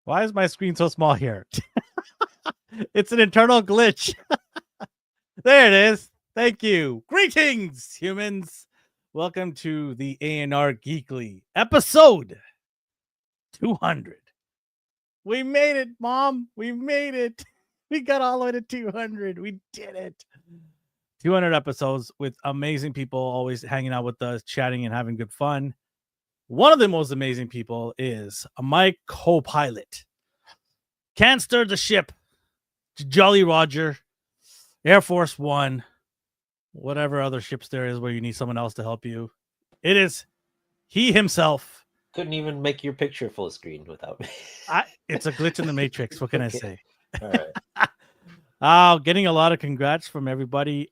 Why is my screen so small here? It's an internal glitch. There it is. Thank you. Greetings, humans. Welcome to the ANR Geekly episode 200. We made it, Mom. We made it. We got all the way to 200. We did it. 200 episodes with amazing people always hanging out with us, chatting and having good fun. One of the most amazing people is my co-pilot. Can't stir the ship. Jolly Roger, Air Force One, whatever other ships there is where you need someone else to help you. It is he himself. Couldn't even make your picture full screen without me. It's a glitch in the matrix. What can I say? All right. Getting a lot of congrats from everybody.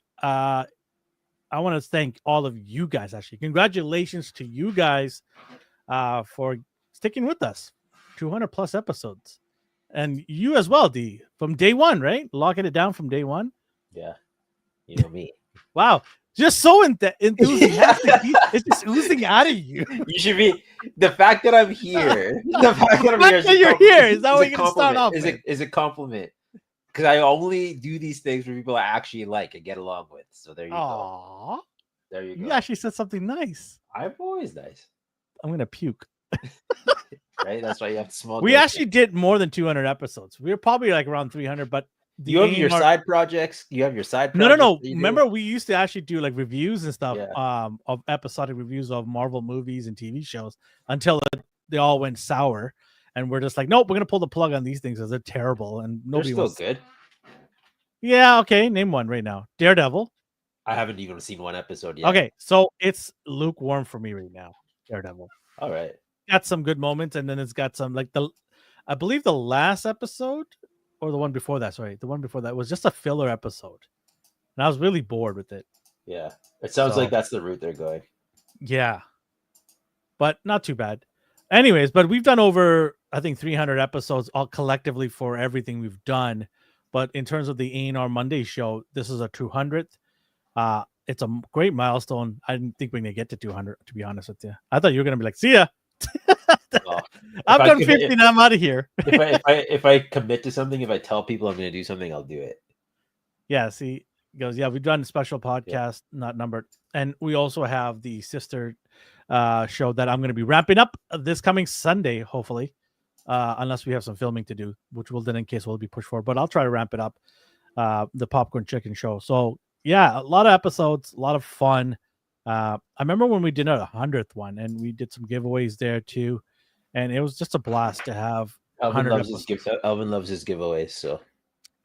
I want to thank all of you guys, actually. Congratulations to you guys for sticking with us. 200 plus episodes. And you as well, D, from day one, right? Locking it down from day one. Yeah. You know me. Wow. Just so enthusiastic. It's just oozing out of you. You should be. The fact that I'm here. The fact that I'm here. You're here. Is that what you're going to start off with? Is a compliment. Because I only do these things for people I actually like and get along with. So there you go. There you go. You actually said something nice. I'm always nice. I'm going to puke. Right? That's why you have to small. We actually did more than 200 episodes. We were probably like around 300, but you have your side projects. You have your side projects. No. Remember, we used to actually do like reviews and stuff of episodic reviews of Marvel movies and TV shows until they all went sour. And we're just like, nope, we're going to pull the plug on these things because they're terrible. And nobody was good. Yeah. Okay. Name one right now. Daredevil. I haven't even seen one episode yet. Okay. So it's lukewarm for me right now. Daredevil. All right. Got some good moments, and then it's got some like I believe the last episode or the one before that. Sorry, the one before that was just a filler episode, and I was really bored with it. Yeah, it sounds like that's the route they're going. Yeah, but not too bad. Anyways, but we've done over I think 300 episodes all collectively for everything we've done. But in terms of the ANR Monday show, this is a 200th. It's a great milestone. I didn't think we're gonna get to 200. To be honest with you, I thought you were gonna be like, "See ya." I've done 50 and I'm out of here. if I commit to something, if I tell people I'm going to do something, I'll do it. Yeah, see, he goes, yeah, we've done a special podcast, not numbered. And we also have the sister show that I'm going to be ramping up this coming Sunday, hopefully, unless we have some filming to do, which will then in case we'll be pushed for. But I'll try to ramp it up, the Popcorn Chicken show. So, yeah, a lot of episodes, a lot of fun. I remember when we did a 100th one and we did some giveaways there too, and it was just a blast to have. Alvin loves his giveaways, so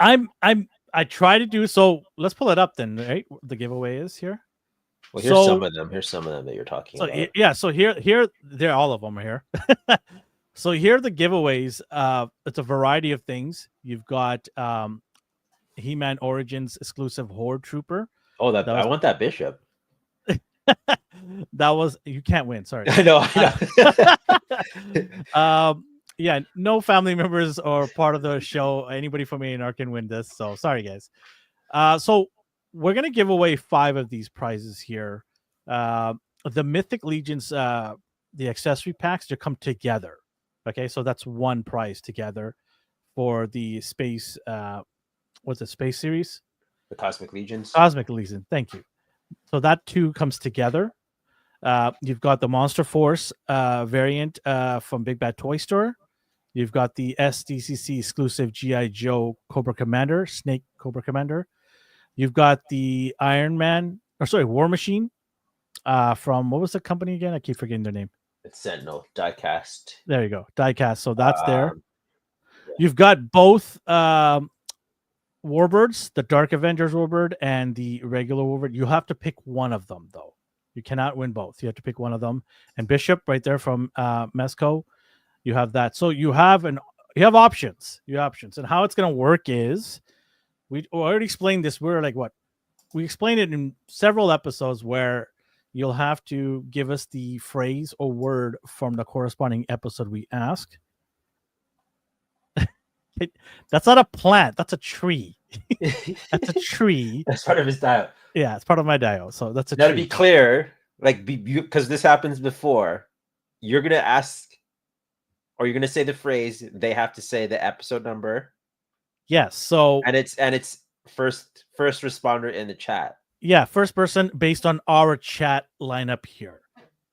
I try to do so. Let's pull it up then, right? The giveaway is here. Well, here's some of them. Here's some of them that you're talking about. Yeah, so here, they're all of them are here. So here are the giveaways. It's a variety of things. You've got He-Man Origins exclusive Horde Trooper. Oh, I want that Bishop. That was you can't win. Sorry. I know. Yeah, no family members or part of the show. Anybody from ANR can win this. So sorry, guys. So we're gonna give away 5 of these prizes here. The Mythic Legions, the accessory packs to come together. Okay, so that's one prize together for the space. What's the space series? The Cosmic Legions. Cosmic Legion. Thank you. So that too comes together. You've got the Monster Force variant from Big Bad Toy Store. You've got the SDCC exclusive G.I. Joe Cobra Commander, Snake Cobra Commander. You've got the War Machine from, what was the company again? I keep forgetting their name. It's Sentinel, Diecast. There you go, Diecast. So that's there. Yeah. You've got both Warbirds, the Dark Avengers Warbird and the regular Warbird. You have to pick one of them, though. You cannot win both. You have to pick one of them. And Bishop, right there from Mesco, you have that. So you have options. You have options. And how it's going to work is, we already explained this. We're like, what? We explained it in several episodes where you'll have to give us the phrase or word from the corresponding episode we asked. That's not a plant. That's a tree. That's a tree. That's part of his diet. Yeah, it's part of my diet. So that's a now tree. To be clear, like because this happens before, you're gonna ask Or you're gonna say the phrase. They have to say the episode number. Yes. So and it's first responder in the chat. Yeah, first person based on our chat lineup here.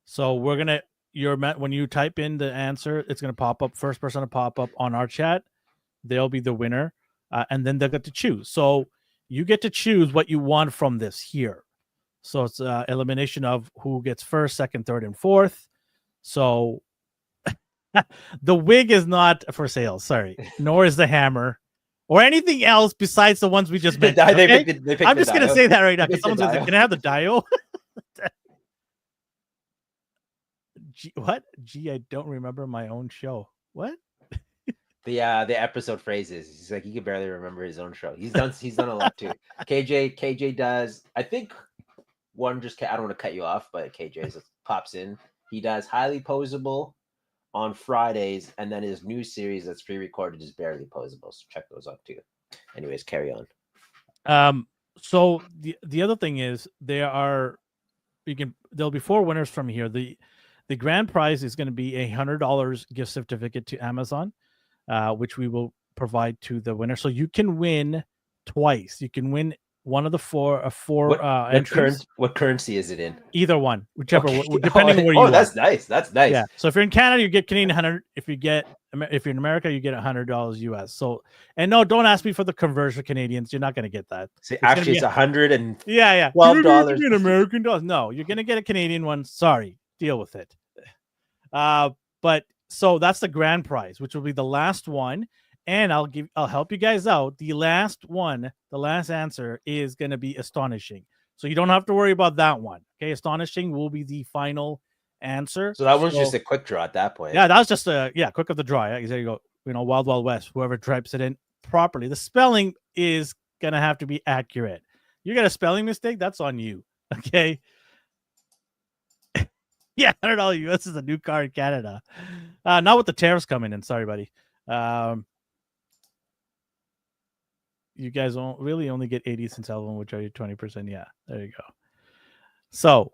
So we're gonna when you type in the answer, it's gonna pop up. First person to pop up on our chat, they'll be the winner, and then they'll get to choose. So you get to choose what you want from this here. So it's elimination of who gets first, second, third, and fourth. So the wig is not for sale, sorry, nor is the hammer or anything else besides the ones we just mentioned. Okay? They picked I'm just going to say that right now because They someone's going to say, can I have the dio? What? Gee, I don't remember my own show. What? The episode phrases. He's like, he can barely remember his own show. He's done a lot too. KJ does, I think one just, I don't want to cut you off, but KJ pops in. He does Highly Posable on Fridays, and then his new series that's pre-recorded is Barely Posable. So check those out too. Anyways, carry on. So the other thing is there'll be 4 winners from here. The grand prize is going to be $100 gift certificate to Amazon, which we will provide to the winner. So you can win twice. You can win one of the four entries. What currency is it in? Either one, whichever, depending on where you are. That's nice. That's nice. Yeah. So if you're in Canada, you get Canadian 100. If you're in America, you get $100 US. So, and no, don't ask me for the conversion for Canadians. You're not going to get that. See, actually, it's $100 and $12 in American dollars. No, you're going to get a Canadian one. Sorry, deal with it. But so that's the grand prize, which will be the last one. And I'll help you guys out. The last answer is going to be Astonishing. So you don't have to worry about that one. Okay. Astonishing will be the final answer. So that one's just a quick draw at that point. Yeah. That was just quick of the draw. Yeah, there you go. Wild, Wild West, whoever types it in properly. The spelling is going to have to be accurate. You got a spelling mistake, that's on you. Okay. Yeah. $100 US is a new car in Canada. Not with the tariffs coming in. Sorry, buddy. You guys won't really only get 80 cents album, which are you 20%. Yeah, there you go. So,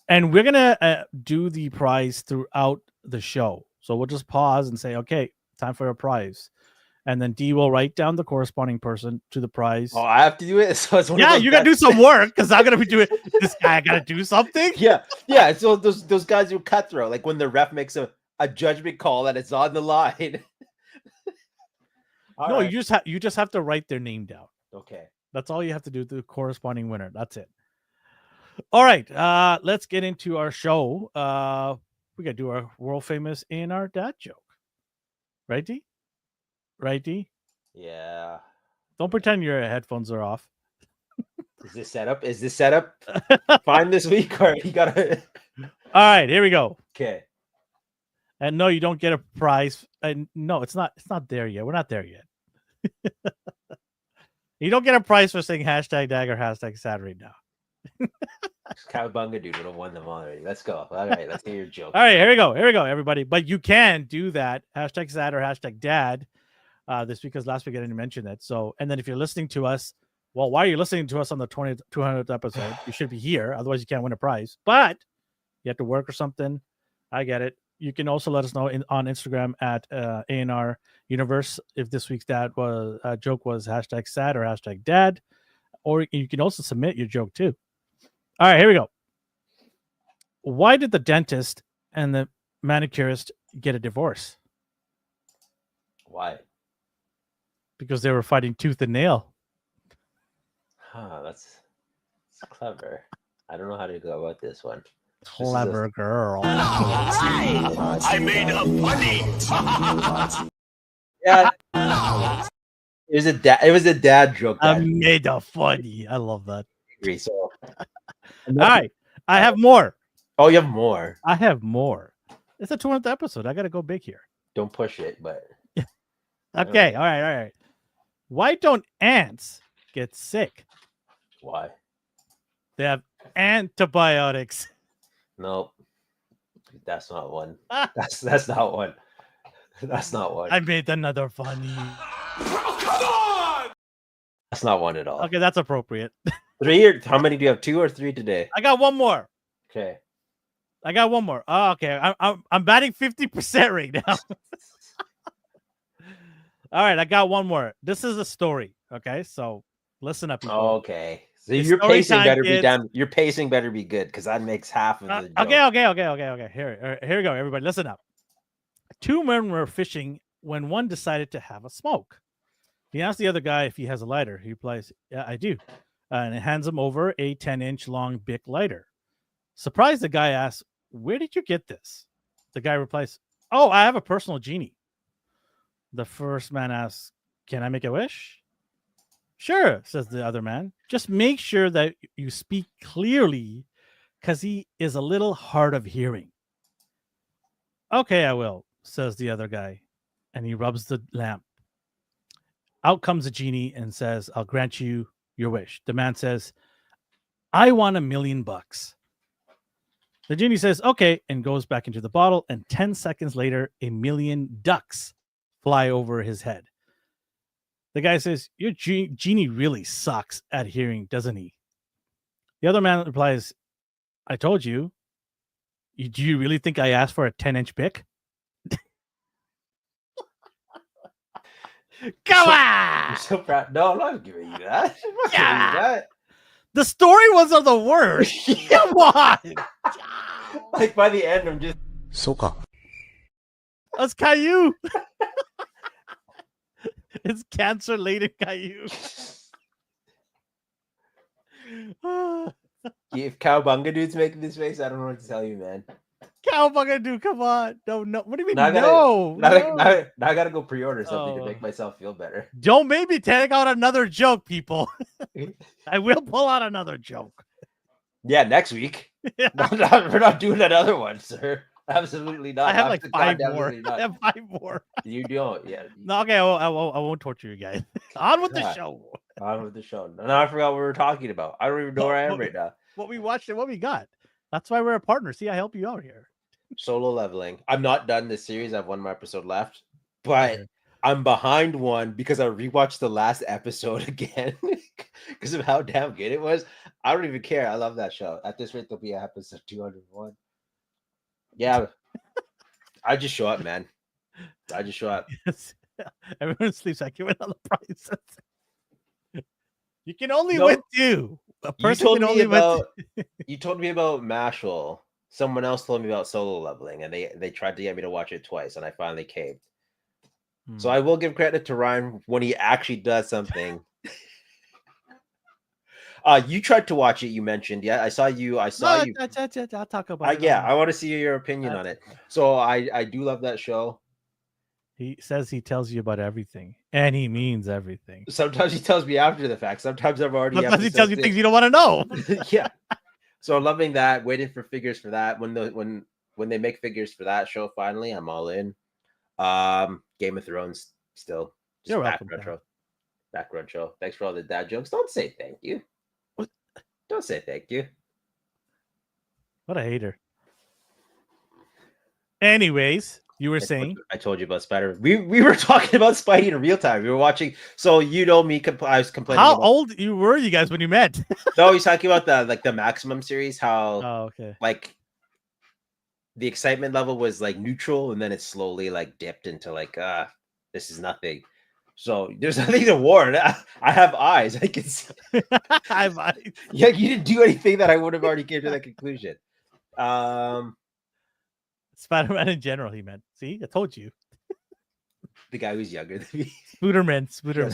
and we're gonna do the prize throughout the show. So we'll just pause and say, okay, time for a prize, and then D will write down the corresponding person to the prize. Oh, I have to do it. So it's you gotta do some work because I'm gonna be doing this guy. I gotta do something. Yeah. So those guys who cutthroat, like when the ref makes a judgment call that it's on the line. No, right. You just have to write their name down. Okay. That's all you have to do, the corresponding winner. That's it. All right. Let's get into our show. We gotta do our world famous ANR dad joke. Right, D? Right, D? Yeah. Don't pretend your headphones are off. Is this set up fine this week, or you gotta All right, here we go. Okay. And no, you don't get a prize. No, it's not there yet. We're not there yet. You don't get a prize for saying #dag or #sad right now. Cowabunga dude would have won them already. Let's go. All right, let's hear your joke. All right, here we go, everybody. But you can do that #sad or #dad this week, because last week I didn't mention it. So, and then if you're listening to us, well, why are you listening to us on the 200th episode? You should be here, otherwise you can't win a prize. But you have to work or something. I get it. You can also let us know on Instagram at ANR Universe if this week's joke was #sad or #dad, or you can also submit your joke too. All right, here we go. Why did the dentist and the manicurist get a divorce? Why? Because they were fighting tooth and nail. That's clever. I don't know how to go about this one. Clever girl. I made a funny. Yeah. It was a dad joke. I made a funny. I love that. So, all right. I have more. Oh, you have more. I have more. It's a 200th episode. I got to go big here. Don't push it, but. Okay. All right. Why don't ants get sick? Why? They have antibiotics. No, that's not one. That's not one. That's not one. I made another funny. Oh, come on! That's not one at all. Okay, that's appropriate. 3 or how many do you have? 2 or 3 today? I got one more. Okay. I got one more. Oh, okay. I'm batting 50% right now. All right, I got one more. This is a story. Okay, so listen up, people. Okay. So It's your story pacing time, better be kids. damn. Your pacing better be good because that makes half of the joke. Okay. Here we go. Everybody, listen up. Two men were fishing when one decided to have a smoke. He asks the other guy if he has a lighter. He replies, "Yeah, I do," and it hands him over a 10-inch long Bic lighter. Surprised, the guy asks, "Where did you get this?" The guy replies, "Oh, I have a personal genie." The first man asks, "Can I make a wish?" "Sure," says the other man. "Just make sure that you speak clearly because he is a little hard of hearing." "Okay, I will," says the other guy. And he rubs the lamp. Out comes the genie and says, "I'll grant you your wish." The man says, "I want $1,000,000." The genie says, "Okay," and goes back into the bottle. And 10 seconds later, 1,000,000 ducks fly over his head. The guy says, "Your genie really sucks at hearing, doesn't he?" The other man replies, "I told you. Do you really think I asked for a 10-inch Bic?" Come on! You're so proud. No, I'm not giving you that. I'm not giving Yeah. you that. The story was of the worst. Come on. Like by the end, I'm just. That's Caillou. It's cancer laden Caillou. If Cowbunga dude's making this face, I don't know what to tell you, man. Cowbunga dude, come on. No. What do you mean? Now I gotta, No. now I gotta go pre-order something to Oh. make myself feel better. Don't make me take out another joke, people. I will pull out another joke. Yeah, next week. We're not doing another one, sir. Absolutely not. I have like 5 more. Absolutely not. I have 5 more. You don't. Yeah. No, okay, I won't torture you guys. On with the God. show. On with the show. Now I forgot what we were talking about. I don't even know where I am right now. What we watched and what we got. That's why we're a partner. See, I help you out here. Solo leveling. I'm not done this series. I have one more episode left, but Okay. I'm behind one because I rewatched the last episode again because of how damn good it was. I don't even care. I love that show. At this rate, there'll be episode 201. Yeah, I just show up, man. I just show up. Yes. Everyone sleeps. I give it on the prices. You can only No, win 2. A You person told can me only win about you told me about Mashal. Someone else told me about solo leveling, and they tried to get me to watch it twice, and I finally caved. So I will give credit to Ryan when he actually does something. You tried to watch it. You mentioned, yeah. I saw you. I'll talk about it. Yeah, I want to see your opinion on it. So I do love that show. He says he tells you about everything, and he means everything. Sometimes he tells me after the fact. Sometimes I've already. Sometimes he tells you things you don't want to know. Yeah. So loving that. Waiting for figures for that. When they make figures for that show, finally, I'm all in. Game of Thrones still. Just You're welcome. Background show. Thanks for all the dad jokes. Don't say thank you. What? Don't say thank you. What a hater. Anyways, you were saying I told you about Spider. We were talking about Spidey in real time. We were watching. So you know me. I was complaining. How old were you guys when you met? No, he's talking about the Maximum series. How okay. Like the excitement level was like neutral, and then it slowly like dipped into like this is nothing. So there's nothing to warn. I have eyes. I can see. I have eyes. Yeah, you didn't do anything that I would have already came to that conclusion. Spider-Man in general, he meant. See, I told you. The guy who's younger than me. Spooderman. Yeah,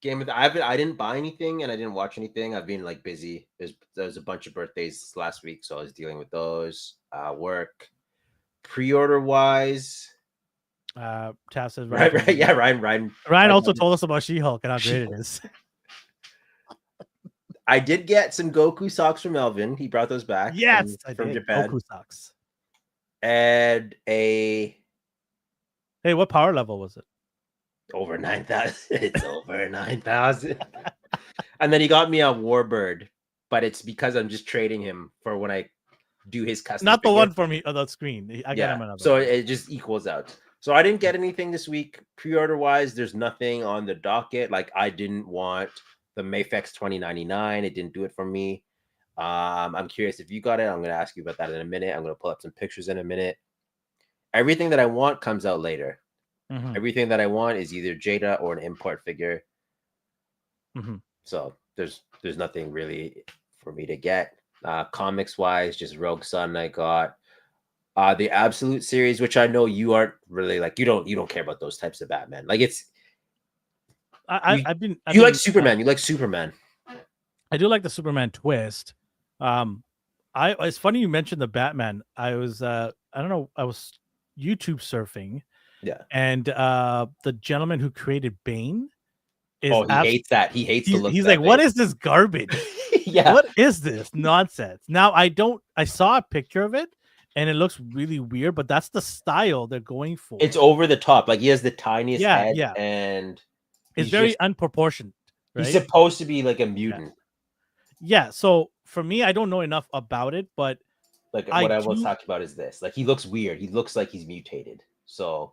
Spooderman. I didn't buy anything and I didn't watch anything. I've been like busy. There was a bunch of birthdays last week, so I was dealing with those. Work. Pre-order wise. Taff says right. Yeah, Ryan also told us about She-Hulk and how great it is. I did get some Goku socks from Elvin. He brought those back. Yes, from Japan. Goku socks. And Hey, what power level was it? Over 9,000. It's over 9,000. And then he got me a Warbird, but it's because I'm just trading him for when I do his custom. Not the one for me on the screen. I got him another. So it just equals out. So I didn't get anything this week. Pre-order wise, there's nothing on the docket. Like I didn't want the Mafex 2099. It didn't do it for me. I'm curious if you got it. I'm going to ask you about that in a minute. I'm going to pull up some pictures in a minute. Everything that I want comes out later. Mhm. Everything that I want is either Jada or an import figure. Mhm. So there's nothing really for me to get. Comics wise, just Rogue Sun I got. The Absolute series, which I know you aren't really like, you don't care about those types of Batman. Like it's you, I've been you like Superman. You like Superman. I do like the Superman twist. It's funny you mentioned the Batman. I was I don't know, I was YouTube surfing, Yeah. and the gentleman who created Bane is Oh, he hates that. He hates the look. he's of that like, what Bane. is this garbage? Yeah. What is this nonsense? Now I saw a picture of it and it looks really weird, but that's the style they're going for. It's over the top. Like he has the tiniest Yeah, head, yeah. and It's very unproportioned, right? he's supposed to be like a mutant. Yeah. So for me, I don't know enough about it, but Like what I was talking about is this. Like he looks weird. He looks like he's mutated. So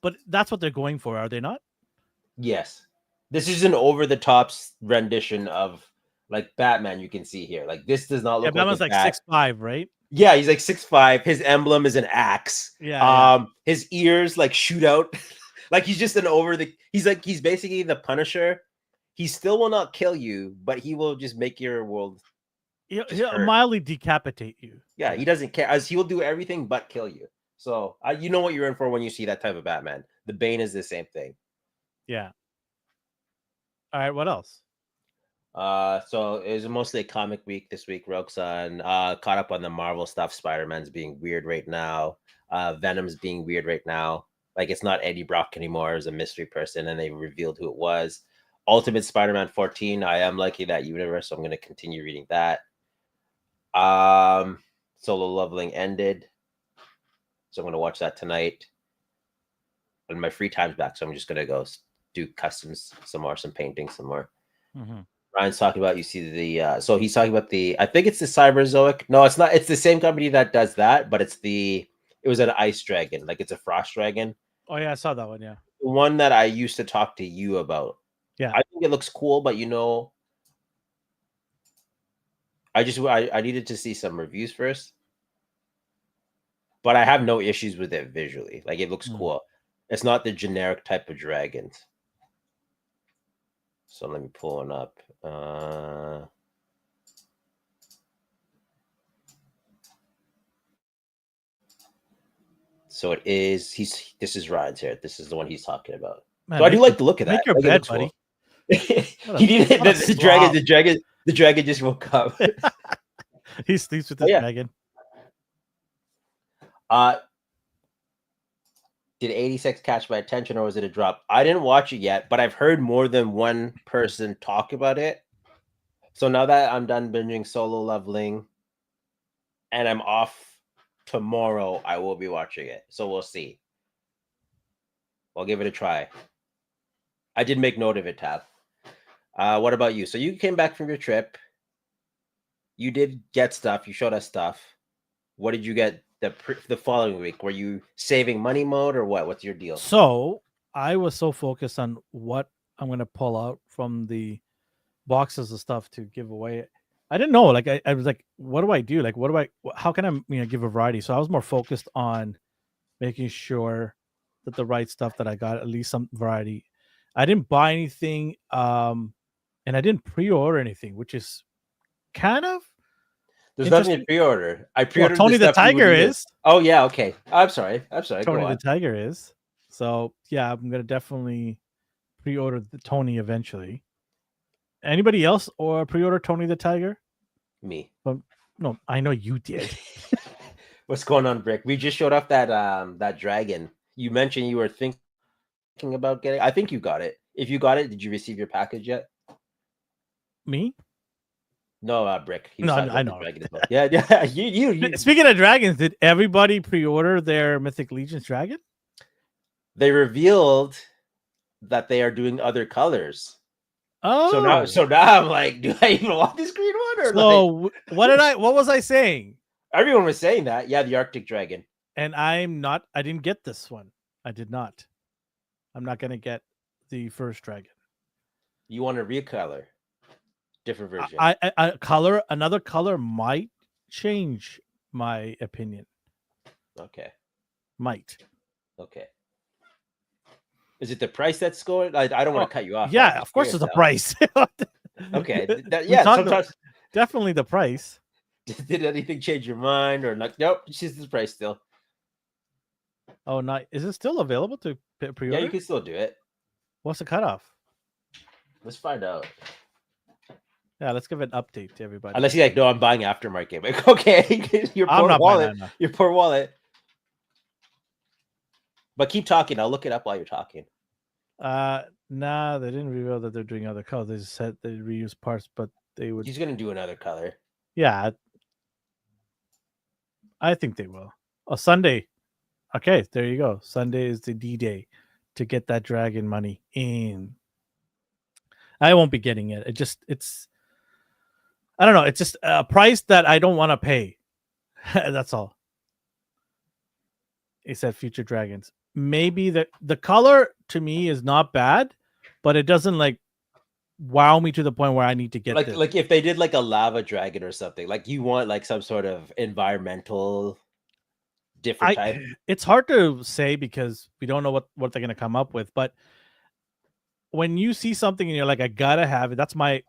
but that's what they're going for, are they not? yes. This is an over the top rendition of like Batman you can see here. Like this does not look like Batman's a like bat. 6'5", right? Yeah, he's like 6'5". His emblem is an axe. Yeah. His ears like shoot out. Like he's just he's basically the Punisher. He still will not kill you, but he will just make your world. He'll mildly decapitate you. Yeah, he doesn't care. As he will do everything but kill you. So you know what you're in for when you see that type of Batman. The Bane is the same thing. Yeah. All right. What else? So it was mostly a comic week this week. Rogue Sun caught up on the Marvel stuff. Spider-Man's being weird right now. Venom's being weird right now. Like it's not Eddie Brock anymore as a mystery person, and they revealed who it was. Ultimate Spider-Man 14. I am liking that universe, so I'm going to continue reading that. Solo Leveling ended, so I'm going to watch that tonight. And my free time's back, so I'm just going to go do customs some more, some painting some more. Mm-hmm. Ryan's talking about, you see the so he's talking about I think it's the Cyberzoic. No, it's not. It's the same company that does that, but it was an ice dragon, like it's a frost dragon. Oh yeah, I saw that one. Yeah, the one that I used to talk to you about. Yeah, I think it looks cool, but I needed to see some reviews first. But I have no issues with it visually. Like it looks cool. It's not the generic type of dragons. So let me pull one up. So it is. This is Ryan's here. This is the one he's talking about. Man, so I do like the look of that. Make your bed, buddy. Cool. He needed the dragon just woke up. He sleeps with the dragon. Did 86 catch my attention, or was it a drop? I didn't watch it yet, but I've heard more than one person talk about it. So now that I'm done binging Solo Leveling and I'm off tomorrow, I will be watching it. So we'll see. I'll give it a try. I did make note of it, Tav. What about you? So you came back from your trip. You did get stuff. You showed us stuff. What did you get the following week? Were you saving money mode or what? What's your deal? So I was so focused on what I'm going to pull out from the boxes of stuff to give away. I didn't know. Like I was like, what do I do? Like, how can I give a variety? So I was more focused on making sure that the right stuff that I got, at least some variety. I didn't buy anything, and I didn't pre-order anything, which is kind of. There's nothing to pre-order. I pre-ordered. Tony the Tiger is. Oh yeah, okay. I'm sorry. Tony the Tiger is. So yeah, I'm gonna definitely pre-order the Tony eventually. Anybody else or pre-order Tony the Tiger? Me. No, I know you did. What's going on, Brick? We just showed off that dragon. You mentioned you were thinking about getting. I think you got it. If you got it, did you receive your package yet? Me? No, Brick. No, I know. Yeah. You. Speaking of dragons, did everybody pre-order their Mythic Legions dragon? They revealed that they are doing other colors. Oh, so now I'm like, do I even want this green one? Or so what was I saying? Everyone was saying that. Yeah, the Arctic dragon. And I didn't get this one. I did not. I'm not gonna get the first dragon. You want a recolor? Different version. Another color might change my opinion. Okay. Might. Okay. Is it the price that's going? I don't want to cut you off. I'm Yeah, just of course, curious it's a now. price. Okay. We Yeah. talked about- Sometimes definitely the price. did anything change your mind or like? Nope. It's just the price still. Oh, not is it still available to pre-order? Yeah, you can still do it. What's the cutoff? Let's find out. Yeah, let's give an update to everybody. Unless you're like, no, I'm buying aftermarket. Like, okay, your I'm poor not buying wallet. that, no. Your poor wallet. But keep talking. I'll look it up while you're talking. Nah, they didn't reveal that they're doing other colors. They just said they reuse parts, but they would. He's gonna do another color. Yeah, I think they will. Oh, Sunday. Okay, there you go. Sunday is the D-Day to get that dragon money in. I won't be getting it. It's I don't know. It's just a price that I don't want to pay. That's all. It said Future Dragons. Maybe the color to me is not bad, but it doesn't like wow me to the point where I need to get this. Like if they did like a lava dragon or something, like you want like some sort of environmental different type. It's hard to say because we don't know what they're gonna come up with, but when you see something and you're like, I gotta have it, that's my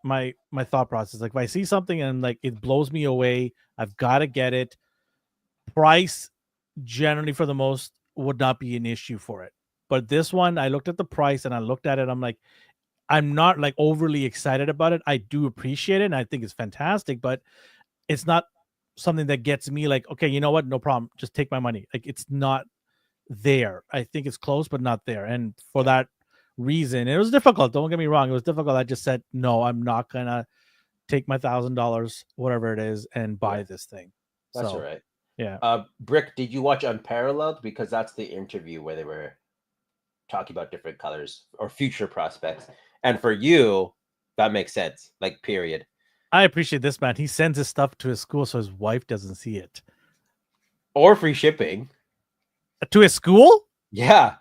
thought process. Like if I see something and like it blows me away, I've got to get it. Price generally for the most would not be an issue for it. But this one, I looked at the price and I looked at it. I'm like, I'm not like overly excited about it. I do appreciate it and I think it's fantastic, but it's not something that gets me like, okay, you know what? No problem. Just take my money. Like it's not there. I think it's close, but not there. And for that reason, it was difficult. Don't get me wrong. It was difficult. I just said, no, I'm not gonna take my $1,000, whatever it is, and buy this thing. That's all right. Yeah. Brick, did you watch Unparalleled? Because that's the interview where they were talking about different colors or future prospects. And for you, that makes sense. Like, period. I appreciate this, man. He sends his stuff to his school so his wife doesn't see it. Or free shipping. To his school? Yeah.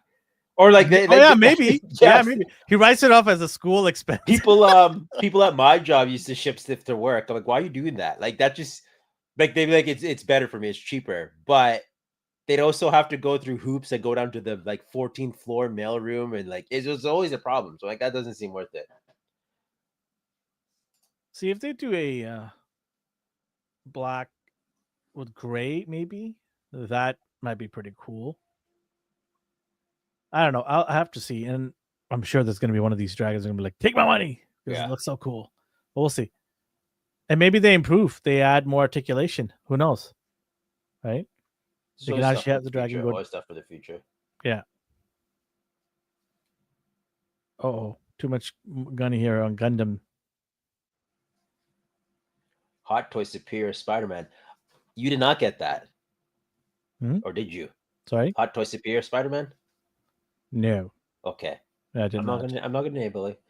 Or like maybe. Yes. Yeah, maybe. He writes it off as a school expense. People at my job used to ship stuff to work. I'm like, why are you doing that? Like that just like they'd be like, it's better for me, it's cheaper. But they'd also have to go through hoops and go down to the like 14th floor mailroom and like it was always a problem. So like that doesn't seem worth it. See if they do a black with gray, maybe that might be pretty cool. I don't know. I'll have to see, and I'm sure there's going to be one of these dragons going to be like, "Take my money." Because it looks so cool. But we'll see. And maybe they improve. They add more articulation. Who knows? Right? So they can actually have the dragon go. Stuff for the future. Yeah. Oh, too much gunny here on Gundam. Hot Toy Superior Spider-Man. You did not get that. Or did you? Sorry? Hot Toy Superior Spider-Man? No. Okay. I did not. I'm not gonna enable it.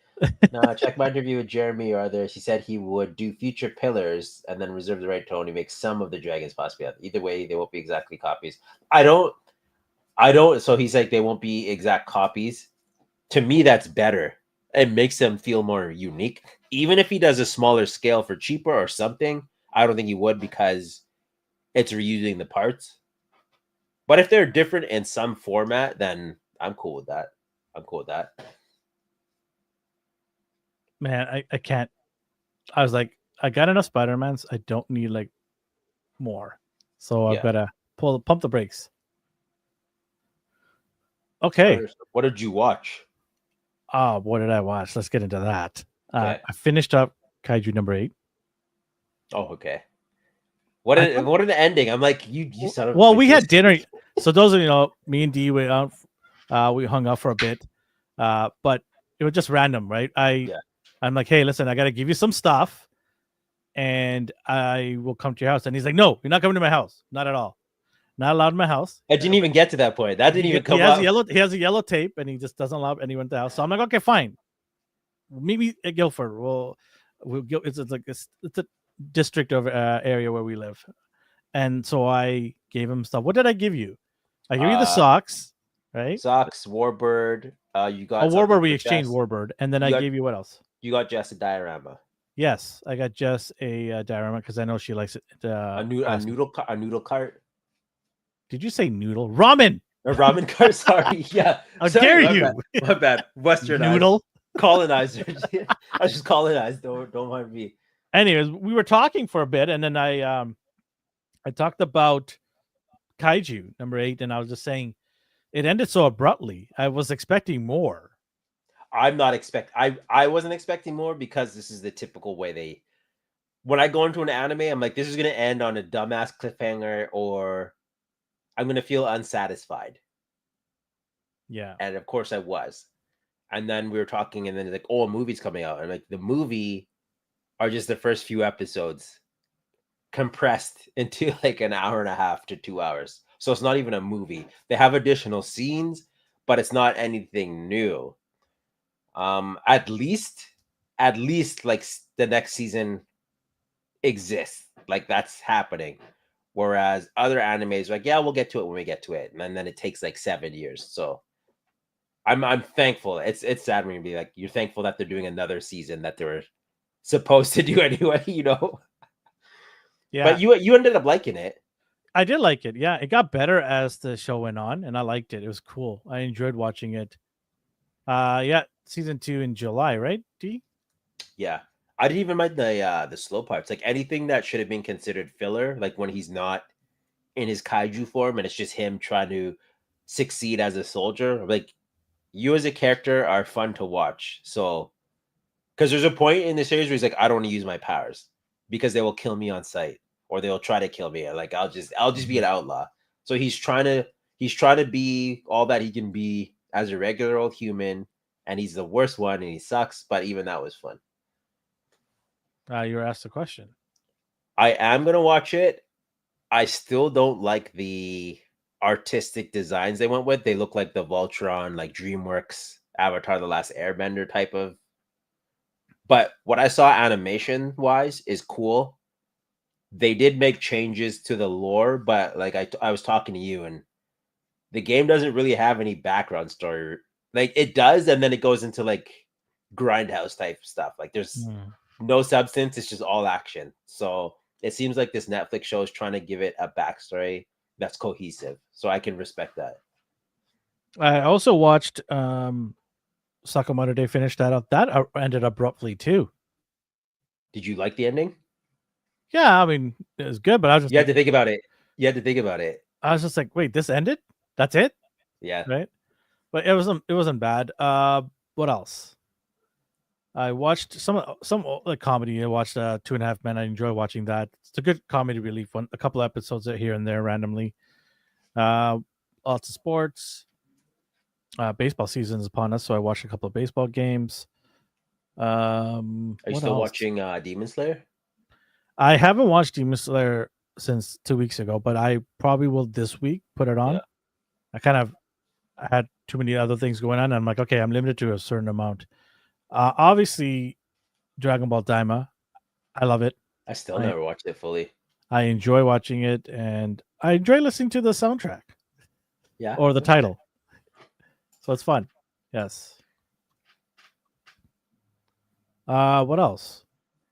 No, check my interview with Jeremy or others. He said he would do future pillars and then reserve the right to only make some of the dragons possibly. Either way, they won't be exactly copies. I don't. So he's like, they won't be exact copies. To me, that's better. It makes them feel more unique. Even if he does a smaller scale for cheaper or something, I don't think he would because it's reusing the parts. But if they're different in some format, then I'm cool with that. Man, I can't. I was like, I got enough Spider-Mans. I don't need like more. So I've got to pump the brakes. Okay. What did you watch? Oh, what did I watch? Let's get into that. Okay. I finished up Kaiju number 8. Oh, okay. What an ending. I'm like, you son of a Well, we had dinner. So those are, me and Dee went out. We hung out for a bit. But it was just random, right? I'm like, hey, listen, I got to give you some stuff and I will come to your house. And he's like, no, you're not coming to my house. Not at all. Not allowed in my house. I didn't even get to that point. That didn't even come up. He has a yellow tape and he just doesn't allow anyone in the house. So I'm like, okay, fine. Meet me at Guildford. We'll go. It's a district of area where we live. And so I gave him stuff. What did I give you? I gave you the socks, right? Socks, Warbird. You got Warbird. We exchanged Warbird. And then I gave you what else? You got Jess a diorama. Yes, I got Jess a diorama because I know she likes it. A noodle cart. Did you say noodle? Ramen. ramen car. Sorry, yeah. How Sorry, dare my you? bad. My bad. Westernized. Noodle. Colonizers. I was just colonized. Don't mind me. Anyways, we were talking for a bit, and then I talked about Kaiju number 8, and I was just saying it ended so abruptly. I was expecting more. I wasn't expecting more because this is the typical way they. When I go into an anime, I'm like, this is gonna end on a dumbass cliffhanger, or I'm gonna feel unsatisfied. Yeah. And of course, I was. And then we were talking, and then like, oh, a movie's coming out, and like the movie are just the first few episodes compressed into like an hour and a half to 2 hours. So it's not even a movie. They have additional scenes, but it's not anything new. At least like the next season exists. Like that's happening. Whereas other animes, like, yeah, we'll get to it when we get to it. And then it takes like 7 years. So I'm thankful. It's sad when you be like, you're thankful that they're doing another season that they were supposed to do anyway, you know? Yeah. But you ended up liking it. I did like it. Yeah, it got better as the show went on, and I liked it. It was cool. I enjoyed watching it. Yeah, season 2 in July, right? D? Yeah. I didn't even mind the slow parts. Like anything that should have been considered filler, like when he's not in his kaiju form and it's just him trying to succeed as a soldier. Like you as a character are fun to watch. So because there's a point in the series where he's like, I don't want to use my powers because they will kill me on sight or they will try to kill me. Like I'll just be an outlaw. So he's trying to be all that he can be as a regular old human, and he's the worst one and he sucks, but even that was fun. You were asked a question. I am gonna watch it. I still don't like the artistic designs they went with. They look like the Voltron, like DreamWorks Avatar: The Last Airbender type of. But what I saw animation wise is cool. They did make changes to the lore, but like I was talking to you, and the game doesn't really have any background story. Like it does, and then it goes into like grindhouse type stuff. Like there's no substance. It's just all action. So it seems like this Netflix show is trying to give it a backstory that's cohesive. So I can respect that. I also watched Sakamoto Day finish that up. That ended abruptly too. Did you like the ending? Yeah, I mean it was good, but I was just had to think about it. You had to think about it. I was just like, wait, this ended? That's it? Yeah. Right. But it wasn't bad. What else? I watched some like comedy. I watched 2.5 Men. I enjoy watching that. It's a good comedy relief one. A couple episodes here and there randomly. Lots of sports. Baseball season is upon us, so I watched a couple of baseball games. Are you still watching Demon Slayer? I haven't watched Demon Slayer since 2 weeks ago, but I probably will this week put it on. Yeah. I had too many other things going on. And I'm like, okay, I'm limited to a certain amount. Obviously, Dragon Ball Daima, I love it. I still never watched it fully. I enjoy watching it, and I enjoy listening to the soundtrack. Yeah. Or the title. So it's fun. Yes. What else?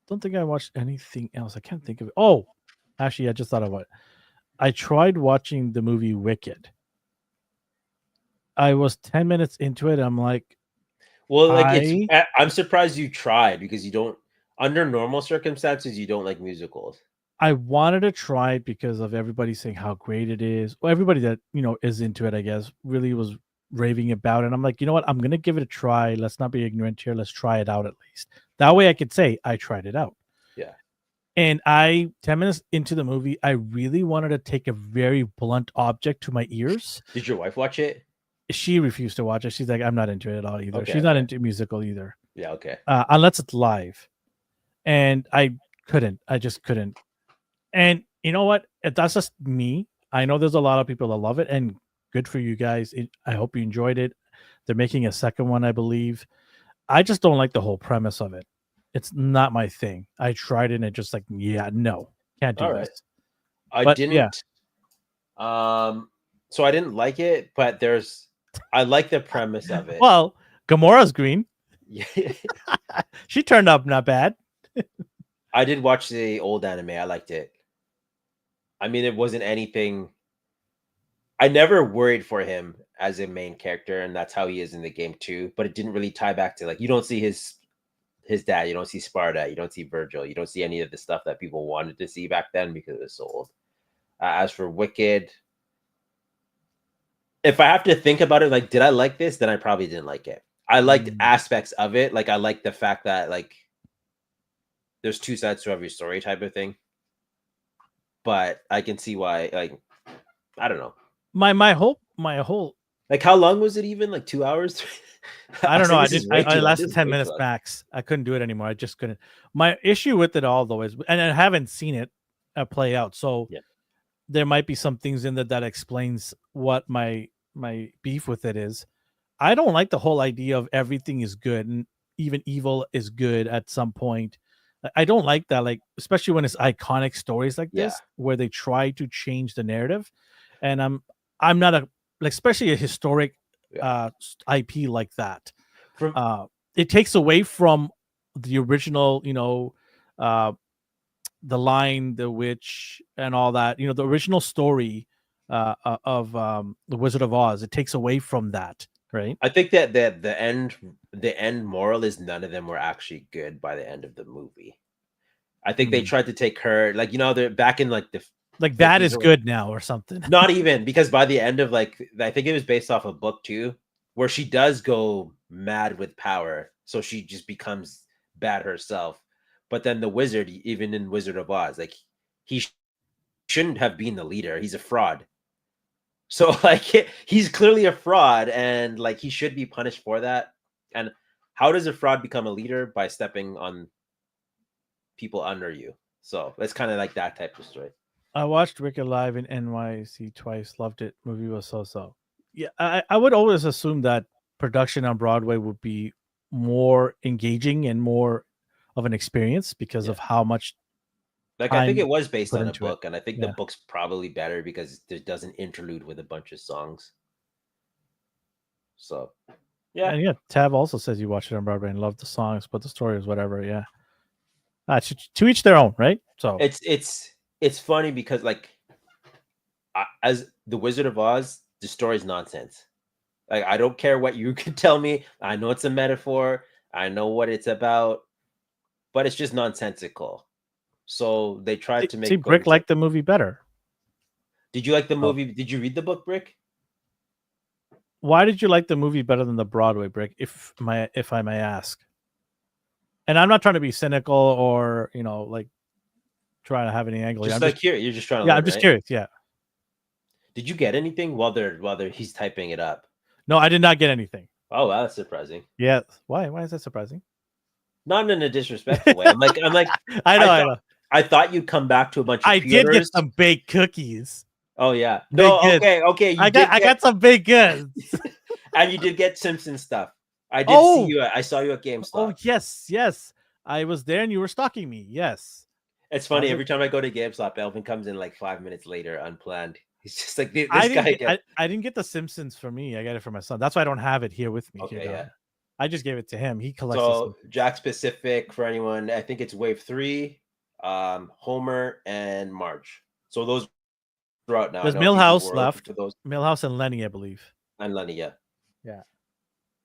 Don't think I watched anything else. I can't think of it. Oh, actually, I just thought of it. I tried watching the movie Wicked. I was 10 minutes into it. I'm like, well, like I'm surprised you tried because you don't, under normal circumstances, you don't like musicals. I wanted to try it because of everybody saying how great it is. Well, everybody that, is into it, I guess, really was raving about it. And I'm like, you know what? I'm going to give it a try. Let's not be ignorant here. Let's try it out at least. That way I could say I tried it out. Yeah. And 10 minutes into the movie, I really wanted to take a very blunt object to my ears. Did your wife watch it? She refused to watch it. She's like, I'm not into it at all either. Okay, She's not into musical either. Yeah, okay. Unless it's live. And I just couldn't. And you know what? That's just me. I know there's a lot of people that love it, and good for you guys. I hope you enjoyed it. They're making a second one, I believe. I just don't like the whole premise of it. It's not my thing. I tried it and it just like, yeah, no, can't do this. I didn't. So I didn't like it, but I like the premise of it. Well, Gamora's green. Yeah. She turned up not bad. I did watch the old anime. I liked it. I mean, it wasn't anything I never worried for him as a main character, and that's how he is in the game too. But it didn't really tie back to like you don't see his dad, you don't see Sparta, you don't see Virgil, you don't see any of the stuff that people wanted to see back then because it was so old. As for Wicked, if I have to think about it, like, did I like this? Then I probably didn't like it. I liked aspects of it. Like, I like the fact that like there's two sides to every story type of thing. But I can see why, like, I don't know. My whole Like, how long was it even? Like 2 hours? I don't know. This is way too I long. lasted This is 10 way minutes too long. max. I couldn't do it anymore. I just couldn't. My issue with it all though is, and I haven't seen it play out, so Yeah. there might be some things in there that explains what my beef with it is. I don't like the whole idea of everything is good and even evil is good at some point. I don't like that, like especially when it's iconic stories like this where they try to change the narrative. And I'm not a like especially a historic IP like that. It takes away from the original, the Lion, the Witch, and all that. The original story of the Wizard of Oz. It takes away from that, right? I think that the end moral is none of them were actually good by the end of the movie. I think they tried to take her, like, they're back in like the like bad is good now or something. Not even, because by the end of like, I think it was based off a book too, where she does go mad with power, so she just becomes bad herself. But then the wizard, even in Wizard of Oz, like he shouldn't have been the leader. He's a fraud. So like he's clearly a fraud, and like he should be punished for that. And how does a fraud become a leader? By stepping on people under you. So it's kind of like that type of story. I watched Wicked live in NYC twice. Loved it. Movie was so. Yeah, I would always assume that production on Broadway would be more engaging and more of an experience because of how much. Like, I think it was based on a book, and I think the book's probably better because it does an interlude with a bunch of songs. So, yeah. And yeah, Tab also says you watched it on Broadway and loved the songs, but the story was whatever. Yeah. To each their own, right? So it's funny because like as the Wizard of Oz, the story's nonsense. Like, I don't care what you can tell me. I know it's a metaphor. I know what it's about, but it's just nonsensical. So they tried to make. See, Brick liked the movie better. Did you like the movie? Did you read the book, Brick? Why did you like the movie better than the Broadway, Brick? If I may ask. And I'm not trying to be cynical or like trying to have any angle. Just like here, you're just trying to. Yeah, I'm just curious. Yeah. Did you get anything while he's typing it up? No, I did not get anything. Oh, wow, that's surprising. Yeah. Why? Why is that surprising? Not in a disrespectful way. I'm like. I know. I thought you'd come back to a bunch of. I did get some baked cookies. Oh yeah. No. Okay. I got some baked goods. And you did get Simpsons stuff. I did see you. I saw you at GameStop. Oh yes. I was there and you were stalking me. Yes. It's funny. Every time I go to GameStop, Elvin comes in like 5 minutes later, unplanned. He's just like this guy. I didn't get the Simpsons for me. I got it for my son. That's why I don't have it here with me. Okay, yeah. I just gave it to him. He collects. So Jack Pacific, for anyone, I think it's Wave 3, Homer and Marge. So those are out now. There's Milhouse left. Milhouse and Lenny, I believe. And Lenny, yeah. Yeah.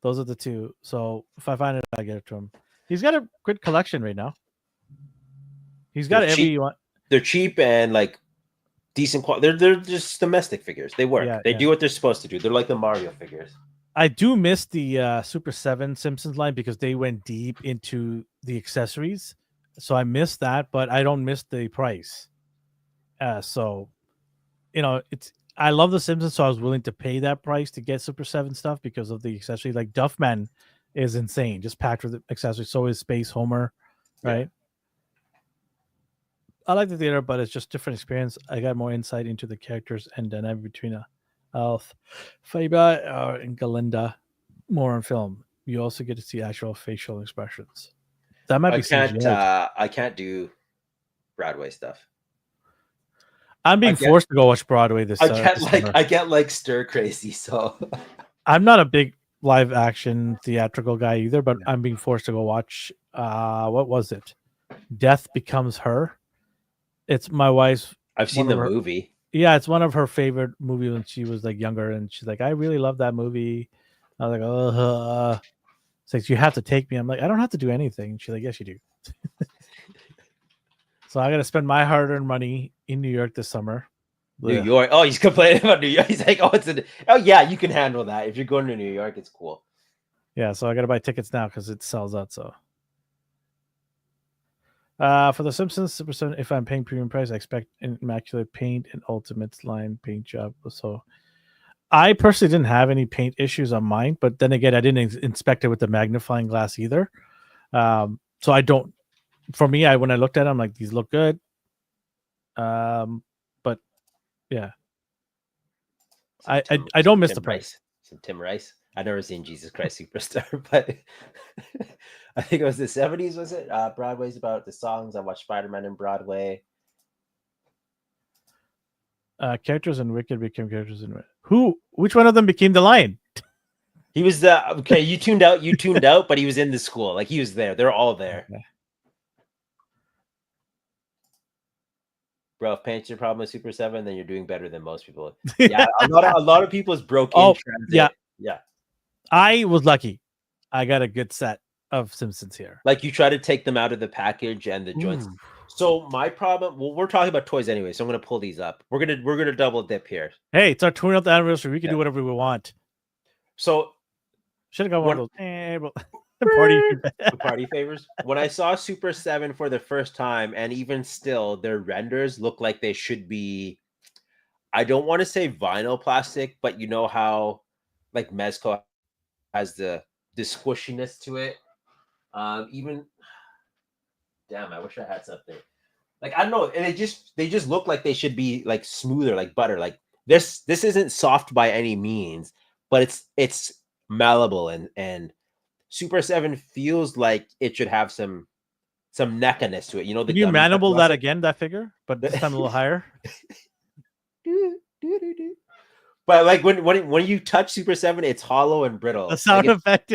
Those are the two. So if I find it, I get it to him. He's got a good collection right now. He's got every you want. They're cheap and like decent quality. They're just domestic figures. They work. They do what they're supposed to do. They're like the Mario figures. I do miss the Super 7 Simpsons line because they went deep into the accessories. So I miss that, but I don't miss the price. So, I love the Simpsons, so I was willing to pay that price to get Super 7 stuff because of the accessories. Like Duffman is insane, just packed with accessories. So is Space Homer, right? Yeah. I like the theater, but it's just different experience. I got more insight into the characters and dynamic between Alf, Faber, and Galinda more on film. You also get to see actual facial expressions. That might be CGI. I can't do Broadway stuff. I'm being forced to go watch Broadway this. I get like stir crazy, so I'm not a big live action theatrical guy either, but I'm being forced to go watch. What was it? Death Becomes Her. It's my wife's. I've seen the movie. Yeah, it's one of her favorite movies when she was like younger, and she's like, I really love that movie. I was like, oh, it's like you have to take me. I'm like, I don't have to do anything. She's like, yes, you do. So I got to spend my hard-earned money in New York this summer. New Ugh. York. Oh, he's complaining about New York. He's like, oh yeah, you can handle that. If you're going to New York, it's cool. Yeah, so I got to buy tickets now because it sells out. So for the Simpsons Super 7, if I'm paying premium price, I expect immaculate paint and Ultimates line paint job. So I personally didn't have any paint issues on mine, but then again, I didn't inspect it with the magnifying glass either. So I don't. For me, when I looked at them, I'm like, these look good. But yeah, I don't miss the price. Some Tim Rice. I've never seen Jesus Christ Superstar, but I think it was the 70s, was it? Broadway's about the songs. I watched Spider-Man in Broadway. Characters in Wicked became characters in which one of them became the lion? He was the okay. You tuned out, but he was in the school. Like he was there. They're all there. Okay. Bro, if paint's your problem with Super 7, then you're doing better than most people. Yeah, a lot of people's broke in transit. Yeah. I was lucky. I got a good set of Simpsons here. Like you try to take them out of the package and the joints. Ooh. So my problem, well, we're talking about toys anyway, so I'm gonna pull these up. We're gonna double dip here. Hey, it's our 20th anniversary. We can do whatever we want. So should have got one of those party favors. When I saw Super 7 for the first time, and even still, their renders look like they should be. I don't want to say vinyl plastic, but you know how like Mezco has the squishiness to it. Even damn, I wish I had something. Like I don't know, and they just look like they should be like smoother, like butter. Like this isn't soft by any means, but it's malleable and Super 7 feels like it should have some neckiness to it. You know, Can you manable that again, that figure, but this time a little higher. But like when you touch Super 7, it's hollow and brittle. The sound like effect.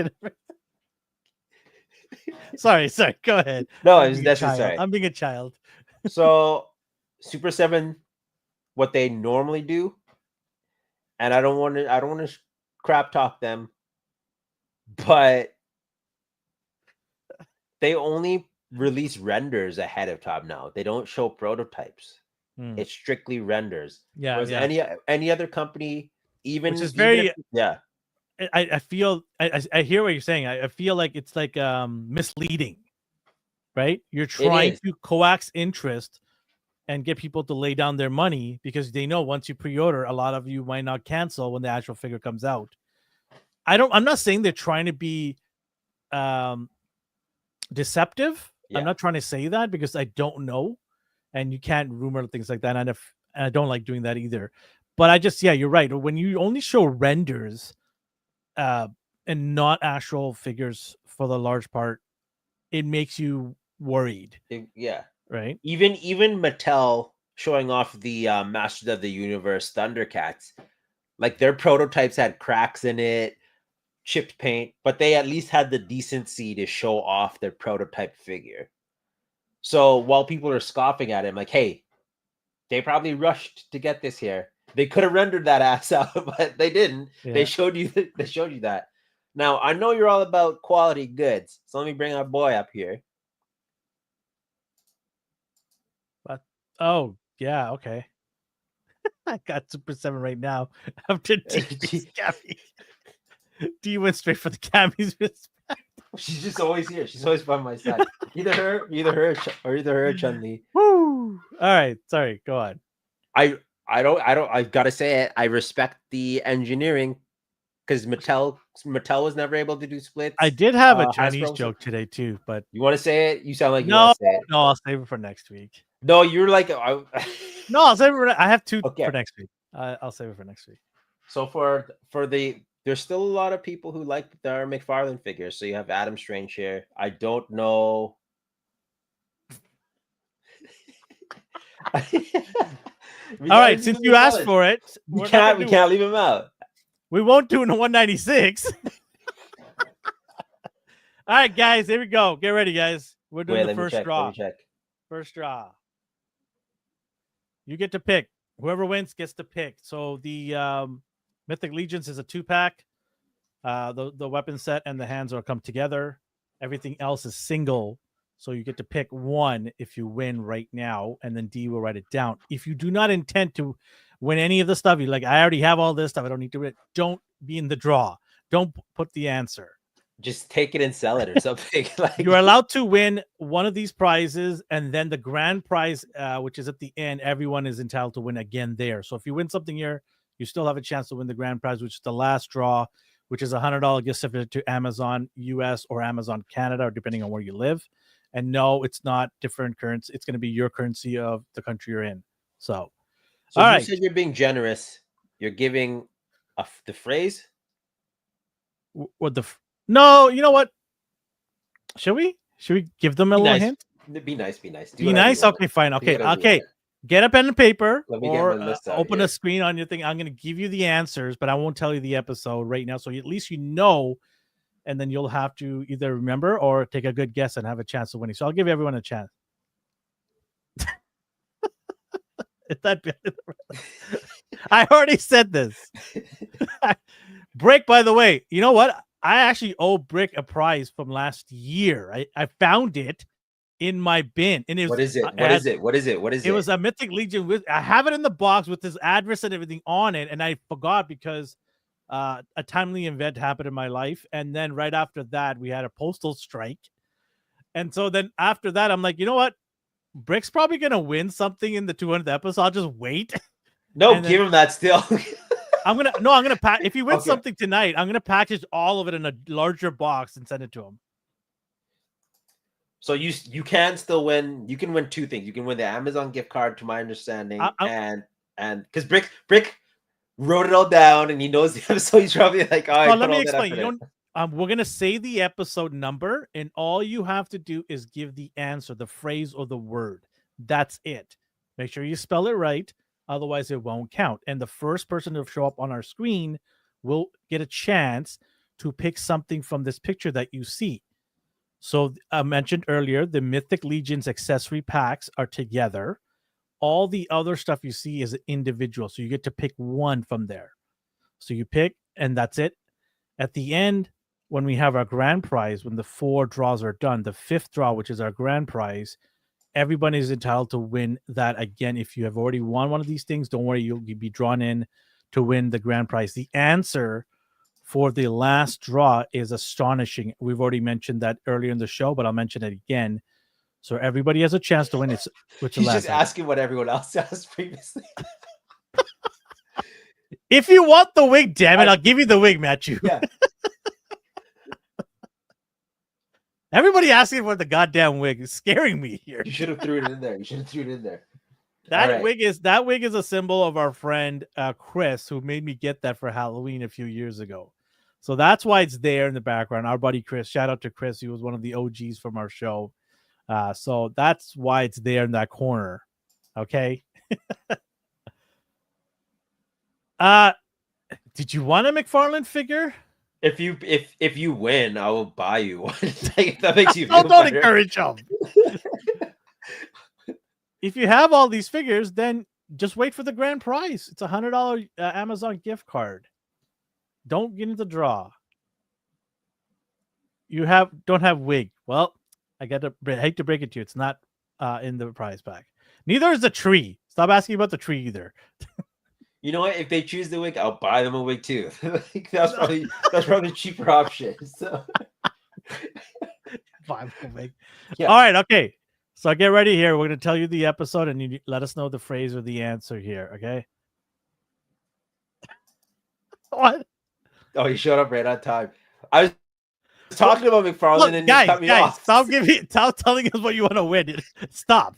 Sorry. Go ahead. No, that's sorry. I'm being a child. So Super 7, what they normally do, and I don't want to crap talk them, but they only release renders ahead of time now. They don't show prototypes. It's strictly renders. Yeah. Whereas any other company, which is very yeah. I feel I hear what you're saying. I feel like it's like misleading, right? You're trying to coax interest and get people to lay down their money because they know once you pre-order, a lot of you might not cancel when the actual figure comes out. I'm not saying they're trying to be deceptive. Yeah. I'm not trying to say that because I don't know, and you can't rumor things like that. And I don't like doing that either. But I just, you're right. When you only show renders and not actual figures for the large part, it makes you worried. Right. Even Mattel showing off the Masters of the Universe Thundercats, like their prototypes had cracks in it, chipped paint, but they at least had the decency to show off their prototype figure. So while people are scoffing at him, like, hey, they probably rushed to get this here. They could have rendered that ass out, but they didn't. Yeah. They showed you that. Now I know you're all about quality goods, so let me bring our boy up here. Oh, yeah, okay. I got Super 7 right now. After Gabby. D went straight for the Gabby's respect. She's just always here. She's always by my side. Either her or Chun-Li. Woo! All right, sorry, go on. I gotta say it. I respect the engineering because Mattel was never able to do splits. I did have a Chinese joke today too, but you want to say it? You sound like you want to say it. No, I'll save it for next week. No, you're like no, I'll save it. I have two for next week. I'll save it for next week. So for there's still a lot of people who like their McFarlane figures. So you have Adam Strange here. I don't know. All right, since you asked for it, we can't leave him out. We won't do it in 196. All right, guys, here we go. Get ready, guys. We're doing the first draw. Let me check. First draw. You get to pick Whoever wins gets to pick. So the Mythic Legions is a 2-pack. The weapon set and the hands are come together. Everything else is single. So you get to pick one if you win right now, and then D will write it down. If you do not intend to win any of the stuff, you like, I already have all this stuff. I don't need to win it. Don't be in the draw. Don't put the answer. Just take it and sell it or something. Like You're allowed to win one of these prizes, and then the grand prize, which is at the end, everyone is entitled to win again there. So if you win something here, you still have a chance to win the grand prize, which is the last draw, which is a $100 gift certificate to Amazon US or Amazon Canada, or depending on where you live. And no, it's not different currency. It's going to be your currency of the country you're in. So So all you right. said you're being generous. You're giving the phrase. What the? No, you know what? Should we give them a Be little nice. hint? Be nice. Be nice. Do Be whatever you nice. want. Okay, fine. Do Okay, whatever you okay. want. Get a pen and paper, Let me get or my list out open here. a screen on your thing. I'm going to give you the answers, but I won't tell you the episode right now. So at least you know, and then you'll have to either remember or take a good guess and have a chance of winning. So I'll give everyone a chance. Is that I already said this. Brick, by the way, you know what? I actually owe Brick a prize from last year. I found it in my bin. And it was, What is it? What is it? What is it? What is it? It was a Mythic Legion. I have it in the box with this address and everything on it, and I forgot because a timely event happened in my life. And then right after that, we had a postal strike. And so then after that, I'm like, you know what? Brick's probably going to win something in the 200th episode. I'll just wait. No, give him that still. I'm gonna pack. If he wins something tonight, I'm gonna package all of it in a larger box and send it to him. So you can still win. You can win two things. You can win the Amazon gift card, to my understanding, and because Brick wrote it all down and he knows the episode. He's probably like, all right. Let me explain. We're gonna say the episode number, and all you have to do is give the answer, the phrase or the word. That's it. Make sure you spell it right. Otherwise, it won't count. And the first person to show up on our screen will get a chance to pick something from this picture that you see. So I mentioned earlier, the Mythic Legions accessory packs are together. All the other stuff you see is individual. So you get to pick one from there. So you pick, and that's it. At the end, when we have our grand prize, when the 4 draws are done, the 5th draw, which is our grand prize, everybody is entitled to win that again. If you have already won one of these things, don't worry, you'll be drawn in to win the grand prize. The answer for the last draw is Astonishing. We've already mentioned that earlier in the show, but I'll mention it again. So everybody has a chance to win. It's He's just asking what everyone else asked previously. If you want the wig, damn it, I'll give you the wig, Matthew. Yeah. Everybody asking for the goddamn wig is scaring me here. You should have threw it in there. That wig is a symbol of our friend Chris, who made me get that for Halloween a few years ago. So that's why it's there in the background. Our buddy Chris, shout out to Chris. He was one of the OGs from our show. So that's why it's there in that corner. Okay. Did you want a McFarlane figure? If you win, I will buy you one. If that makes you feel better. Don't encourage him. If you have all these figures, then just wait for the grand prize. It's $100 Amazon gift card. Don't get into the draw. You don't have wig. Well, I hate to break it to you. It's not in the prize pack. Neither is the tree. Stop asking about the tree either. You know what? If they choose the wig, I'll buy them a wig too. that's probably a cheaper option. So. Buy a wig. Yeah. All right. Okay. So get ready here. We're going to tell you the episode, and you let us know the phrase or the answer here. Okay. What? Oh, you showed up right on time. I was talking about McFarlane, and you cut me off. Stop telling us what you want to win. Stop.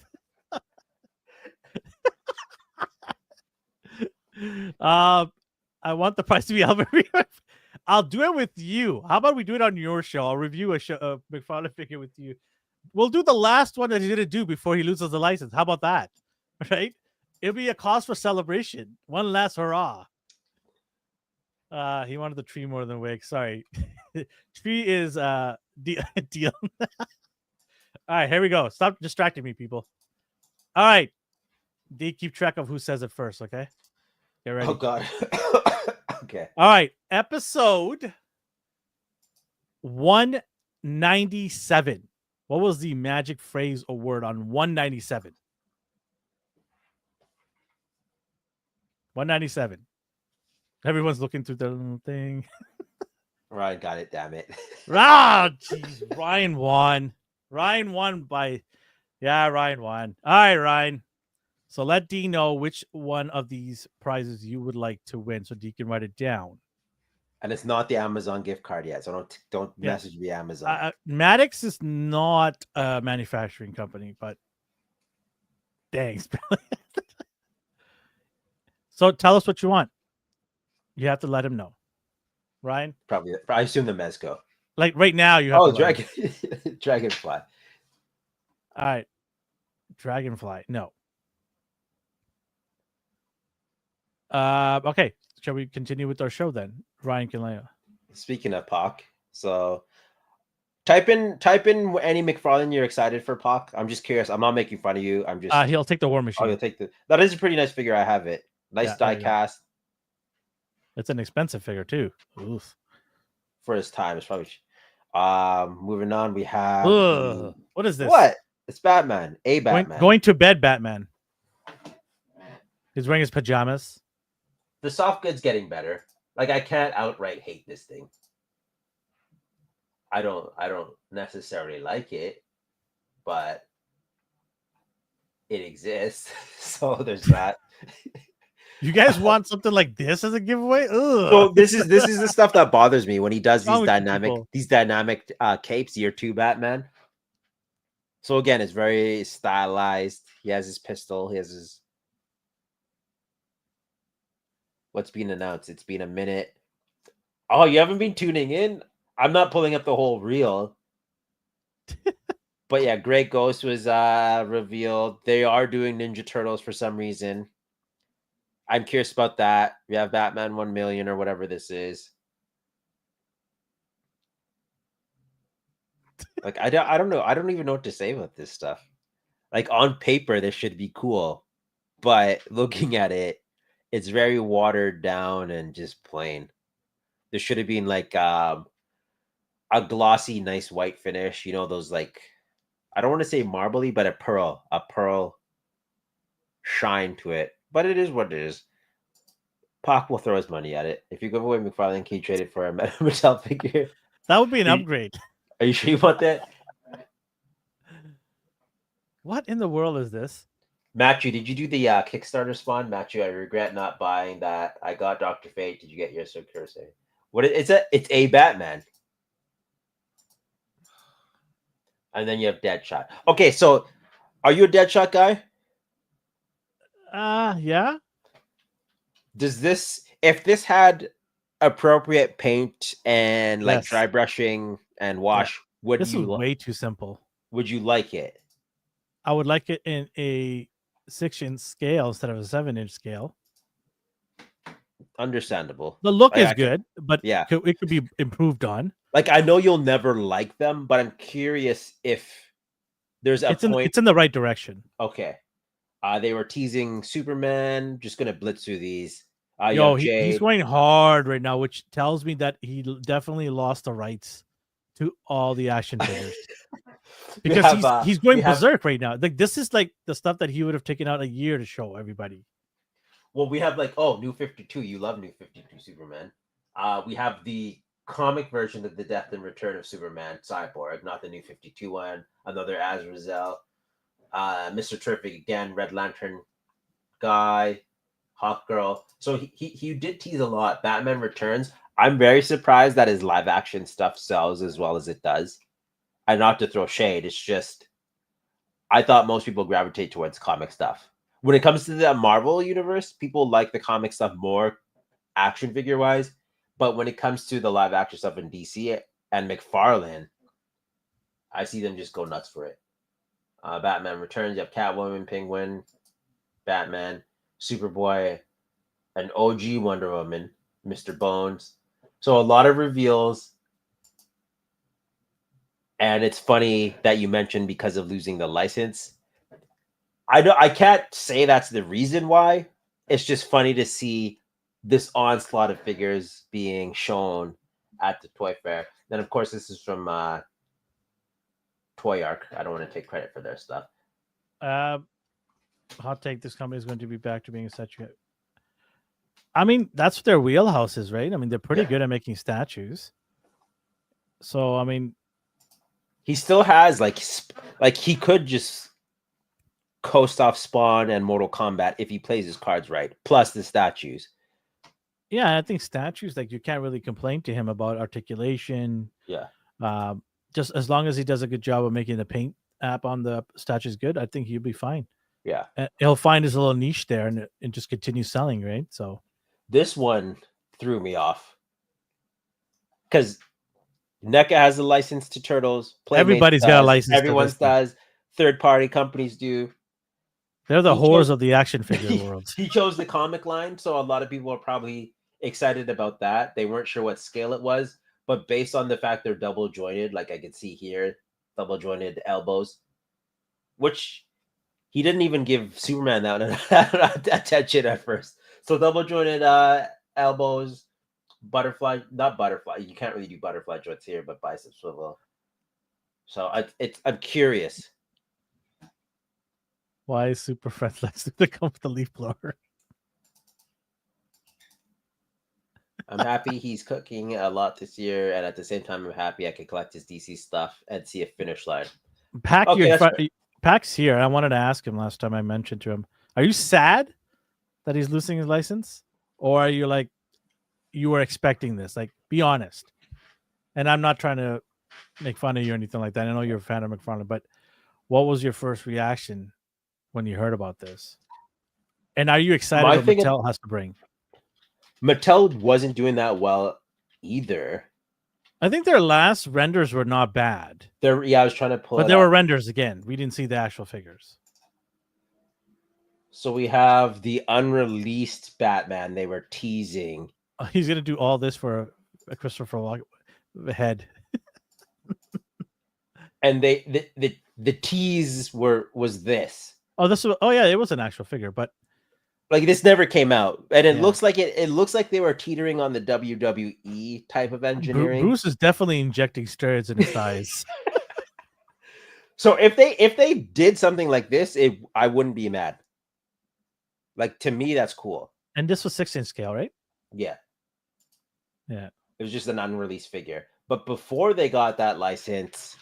I want the price to be Albert. I'll do it with you. How about we do it on your show? I'll review a McFarlane figure with you. We'll do the last one that he didn't do before he loses the license. How about that? Right? It'll be a cause for celebration. One last hurrah. He wanted the tree more than wig. Sorry. Tree is deal. All right, here we go. Stop distracting me, people. All right. D, keep track of who says it first, okay? Get ready. Oh God. Okay. All right. Episode 197. What was the magic phrase or word on 197? 197. Everyone's looking through the little thing. Ryan got it. Damn it. Ah, jeez. Ryan won. Ryan won by. Yeah, Ryan won. All right, Ryan. So let D know which one of these prizes you would like to win so D can write it down. And it's not the Amazon gift card yet, so don't Yeah. message me Amazon. Maddox is not a manufacturing company, but thanks. So tell us what you want. You have to let him know. Ryan? Probably. I assume the Mezco. Like right now, you have Oh, to let him. Dragonfly. All right. Dragonfly. No. Okay. Shall we continue with our show then? Ryan Kalea. Speaking of Pac, so type in any McFarlane you're excited for Pac. I'm just curious. I'm not making fun of you. I'm just He'll take the War oh, Machine. you'll take the that is a pretty nice figure. I have it. Nice Yeah, die there you go. cast It's an expensive figure too. Oof. for his time. It's probably moving on. We have Ugh. What is this? what? It's Batman. Batman. Going to bed, Batman. He's wearing his pajamas. The soft goods getting better. Like I can't outright hate this thing. I don't necessarily like it, but it exists. So there's that. You guys want something like this as a giveaway? Ugh. So this is the stuff that bothers me when he does What's wrong these with you dynamic capes. Year 2 Batman. So again, it's very stylized. He has his pistol. He has his. What's being announced? It's been a minute. Oh, you haven't been tuning in? I'm not pulling up the whole reel. But yeah, Great Ghost was revealed. They are doing Ninja Turtles for some reason. I'm curious about that. We have Batman 1 million or whatever this is. Like I don't know. I don't even know what to say about this stuff. Like on paper, this should be cool, but looking at it, it's very watered down and just plain. There should have been like a glossy, nice white finish. You know, those like I don't want to say marbly, but a pearl shine to it. But it is what it is. Pac will throw his money at it. If you give away McFarlane, can you trade it for a Mattel figure? That would be an upgrade. Are you sure you want that? What in the world is this? Matthew, did you do the Kickstarter spawn? Matthew, I regret not buying that. I got Dr. Fate. Did you get your Cursor? What it's a Batman. And then you have Deadshot. Okay, so are you a Deadshot guy? Yeah. Does this if this had appropriate paint and like Yes. dry brushing and wash, This is way too simple. would you like it? I would like it in a 6-inch scale instead of a 7-inch scale. Understandable. The look Like, is good, but yeah. it could be improved on. Like I know you'll never like them, but I'm curious if there's a point. It's in the right direction. Okay. They were teasing Superman. Just gonna blitz through these. He's going hard right now, which tells me that he definitely lost the rights to all the action figures. Because he's going berserk right now. Like this is like the stuff that he would have taken out a year to show everybody. Well, we have like New 52. You love New 52 Superman. We have the comic version of the Death and Return of Superman Cyborg, not the New 52 one. Another Azrael, Mr. Terrific again, Red Lantern guy, Hawk Girl. So he did tease a lot. Batman Returns. I'm very surprised that his live action stuff sells as well as it does. And not to throw shade, it's just I thought most people gravitate towards comic stuff. When it comes to the Marvel universe, people like the comic stuff more action figure wise. But when it comes to the live action stuff in DC and McFarlane, I see them just go nuts for it. Batman Returns, you have Catwoman, Penguin, Batman, Superboy, an OG Wonder Woman, Mr. Bones. So a lot of reveals. And it's funny that you mentioned because of losing the license. I can't say that's the reason why. It's just funny to see this onslaught of figures being shown at the toy fair. Then of course this is from Toy Arc. I don't want to take credit for their stuff. Hot take: this company is going to be back to being a statue. I mean, that's what their wheelhouse is, right? I mean, they're pretty good at making statues. So, I mean, he still has like he could just coast off Spawn and Mortal Kombat if he plays his cards right, plus the statues. Yeah, I think statues, like, you can't really complain to him about articulation. Yeah. Just as long as he does a good job of making the paint app on the statues good, I think he'll be fine. Yeah. And he'll find his little niche there and just continue selling, right? So this one threw me off because NECA has a license to Turtles. Playmates everybody's got a license. Everyone does. Third-party companies do. They're the whores of the action figure world. He chose the comic line, so a lot of people are probably excited about that. They weren't sure what scale it was, but based on the fact they're double jointed, like I can see here, double jointed elbows, which he didn't even give Superman that attention at first. So double jointed elbows, butterfly, not butterfly. You can't really do butterfly joints here, but bicep swivel. So I'm curious. Why is Super Friends likes to come with the leaf blower? I'm happy he's cooking a lot this year, and at the same time, I'm happy I can collect his DC stuff and see a finish line. Pack's here. I wanted to ask him last time I mentioned to him, are you sad that he's losing his license? Or are you like, you were expecting this? Like, be honest. And I'm not trying to make fun of you or anything like that. I know you're a fan of McFarlane, but what was your first reaction when you heard about this? And are you excited what Mattel has to bring? Mattel wasn't doing that well either. I think their last renders were not bad. I was trying to pull. But there were renders again. We didn't see the actual figures. So we have the unreleased Batman. They were teasing. He's gonna do all this for a Christopher head. And the tease was this. Oh yeah, it was an actual figure, but like this never came out, and it looks like it looks like they were teetering on the WWE type of engineering. Bruce is definitely injecting steroids in his thighs. So if they did something like this, I wouldn't be mad. Like, to me, that's cool. And this was 16 scale, right? Yeah. Yeah. It was just an unreleased figure. But before they got that license,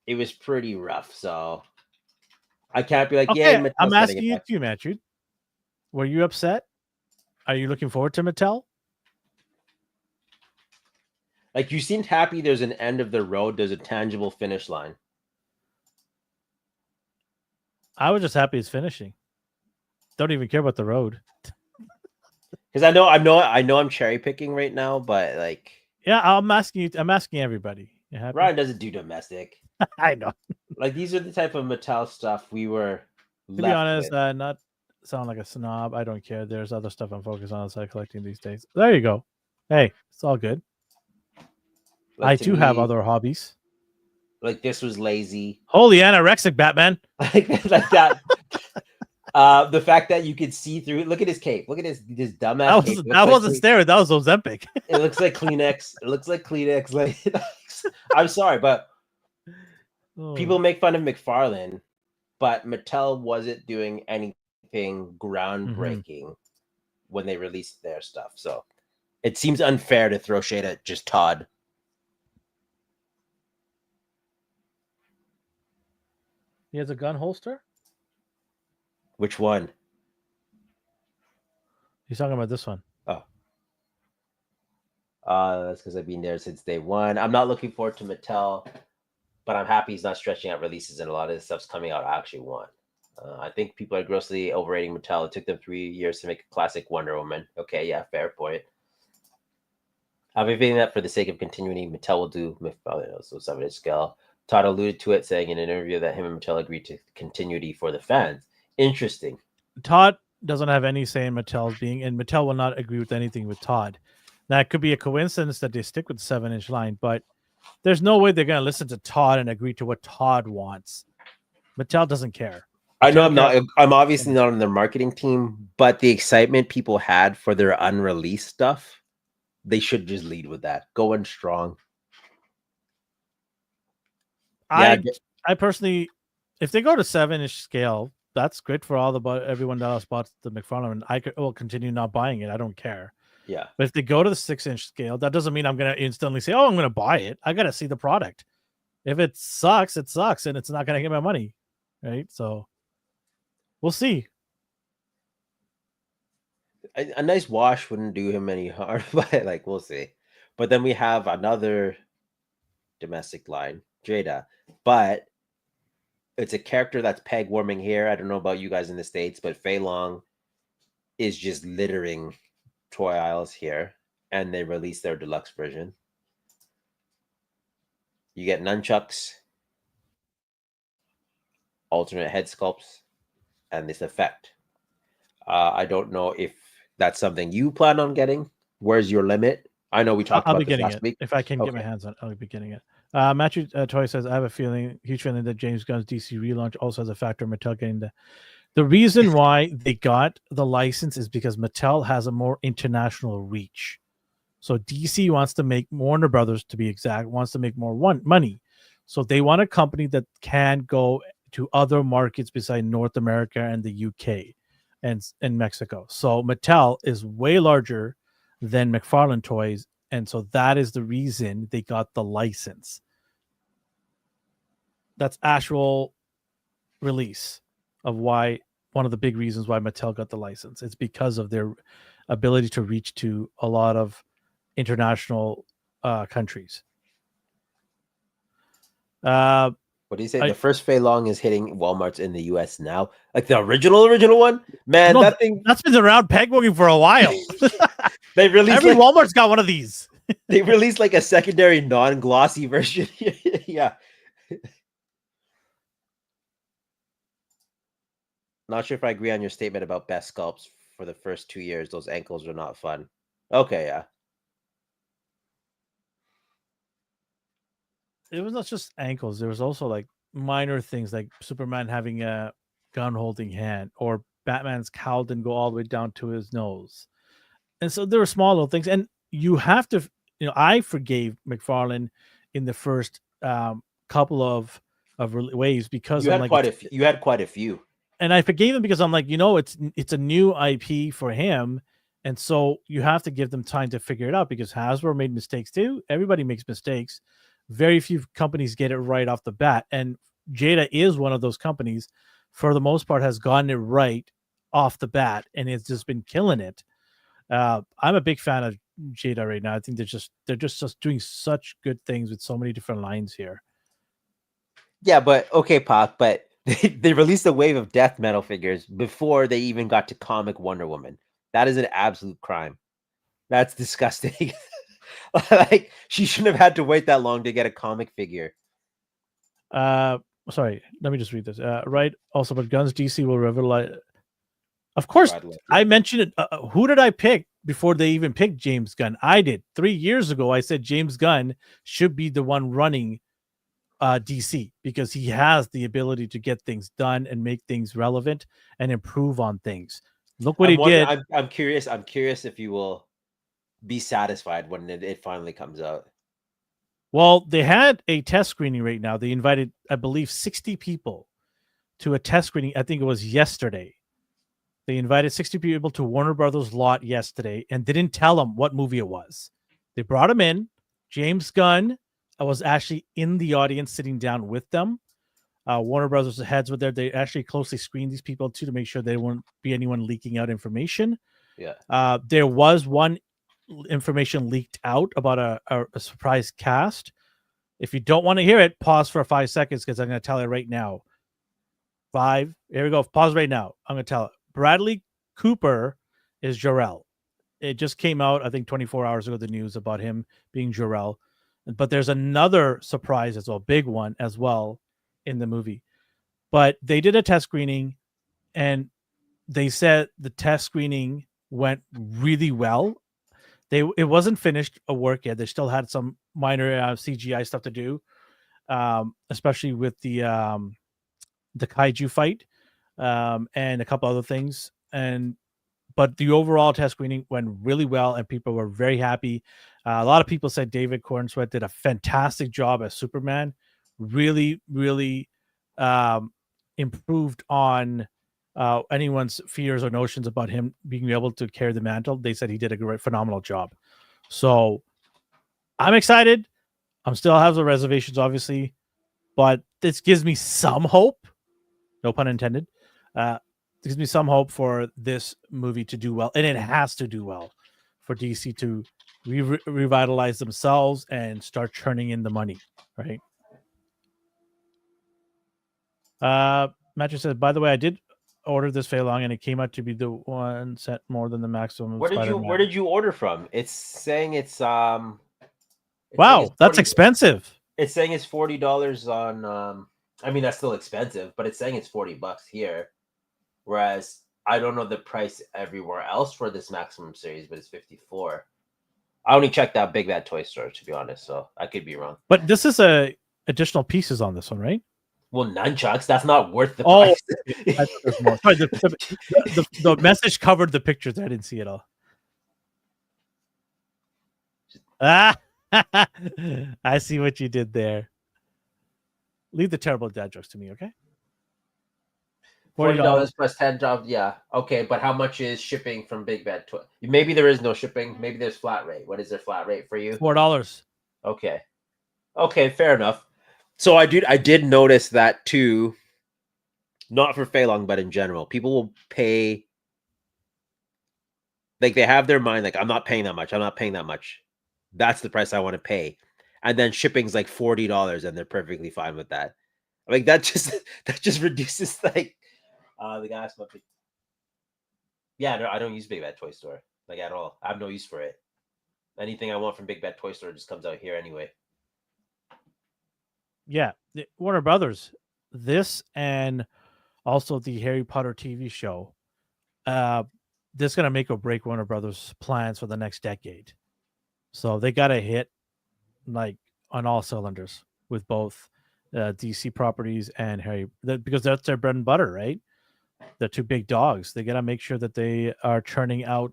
it was pretty rough. So I can't be like, okay, yeah. I'm asking you too, Matthew. Were you upset? Are you looking forward to Mattel? Like, you seemed happy there's an end of the road. There's a tangible finish line. I was just happy it's finishing. Don't even care about the road. Because I know I'm cherry picking right now, but like, yeah, I'm asking you. I'm asking everybody. You happy? Ryan doesn't do domestic. I know. Like, these are the type of Mattel stuff we were. To be honest, not sound like a snob. I don't care. There's other stuff I'm focused on outside collecting these days. There you go. Hey, it's all good. Like, I do have other hobbies. Like, this was lazy. Holy anorexic Batman. like that. The fact that you could see through it. Look at his cape. Look at this dumbass cape. That wasn't steroid. That was Ozempic. It looks like Kleenex. It looks like Kleenex. Like, I'm sorry, but people make fun of McFarlane, but Mattel wasn't doing anything groundbreaking when they released their stuff. So it seems unfair to throw shade at just Todd. He has a gun holster? Which one? He's talking about this one. Oh. That's because I've been there since day one. I'm not looking forward to Mattel, but I'm happy he's not stretching out releases, and a lot of this stuff's coming out I actually want. I think people are grossly overrating Mattel. It took them 3 years to make a classic Wonder Woman. Okay, yeah, fair point. I'll be feeling that for the sake of continuity, Mattel will do so 7-inch scale. Todd alluded to it, saying in an interview that him and Mattel agreed to continuity for the fans. Interesting. Todd doesn't have any say in Mattel's being, and Mattel will not agree with anything with Todd. Now, it could be a coincidence that they stick with the 7-inch line, but there's no way they're going to listen to Todd and agree to what Todd wants. Mattel doesn't care. I know Mattel I'm obviously not on their marketing team, but the excitement people had for their unreleased stuff, they should just lead with that. Going strong. Yeah, I personally, if they go to 7-inch scale, that's great for everyone that else bought the McFarlane. I will continue not buying it. I don't care. yeah. But if they go to the 6-inch scale, that doesn't mean I'm going to instantly say, "Oh, I'm going to buy it." I got to see the product. If it sucks, it sucks, and it's not going to get my money, right? So we'll see. A nice wash wouldn't do him any harm, but like we'll see. But then we have another domestic line, Jada, but it's a character that's peg warming here. I don't know about you guys in the States, but Fei Long is just littering toy aisles here, and they released their deluxe version. You get nunchucks, alternate head sculpts, and this effect. I don't know if that's something you plan on getting. Where's your limit? I know we talked I'll be about this getting last it week. if I can get my hands on it. I'll be getting it. Matthew Toy says, "I have a huge feeling that James Gunn's DC relaunch also has a factor in Mattel getting the reason why they got the license is because Mattel has a more international reach. So DC wants to make Warner Brothers, to be exact, wants to make more money. So they want a company that can go to other markets besides North America and the UK and Mexico. So Mattel is way larger than McFarlane Toys, and so that is the reason they got the license. That's actual release of why one of the big reasons why Mattel got the license. It's because of their ability to reach to a lot of international countries. What do you say? The first Fei Long is hitting Walmarts in the US now. Like the original one? Man, that thing that's been around peg warming for a while. They released every Walmart's got one of these. They released like a secondary non-glossy version. Yeah. Not sure if I agree on your statement about best sculpts for the first 2 years. Those ankles are not fun. Okay, yeah. It was not just ankles. There was also like minor things like Superman having a gun holding hand, or Batman's cowl didn't go all the way down to his nose. And so there were small little things. And you have to, I forgave McFarlane in the first couple of waves because you I'm had like, you had quite a few. And I forgave him because I'm like, it's a new IP for him. And so you have to give them time to figure it out, because Hasbro made mistakes too. Everybody makes mistakes. Very few companies get it right off the bat. And Jada is one of those companies, for the most part, has gotten it right off the bat, and it's just been killing it. I'm a big fan of Jada right now. I think they're just doing such good things with so many different lines here. Yeah, but okay, Pac, but they released a wave of death metal figures before they even got to comic Wonder Woman. That is an absolute crime. That's disgusting. Like, she shouldn't have had to wait that long to get a comic figure. Sorry, let me just read this. Right. Also, but Guns DC will revitalize. Of course, I mentioned it. Who did I pick before they even picked James Gunn? I did. 3 years ago, I said James Gunn should be the one running DC, because he has the ability to get things done and make things relevant and improve on things. Look what he did. I'm curious if you will be satisfied when it finally comes out. Well, they had a test screening right now. They invited, I believe, 60 people to a test screening. I think it was yesterday. They invited 60 people to Warner Brothers lot yesterday and didn't tell them what movie it was. They brought him in. James Gunn was actually in the audience sitting down with them. Warner Brothers heads were there. They actually closely screened these people too to make sure there wouldn't be anyone leaking out information. Yeah. There was one information leaked out about a surprise cast. If you don't want to hear it, pause for 5 seconds, because I'm going to tell you right now. 5. Here we go. Pause right now. I'm going to tell it. Bradley Cooper is Jor-El. It just came out, I think, 24 hours ago, the news about him being Jor-El. But there's another surprise as well, big one as well, in the movie. But they did a test screening, and they said the test screening went really well. It wasn't finished a work yet. They still had some minor CGI stuff to do, especially with the the kaiju fight, and a couple other things. But the overall test screening went really well, and people were very happy. A lot of people said David Cornsweet did a fantastic job as Superman. Really, really improved on anyone's fears or notions about him being able to carry the mantle. They said he did a phenomenal job. So I'm excited. I'm still have the reservations, obviously, but this gives me some hope. No pun intended. Gives me some hope for this movie to do well, and it has to do well for DC to revitalize themselves and start churning in the money, right? Matthew says, by the way, I did order this Fei Long, and it came out to be the one cent more than the maximum. Where did you order from? It's saying it's wow, it's that's expensive. It's saying it's $40 on. I mean, that's still expensive, but it's saying it's $40 here. Whereas I don't know the price everywhere else for this Maximum series, but it's $54. I only checked out Big Bad Toy Store, to be honest, so I could be wrong. But this is additional pieces on this one, right? Well, nunchucks, that's not worth the price. I thought there's more. Sorry, the message covered the pictures. I didn't see it all. Ah, I see what you did there. Leave the terrible dad jokes to me, okay? $40 plus $10. Yeah, okay, but how much is shipping from Big Bad Toy? Maybe there is no shipping. Maybe there's flat rate. What is their flat rate for you? $4. Okay, fair enough. So I did notice that too. Not for Fei Long, but in general, people will pay. Like they have their mind, like I'm not paying that much. I'm not paying that much. That's the price I want to pay, and then shipping's like $40, and they're perfectly fine with that. Like that just reduces like the gas. Yeah, no, I don't use Big Bad Toy Store like at all. I have no use for it. Anything I want from Big Bad Toy Store just comes out here anyway. Yeah, Warner Brothers. This and also the Harry Potter TV show. This is gonna make or break Warner Brothers' plans for the next decade. So they got to hit like on all cylinders with both DC properties and Harry, because that's their bread and butter, right? They're two big dogs. They got to make sure that they are churning out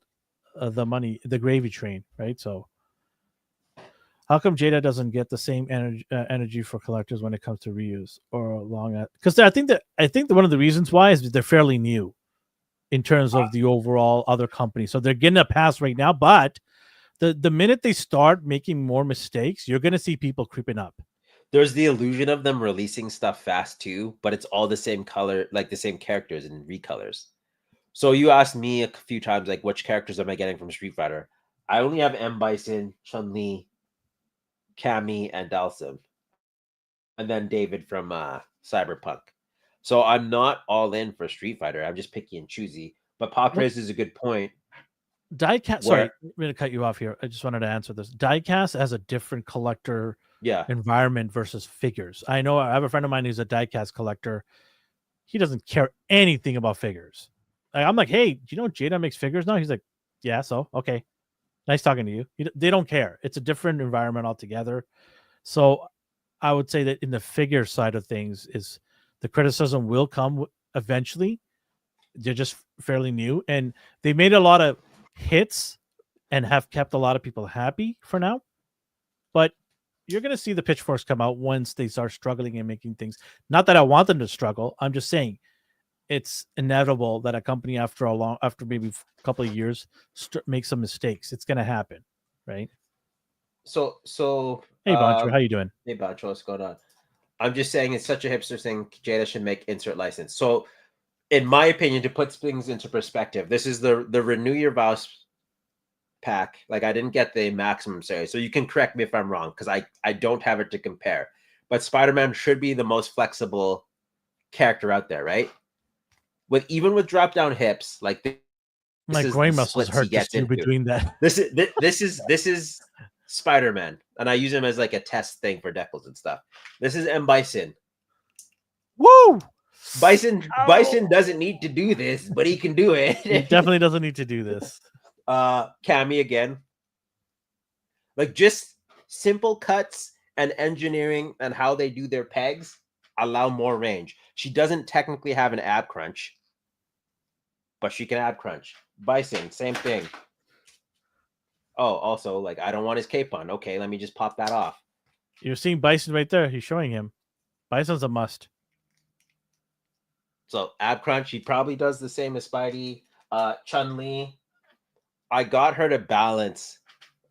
the money, the gravy train, right? So how come Jada doesn't get the same energy for collectors when it comes to reuse or long? Because I think that one of the reasons why is they're fairly new in terms of the overall other companies. So they're getting a pass right now, but the minute they start making more mistakes, you're going to see people creeping up. There's the illusion of them releasing stuff fast too, but it's all the same color, like the same characters and recolors. So you asked me a few times, like, which characters am I getting from Street Fighter? I only have M. Bison, Chun-Li, Cammy, and Dalsim. And then David from Cyberpunk. So I'm not all in for Street Fighter. I'm just picky and choosy. But Pop raises a good point. Diecast. Sorry, I'm going to cut you off here. I just wanted to answer this. Diecast has a different collector environment versus figures. I know I have a friend of mine who's a diecast collector. He doesn't care anything about figures. I'm like, hey, do you know Jada makes figures now? He's like, yeah, so okay. Nice talking to you. They don't care. It's a different environment altogether. So I would say that in the figure side of things is the criticism will come eventually. They're just fairly new, and they made a lot of hits and have kept a lot of people happy for now. But you're going to see the pitchforks come out once they start struggling and making things. Not that I want them to struggle. I'm just saying it's inevitable that a company after maybe a couple of years makes some mistakes. It's going to happen, right? So hey, Boncho, how you doing? Hey, Boncho, what's going on? I'm just saying it's such a hipster thing. Jada should make insert license. So, in my opinion, to put things into perspective, this is the Renew Your Vows pack. Like, I didn't get the Maximum series, so you can correct me if I'm wrong, because I don't have it to compare. But Spider-Man should be the most flexible character out there, right? Even with drop-down hips, like my groin muscles hurt just between that. This is Spider-Man, and I use him as like a test thing for decals and stuff. This is M. Bison. Woo! Bison doesn't need to do this, but he can do it. He definitely doesn't need to do this. Cammy again. Like just simple cuts and engineering and how they do their pegs. allow more range. She doesn't technically have an ab crunch, but she can ab crunch. Bison, same thing. Oh, also, like, I don't want his cape on. Okay, let me just pop that off. You're seeing Bison right there. He's showing him. Bison's a must. So ab crunch, he probably does the same as Spidey. Chun-Li, I got her to balance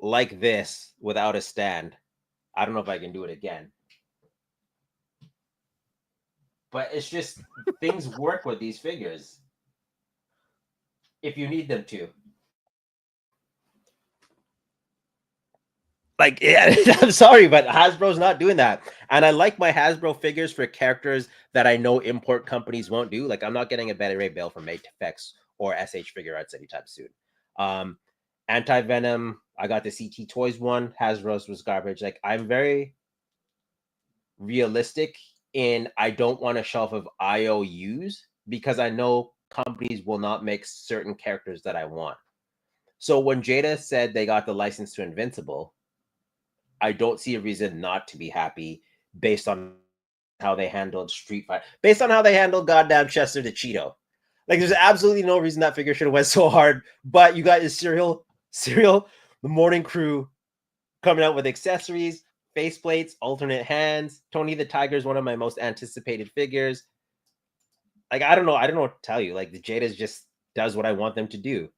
like this without a stand. I don't know if I can do it again. But it's just things work with these figures if you need them to. Like, yeah, I'm sorry, but Hasbro's not doing that. And I like my Hasbro figures for characters that I know import companies won't do. Like, I'm not getting a Betty Ray Bill from Matefx or SH Figure Arts anytime soon. Anti-Venom, I got the CT Toys one. Hasbro's was garbage. Like, I'm very realistic in I don't want a shelf of IOUs because I know companies will not make certain characters that I want. So when Jada said they got the license to Invincible, I don't see a reason not to be happy based on how they handled Street Fighter, based on how they handled goddamn Chester the Cheeto. Like, there's absolutely no reason that figure should have went so hard. But you got your cereal, the morning crew coming out with accessories, faceplates, alternate hands. Tony the Tiger is one of my most anticipated figures. Like, I don't know what to tell you. Like, the Jada's just does what I want them to do.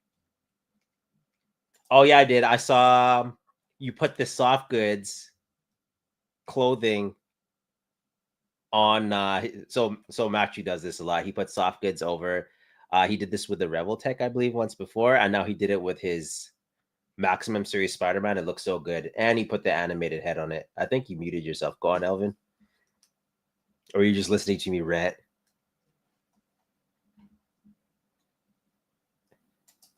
Oh yeah, I did. I saw you put the soft goods clothing on so Matthew does this a lot. He puts soft goods over. He did this with the Rebel Tech, I believe, once before, and now he did it with his Maximum Series Spider-Man. It looks so good. And he put the animated head on it. I think you muted yourself. Go on, Elvin. Or are you just listening to me rant?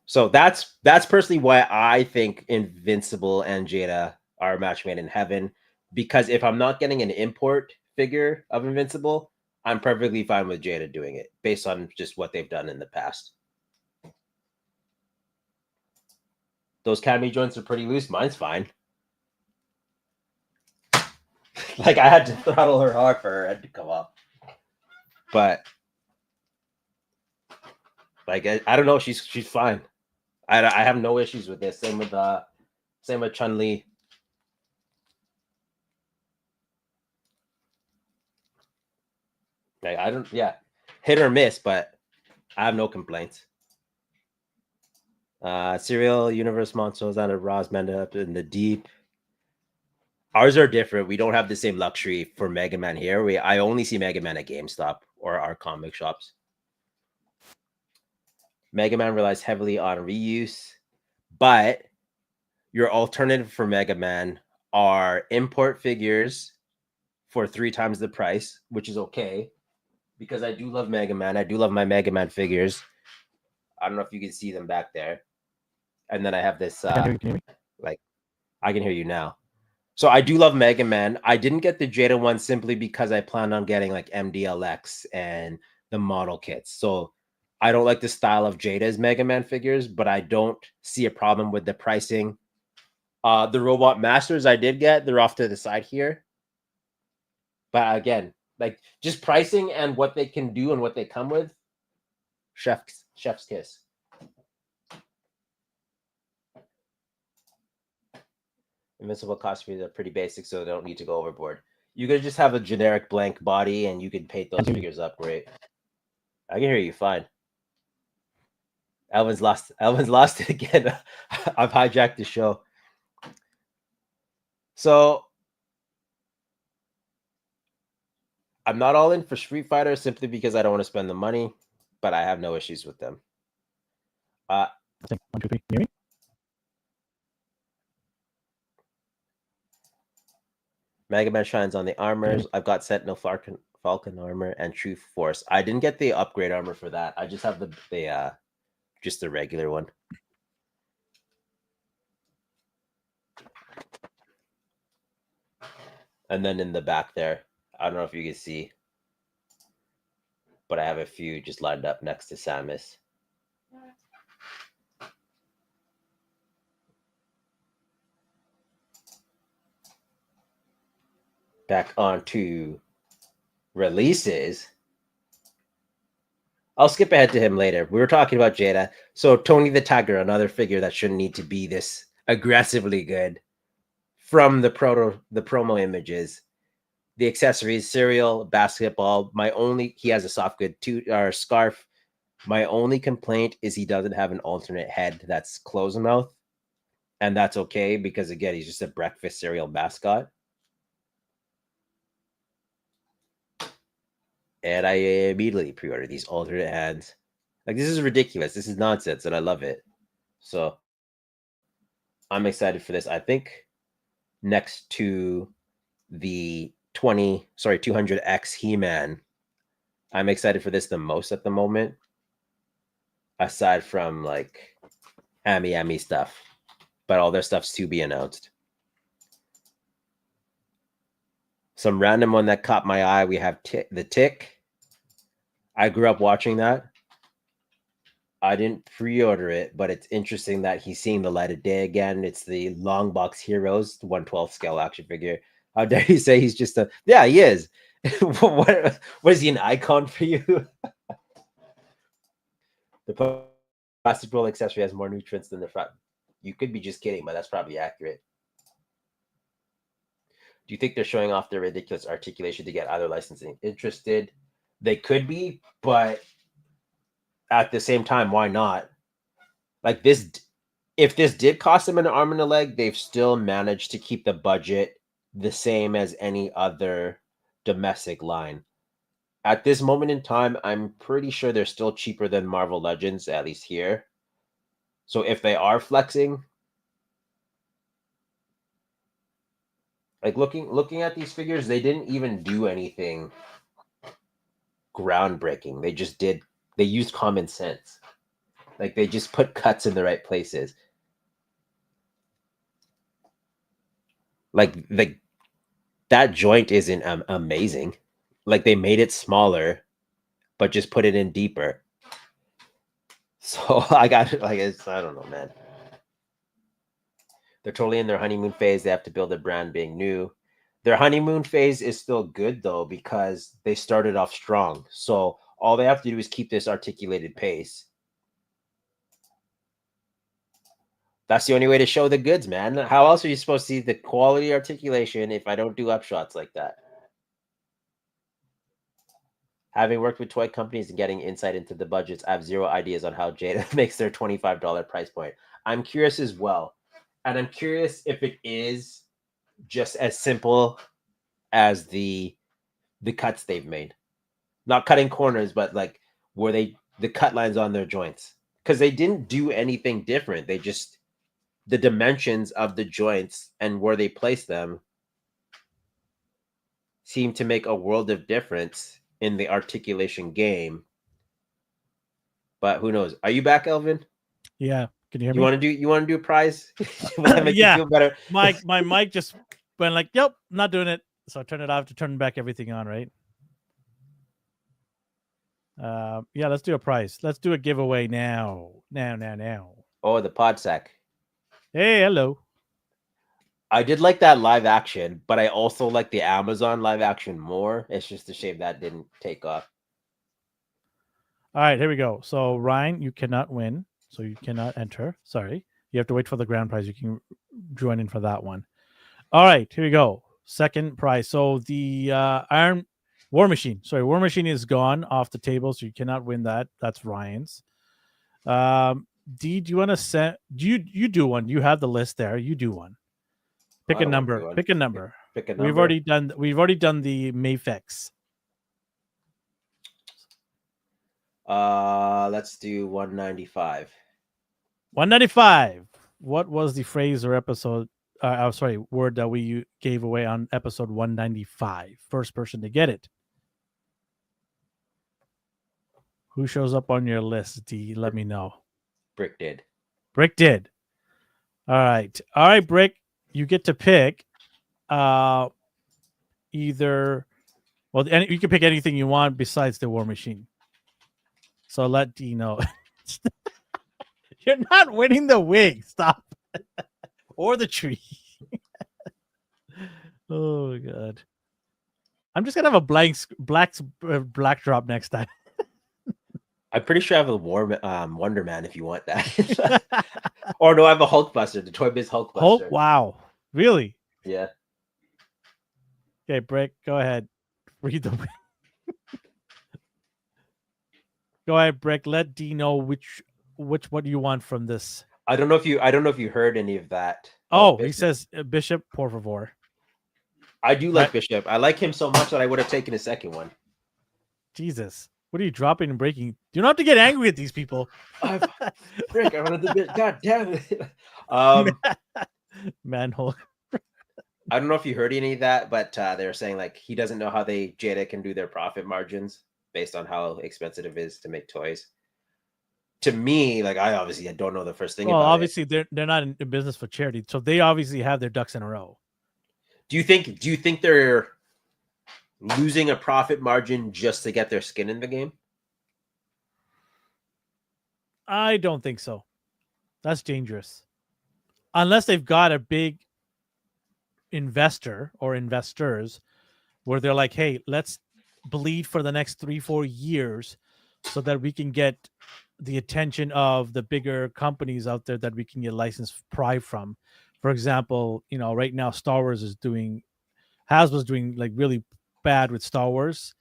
So that's personally why I think Invincible and Jada are a match made in heaven. Because if I'm not getting an import figure of Invincible, I'm perfectly fine with Jada doing it based on just what they've done in the past. Those cami joints are pretty loose. Mine's fine. Like, I had to throttle her hard for her head to come up. But like, I don't know. She's fine. I have no issues with this. Same with Chun-Li. Like, I don't, yeah, hit or miss, but I have no complaints. Serial Universe Monsters out of Rosmanda up in the deep. Ours are different. We don't have the same luxury for Mega Man here. I only see Mega Man at GameStop or our comic shops. Mega Man relies heavily on reuse, but your alternative for Mega Man are import figures for 3 times the price, which is okay because I do love Mega Man. I do love my Mega Man figures. I don't know if you can see them back there. And then I have this like, I can hear you now. So I do love Mega Man. I didn't get the Jada one simply because I planned on getting like MDLX and the model kits. So I don't like the style of Jada's Mega Man figures, but I don't see a problem with the pricing. The Robot Masters I did get, they're off to the side here. But again, like, just pricing and what they can do and what they come with, chef's kiss. Invincible costumes are pretty basic, so they don't need to go overboard. You could just have a generic blank body and you can paint those figures up great. I can hear you fine. Elvin's lost it again. I've hijacked the show. So I'm not all in for Street Fighter simply because I don't want to spend the money, but I have no issues with them. 1, 2, 3, hear me? Mega Man shines on the armors. I've got Sentinel Falcon armor and True Force. I didn't get the upgrade armor for that. I just have just the regular one. And then in the back there, I don't know if you can see, but I have a few just lined up next to Samus. Back onto releases. I'll skip ahead to him later. We were talking about Jada. So Tony the Tiger, another figure that shouldn't need to be this aggressively good. From the promo images, the accessories, cereal, basketball. He has a soft good scarf. My only complaint is he doesn't have an alternate head that's closed mouth. And that's okay because, again, he's just a breakfast cereal mascot. And I immediately pre-ordered these alternate hands. Like, this is ridiculous. This is nonsense, and I love it. So I'm excited for this. I think next to the 200X He-Man, I'm excited for this the most at the moment. Aside from like Ami stuff. But all their stuff's to be announced. Some random one that caught my eye. We have the Tick. I grew up watching that. I didn't pre-order it, but it's interesting that he's seeing the light of day again. It's the Long Box Heroes, the 1/12 scale action figure. How dare you say he's just yeah, he is. what is he, an icon for you? The plastic roll accessory has more nutrients than the front. You could be just kidding, but that's probably accurate. Do you think they're showing off their ridiculous articulation to get other licensing interested? They could be, but at the same time, why not? Like this, if this did cost them an arm and a leg, they've still managed to keep the budget the same as any other domestic line. At this moment in time, I'm pretty sure they're still cheaper than Marvel Legends, at least here. So if they are flexing, like looking at these figures, they didn't even do anything groundbreaking. They used common sense. Like they just put cuts in the right places. Like that joint isn't amazing. Like they made it smaller, but just put it in deeper. So I got I don't know, man. They're totally in their honeymoon phase. They have to build a brand being new. Their honeymoon phase is still good though, because they started off strong. So all they have to do is keep this articulated pace. That's the only way to show the goods, man. How else are you supposed to see the quality articulation if I don't do upshots like that? Having worked with toy companies and getting insight into the budgets, I have zero ideas on how Jada makes their $25 price point. I'm curious as well. And I'm curious if it is just as simple as the cuts they've made. Not cutting corners, but like where the cut lines on their joints. Because they didn't do anything different. They just, the dimensions of the joints and where they place them seem to make a world of difference in the articulation game. But who knows? Are you back, Elvin? Yeah. Can you hear me? You want to do a prize? Will that make you feel better? My mic just went like, "Yep, not doing it." So I turned it off to turn back everything on, right? Yeah, let's do a prize. Let's do a giveaway now. Now. Oh, the Podsack. Hey, hello. I did like that live action, but I also like the Amazon live action more. It's just a shame that didn't take off. All right, here we go. So Ryan, you cannot win, so you cannot enter. Sorry, you have to wait for the grand prize. You can join in for that one. All right, here we go. Second prize. So the Iron War Machine. Sorry, War Machine is gone off the table, so you cannot win that. That's Ryan's. D, do you want to send? You do one. You have the list there. You do one. Pick a number. Pick a number. Pick a number. We've already done the Mayfex. Let's do 195. 195. What was the phrase or episode? Word that we gave away on episode 195. First person to get it. Who shows up on your list, D? Let me know. Brick did. Brick did. All right, Brick. You get to pick either. Well, you can pick anything you want besides the War Machine. So let D know. You're not winning the wig. Stop. Or the tree. Oh, God. I'm just gonna have a black drop next time. I'm pretty sure I have a Wonder Man if you want that. Or no, I have a Hulkbuster, the Toy Biz Hulkbuster. Wow, really? Yeah. Okay, Brick, go ahead. Read the. Go ahead, Brick. Let D know which what you want from this. I don't know if you heard any of that. Oh, he says Bishop, por favor. I do like Bishop. I like him so much that I would have taken a second one. Jesus. What are you dropping and breaking? You don't have to get angry at these people. Frick, I wanted the bit. God damn it. Manhole. I don't know if you heard any of that, but they were saying like he doesn't know how Jada can do their profit margins based on how expensive it is to make toys. To me, like I obviously don't know the first thing. Well, about obviously they're not in business for charity, so they obviously have their ducks in a row. Do you think they're losing a profit margin just to get their skin in the game? I don't think so. That's dangerous. Unless they've got a big investor or investors where they're like, hey, let's bleed for the next 3-4 years so that we can get the attention of the bigger companies out there that we can get licensed pride from. For example, right now Star Wars is doing like really bad with Star Wars.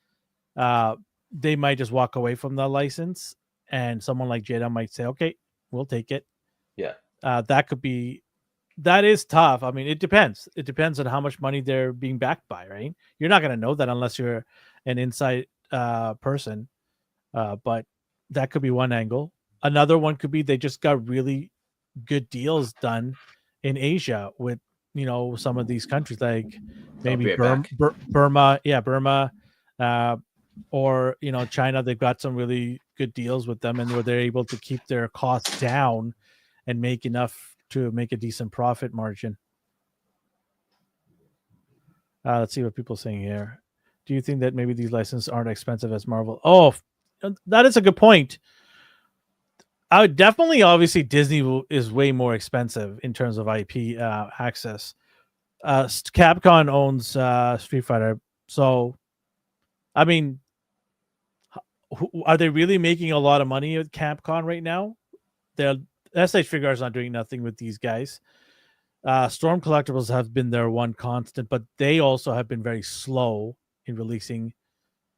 They might just walk away from the license, and someone like Jada might say, okay, we'll take it. Yeah. That is tough. I mean, it depends. It depends on how much money they're being backed by, right? You're not going to know that unless you're an inside person. But that could be one angle. Another one could be they just got really good deals done in Asia with, some of these countries like maybe Burma. Yeah, Burma. Or, China. They've got some really good deals with them and where they're able to keep their costs down and make enough to make a decent profit margin. Let's see what people are saying here. Do you think that maybe these licenses aren't expensive as Marvel? Oh, that is a good point. I would definitely, obviously, Disney is way more expensive in terms of IP access. Capcom owns Street Fighter, so I mean, are they really making a lot of money at Capcom right now? They're SH Figuarts not doing nothing with these guys. Storm Collectibles have been their one constant, but they also have been very slow in releasing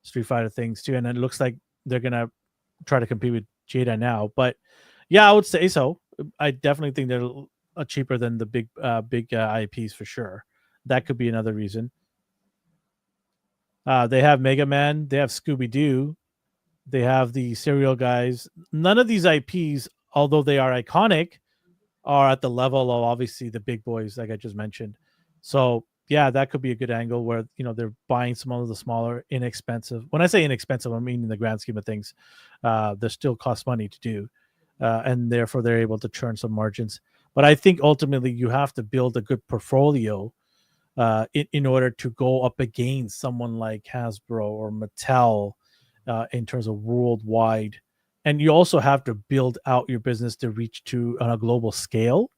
Street Fighter things too. And it looks like they're gonna try to compete with Jada now. But yeah, I would say so. I definitely think they're cheaper than the big IPs for sure. That could be another reason. They have Mega Man, they have Scooby Doo, they have the Serial guys. None of these IPs, although they are iconic, are at the level of obviously the big boys, like I just mentioned. So yeah, that could be a good angle where they're buying some of the smaller, inexpensive. When I say inexpensive, I mean in the grand scheme of things, they still cost money to do, and therefore they're able to churn some margins. But I think ultimately you have to build a good portfolio in order to go up against someone like Hasbro or Mattel in terms of worldwide. And you also have to build out your business to reach to on a global scale,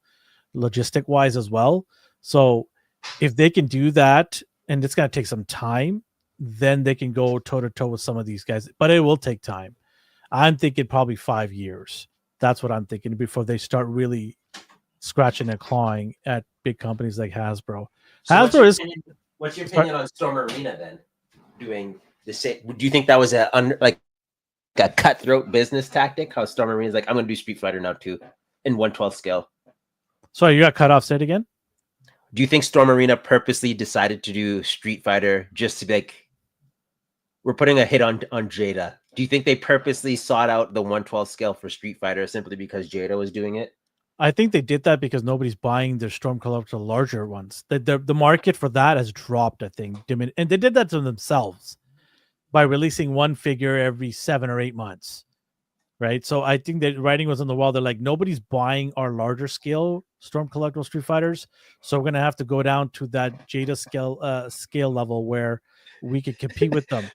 logistic wise as well. So if they can do that, and it's going to take some time, then they can go toe to toe with some of these guys. But it will take time. I'm thinking probably 5 years. That's what I'm thinking before they start really scratching and clawing at big companies like Hasbro. So Hasbro what's your opinion on Storm Arena then? Doing the same? Do you think that was a cutthroat business tactic? How Storm Arena is like, I'm going to do Street Fighter now too, in 1/12 scale. Sorry, you got cut off. Say it again. Do you think Storm Arena purposely decided to do Street Fighter just to be like, we're putting a hit on Jada? Do you think they purposely sought out the 1/12 scale for Street Fighter simply because Jada was doing it? I think they did that because nobody's buying their Storm Collector larger ones. The market for that has dropped, I think. And they did that to themselves by releasing one figure every 7 or 8 months. Right. So I think that writing was on the wall. They're like, nobody's buying our larger scale Storm Collectible Street Fighters. So we're going to have to go down to that Jada scale level where we could compete with them.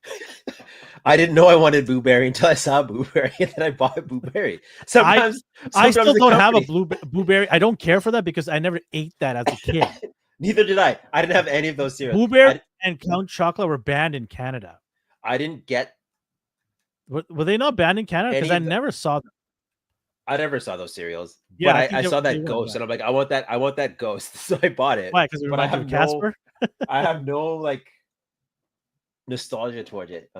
I didn't know I wanted Blueberry until I saw Blueberry, and then I bought Blueberry. Sometimes I still don't have a Blueberry. I don't care for that because I never ate that as a kid. Neither did I. I didn't have any of those cereals. Blueberry and Count Chocolate were banned in Canada. I didn't get Were they not banned in Canada? Because any I of the, never saw them. I never saw those cereals, Yeah, but I I think saw they that were ghost, and banned. I'm like, I want that ghost, so I bought it. Why? Because it But I reminds you have of no, Casper. I have no like nostalgia towards it.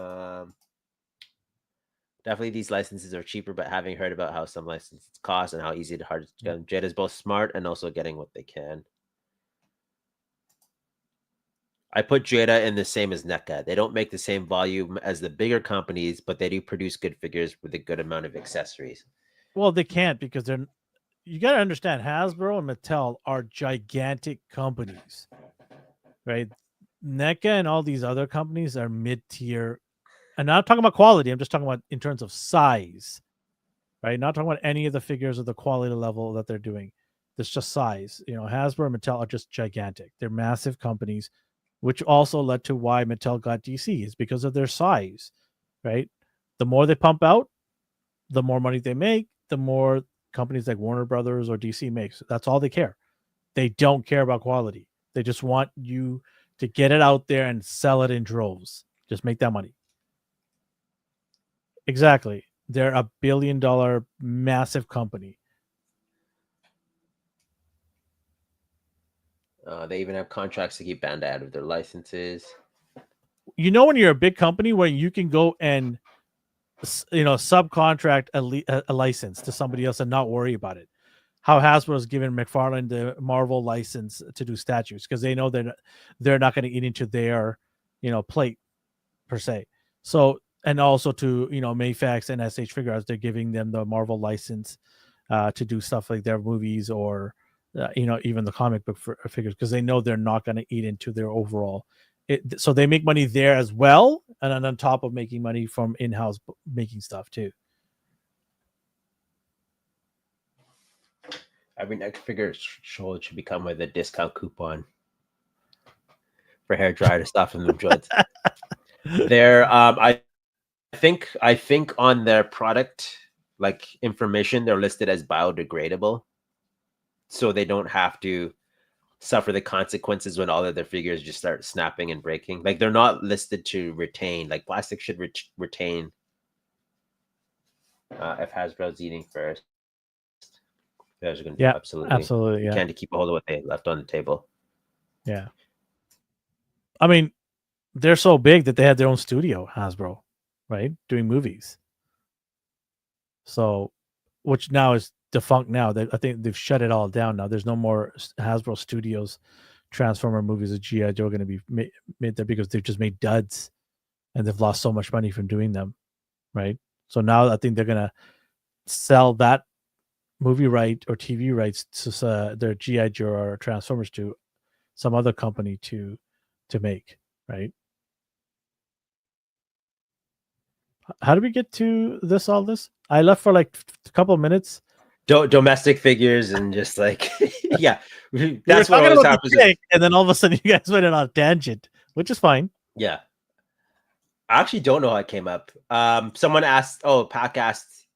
Definitely these licenses are cheaper, but having heard about how some licenses cost and how easy to hard to get them, Jed is both smart and also getting what they can. I put Jada in the same as NECA. They don't make the same volume as the bigger companies, but they do produce good figures with a good amount of accessories. Well, they can't because they're. You got to understand, Hasbro and Mattel are gigantic companies, right? NECA and all these other companies are mid-tier. And not talking about quality. I'm just talking about in terms of size, right? Not talking about any of the figures or the quality level that they're doing. It's just size. Hasbro and Mattel are just gigantic. They're massive companies, which also led to why Mattel got DC is because of their size, right? The more they pump out, the more money they make, the more companies like Warner Brothers or DC makes. That's all they care. They don't care about quality. They just want you to get it out there and sell it in droves. Just make that money. Exactly. They're a $1 billion massive company. They even have contracts to keep Bandai out of their licenses. When you're a big company where you can go and subcontract a license to somebody else and not worry about it. How Hasbro's given McFarlane the Marvel license to do statues because they know they're not going to eat into their plate per se. So and also to Mayfax and SH Figuarts, they're giving them the Marvel license to do stuff like their movies or even the comic book figures because they know they're not going to eat into their overall. So they make money there as well, and then on top of making money from in-house making stuff too. Every next figure should become with a discount coupon for hair dryer to soften them joints. They're I think on their product like information they're listed as biodegradable, so they don't have to suffer the consequences when all of their figures just start snapping and breaking. Like they're not listed to retain. Like plastic should retain. If Hasbro's eating first, you guys are going to do absolutely. You Yeah. can to keep a hold of what they left on the table. Yeah. I mean, they're so big that they had their own studio, Hasbro, right? Doing movies. So, which now is defunct now. I think they've shut it all down now. There's no more Hasbro Studios Transformer movies of G.I. Joe going to be made there because they've just made duds and they've lost so much money from doing them, right? So now I think they're going to sell that movie right or TV rights to their G.I. Joe or Transformers to some other company to make, right? How did we get to all this? I left for like a couple of minutes. Domestic figures and just like yeah, that's what always happens. And then all of a sudden, you guys went on a tangent, which is fine. Yeah, I actually don't know how it came up. Someone asked. Pac asked.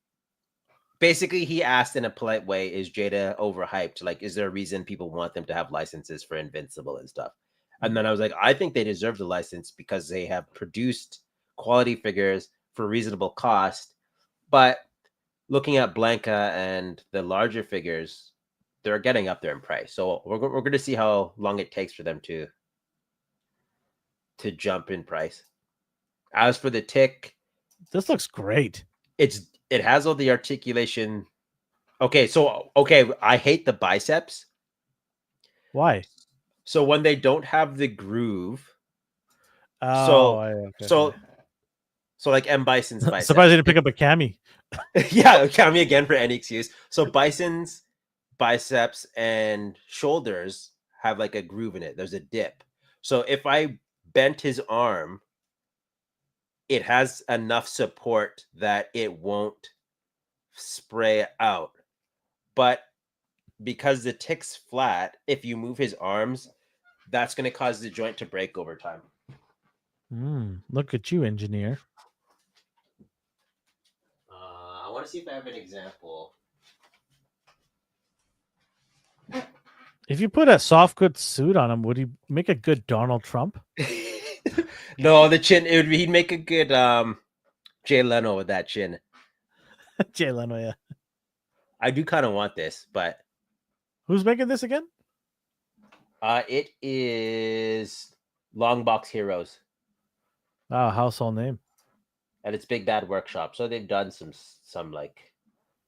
Basically, he asked in a polite way, "Is Jada overhyped? Like, is there a reason people want them to have licenses for Invincible and stuff?" And then I was like, I think they deserve the license because they have produced quality figures for reasonable cost, but looking at Blanca and the larger figures, they're getting up there in price. So we're going to see how long it takes for them to jump in price. As for the Tick, this looks great. It has all the articulation. Okay, I hate the biceps. Why? So when they don't have the groove. So like M. Bison's biceps. Surprised they didn't pick up a Cammy. Yeah, Cammy again for any excuse. So Bison's biceps and shoulders have like a groove in it. There's a dip. So if I bent his arm, it has enough support that it won't spray out. But because the Tick's flat, if you move his arms, that's going to cause the joint to break over time. Look at you, engineer. I want to see if I have an example. If you put a soft good suit on him, would he make a good Donald Trump? No, the chin. He'd make a good Jay Leno with that chin. Jay Leno, yeah. I do kind of want this, but Who's making this again? it is Long Box Heroes, Oh, household name. and it's Big Bad Workshop. So they've done some like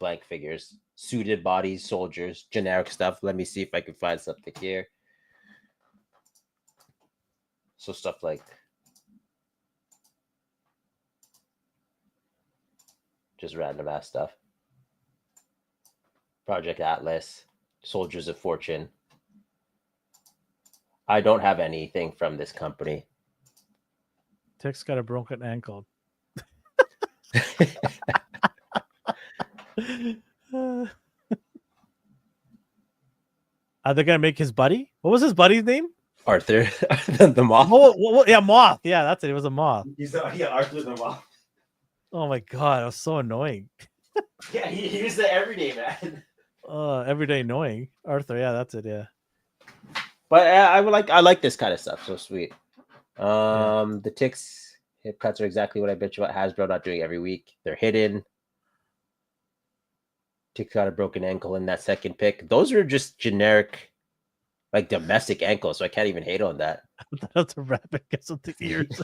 blank figures, suited bodies, soldiers, generic stuff. Let me see if I can find something here. So stuff like just random ass stuff. Project Atlas, Soldiers of Fortune. I don't have anything from this company. Tick's got a broken ankle. Are they gonna make his buddy? What was his buddy's name? Arthur, the moth. Yeah, moth. Yeah, that's it. It was a moth. Arthur the moth. Oh my god, it was so annoying. Yeah, he was the everyday man. Everyday annoying. Arthur, yeah, that's it. Yeah. But I like this kind of stuff. So sweet. The ticks hip cuts are exactly what I bitch about Hasbro not doing every week. They're hidden. Tick's got a broken ankle in that second pick. Those are just generic, like domestic ankles. So I can't even hate on that. That's a rabbit gets with the ears.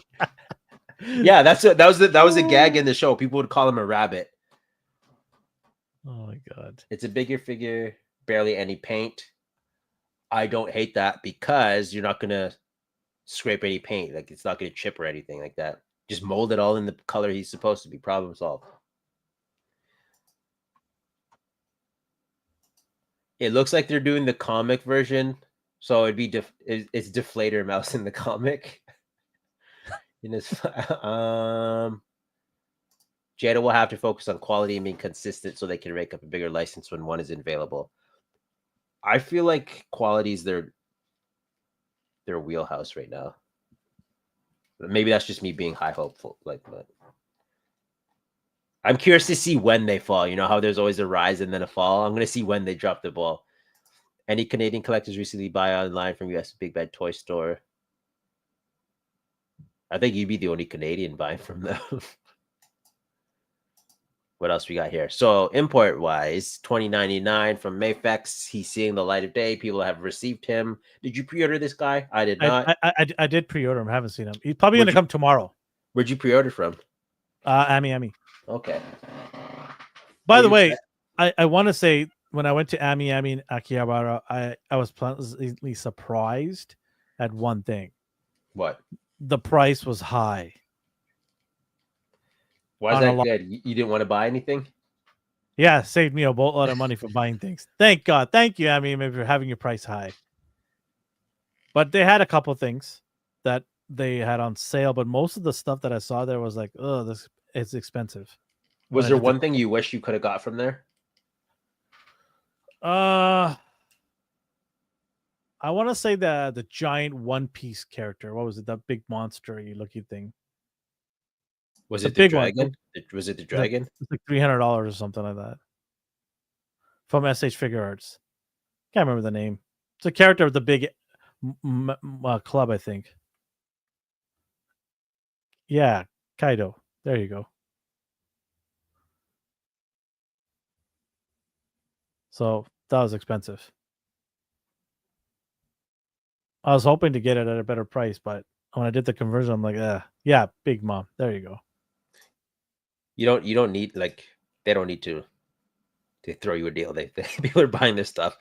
Yeah, that was the gag in the show. People would call him a rabbit. Oh my god. It's a bigger figure, barely any paint. I don't hate that because you're not gonna scrape any paint. Like it's not gonna chip or anything like that. Just mold it all in the color he's supposed to be. Problem solved. It looks like they're doing the comic version, so it'd be it's Deflator Mouse in the comic. In his Jada will have to focus on quality and being consistent so they can rake up a bigger license when one is available. I feel like quality is their wheelhouse right now. Maybe that's just me being high hopeful. But I'm curious to see when they fall. You know how there's always a rise and then a fall. I'm going to see when they drop the ball. Any Canadian collectors recently buy online from US Big Bad Toy Store? I think you'd be the only Canadian buying from them. What else we got here? So import wise, $20.99 from Mayfex. He's seeing the light of day. People have received him. Did you pre-order this guy? I did not. I did pre-order him. I haven't seen him. He's probably going to come tomorrow. Where'd you pre-order from? Ami. Okay. By the way, I want to say when I went to Ami in Akihabara, I was pleasantly surprised at one thing. What? The price was high. Why is that good? You didn't want to buy anything? Yeah, saved me a boatload of money for buying things. Thank God. Thank you, Ami, for having your price high. But they had a couple things that they had on sale, but most of the stuff that I saw there was like, oh, this is expensive. Was there one thing you wish you could have got from there? I want to say the giant One Piece character. What was it? That big monster-y looking thing. Was it the dragon? Was it the dragon? It's like $300 or something like that. From SH Figure Arts. Can't remember the name. It's a character of the big club, I think. Yeah, Kaido. There you go. So that was expensive. I was hoping to get it at a better price, but when I did the conversion, I'm like, yeah, Big Mom. There you go. You don't need, like, they don't need to throw you a deal. They people are buying this stuff.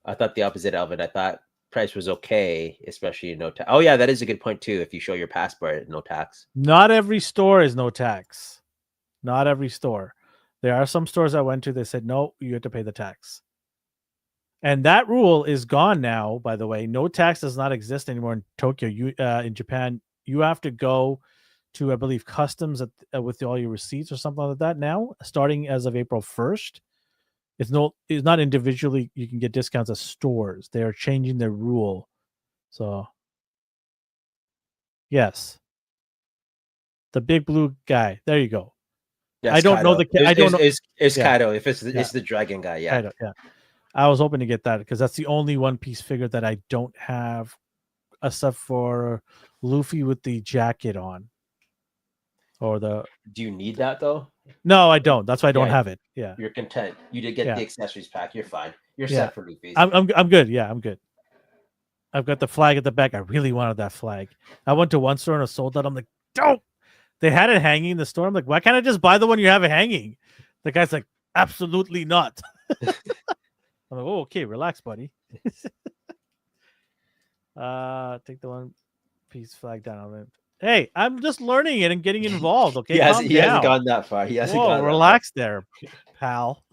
I thought the opposite of it. I thought price was okay, especially no tax. Oh yeah, that is a good point too. If you show your passport, no tax. Not every store is no tax. Not every store. There are some stores I went to. They said no, you have to pay the tax. And that rule is gone now. By the way, no tax does not exist anymore in Tokyo. In Japan, you have to go to, I believe, customs with all your receipts or something like that. Now, starting as of April 1st, it's not individually. You can get discounts at stores. They are changing their rule. So, yes, the big blue guy. There you go. Yes, I don't Kaido. know the. I don't know. It's Kaido. If it's the dragon guy, yeah. Kaido, yeah. I was hoping to get that because that's the only One Piece figure that I don't have, except for Luffy with the jacket on, or the. Do you need that though? No, I don't. That's why I don't Yeah. have it. Yeah, You're content. You did get Yeah. the accessories pack. You're fine. You're Yeah. set for Luffy's. I'm good. Yeah, I'm good. I've got the flag at the back. I really wanted that flag. I went to one store and I sold that. I'm like, don't. They had it hanging in the store. I'm like, why can't I just buy the one you have it hanging? The guy's like, absolutely not. I'm like, oh, okay, relax, buddy. Take the one piece flag down. Hey, I'm just learning it and getting involved. Okay, he hasn't down. gone that far. He hasn't Whoa, gone relax there, pal.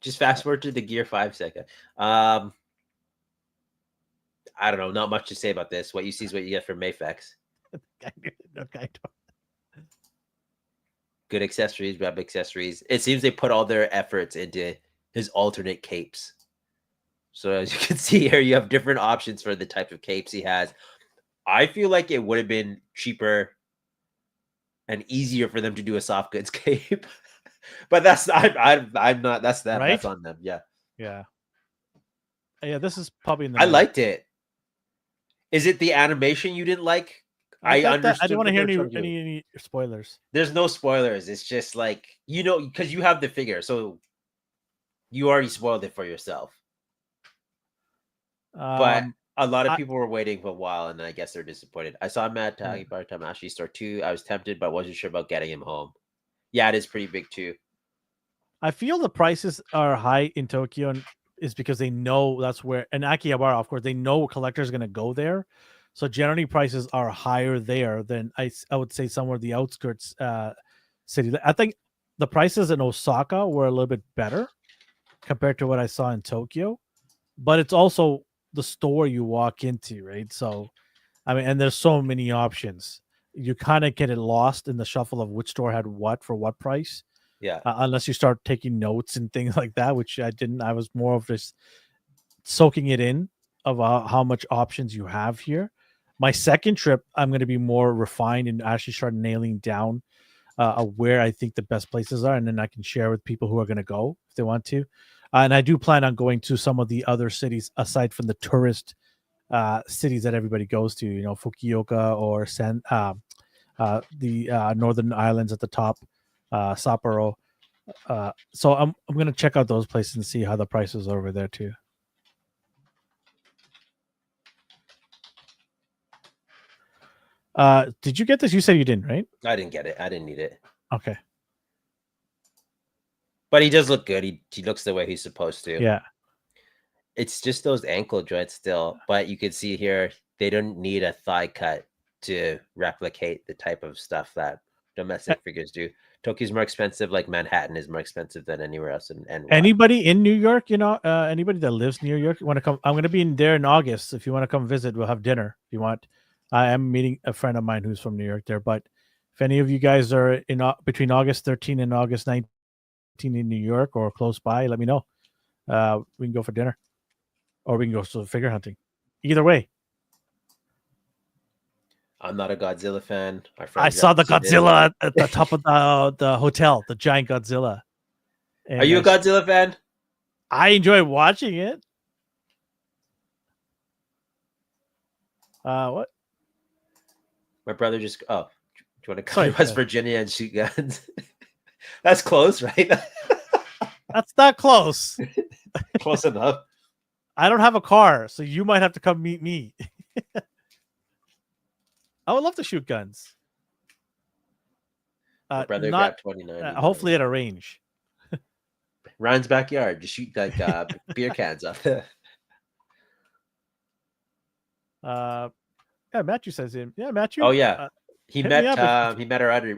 Just fast forward to the Gear 5 second. I don't know. Not much to say about this. What you see is what you get from Mayfex. Good accessories, web accessories. It seems they put all their efforts into his alternate capes. So as you can see here, you have different options for the type of capes he has. I feel like it would have been cheaper and easier for them to do a soft goods cape. But that's I'm not. That's them. Right? That's on them. Yeah. Yeah. This is probably in the I middle. liked it. Is it the animation you didn't like? I understood. I don't want to hear what they're trying to do. any spoilers. There's no spoilers. It's just like, because you have the figure, so you already spoiled it for yourself. But a lot of people were waiting for a while, and I guess they're disappointed. I saw Matt talking about Tamashi Store 2. I was tempted, but wasn't sure about getting him home. Yeah, it is pretty big too. I feel the prices are high in Tokyo, and is because they know that's where, and Akihabara, of course, they know collectors are going to go there. So generally prices are higher there than I would say somewhere the outskirts city. I think the prices in Osaka were a little bit better compared to what I saw in Tokyo, but it's also the store you walk into, right? So, I mean, and there's so many options. You kind of get it lost in the shuffle of which store had what for what price. Yeah. Unless you start taking notes and things like that, which I didn't. I was more of just soaking it in of how much options you have here. My second trip, I'm going to be more refined and actually start nailing down where I think the best places are, and then I can share with people who are going to go if they want to. And I do plan on going to some of the other cities aside from the tourist cities that everybody goes to. Fukuoka or the northern islands at the top, Sapporo. So I'm going to check out those places and see how the prices are over there too. Did you get this? You said you didn't, right? I didn't get it. I didn't need it. Okay. But he does look good. He looks the way he's supposed to. Yeah. It's just those ankle joints still. But you can see here, they don't need a thigh cut to replicate the type of stuff that domestic figures do. Tokyo's more expensive. Like Manhattan is more expensive than anywhere else. And anybody in New York, anybody that lives near New York, you want to come? I'm going to be in there in August. If you want to come visit, we'll have dinner. If you want, I am meeting a friend of mine who's from New York there. But if any of you guys are in between August 13 and August 19 in New York or close by, let me know. We can go for dinner, or we can go to figure hunting. Either way. I'm not a Godzilla fan. I saw the Godzilla at the top of the hotel, the giant Godzilla. And are you a Godzilla fan? I enjoy watching it. What? My brother just. Oh, do you want to come to West Virginia and shoot guns? That's close, right? That's not close. Close enough. I don't have a car, so you might have to come meet me. I would love to shoot guns. My brother got 29. Hopefully at a range. Ryan's backyard. Just shoot like beer cans off. Yeah, Matthew says him. Yeah, Matthew. Oh yeah, he met our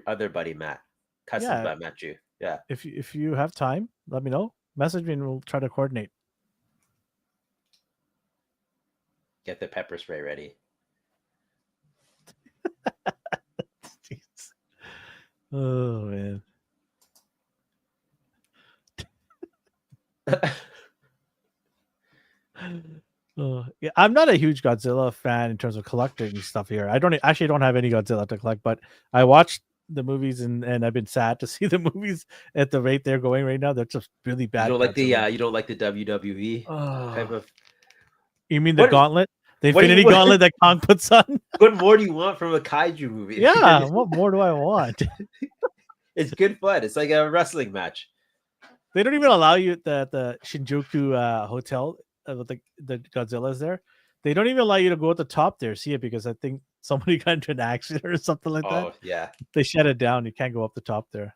other buddy Matt, cousins by Matthew. Yeah. If you have time, let me know. Message me and we'll try to coordinate. Get the pepper spray ready. Oh man. Yeah, I'm not a huge Godzilla fan in terms of collecting stuff here. I don't have any Godzilla to collect, but I watched the movies and I've been sad to see the movies at the rate they're going right now. They're just really bad. You don't like the WWE type of. You mean the Gauntlet? The What do you Infinity want? Gauntlet that Kong puts on. What more do you want from a kaiju movie? Yeah, what more do I want? It's good fun. It's like a wrestling match. They don't even allow you the Shinjuku hotel with the Godzilla's there. They don't even allow you to go at the top there, see it, because I think somebody got into an accident or something like that. Oh yeah. They shut it down. You can't go up the top there.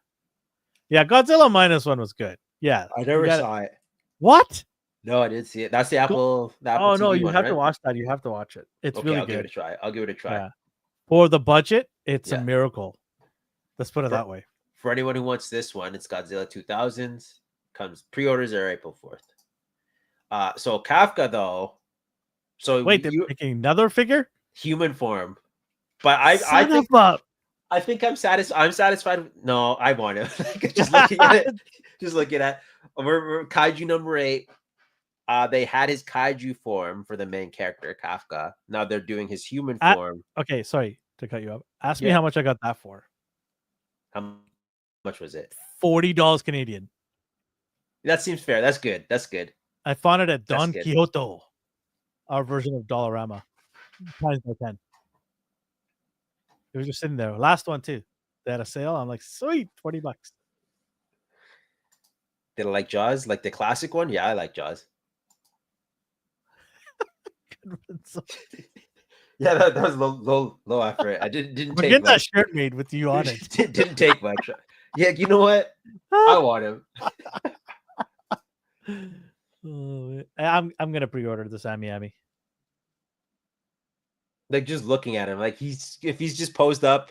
Yeah, Godzilla -1 was good. Yeah, I you never gotta- saw it. What? No, I didn't see it. That's the Apple Oh no, TV you one, have right? to watch that. You have to watch it. It's Okay, really I'll give it good. a try. I'll give it a try. Yeah, for the budget, it's a Yeah. miracle. Let's put it For- that way. For anyone who wants this one, it's Godzilla 2000s. Comes pre-orders are April 4th. So Kafka though. So Wait, they're you making another figure? human form. But I Son think of a- I think I'm satisfied. I'm satisfied. No, I want him. Just looking at it. Just looking at we're kaiju number 8. They had his kaiju form for the main character, Kafka. Now they're doing his human form. Okay, sorry to cut you up. Ask me Yeah. how much I got that for. How much was it? $40 Canadian. That seems fair. That's good. That's good. I found it at That's Don good. Quixote, our version of Dollarama. Times by 10. It was just sitting there. Last one too. They had a sale. I'm like, sweet, $40. Did I like Jaws? Like the classic one? Yeah, I like Jaws. Yeah, that was low effort. I didn't We're take getting that much. shirt made with you on it. Didn't take much. Yeah, you know what? I want him. Oh, I'm gonna pre-order the Sammy Amy. Like just looking at him, like if he's just posed up,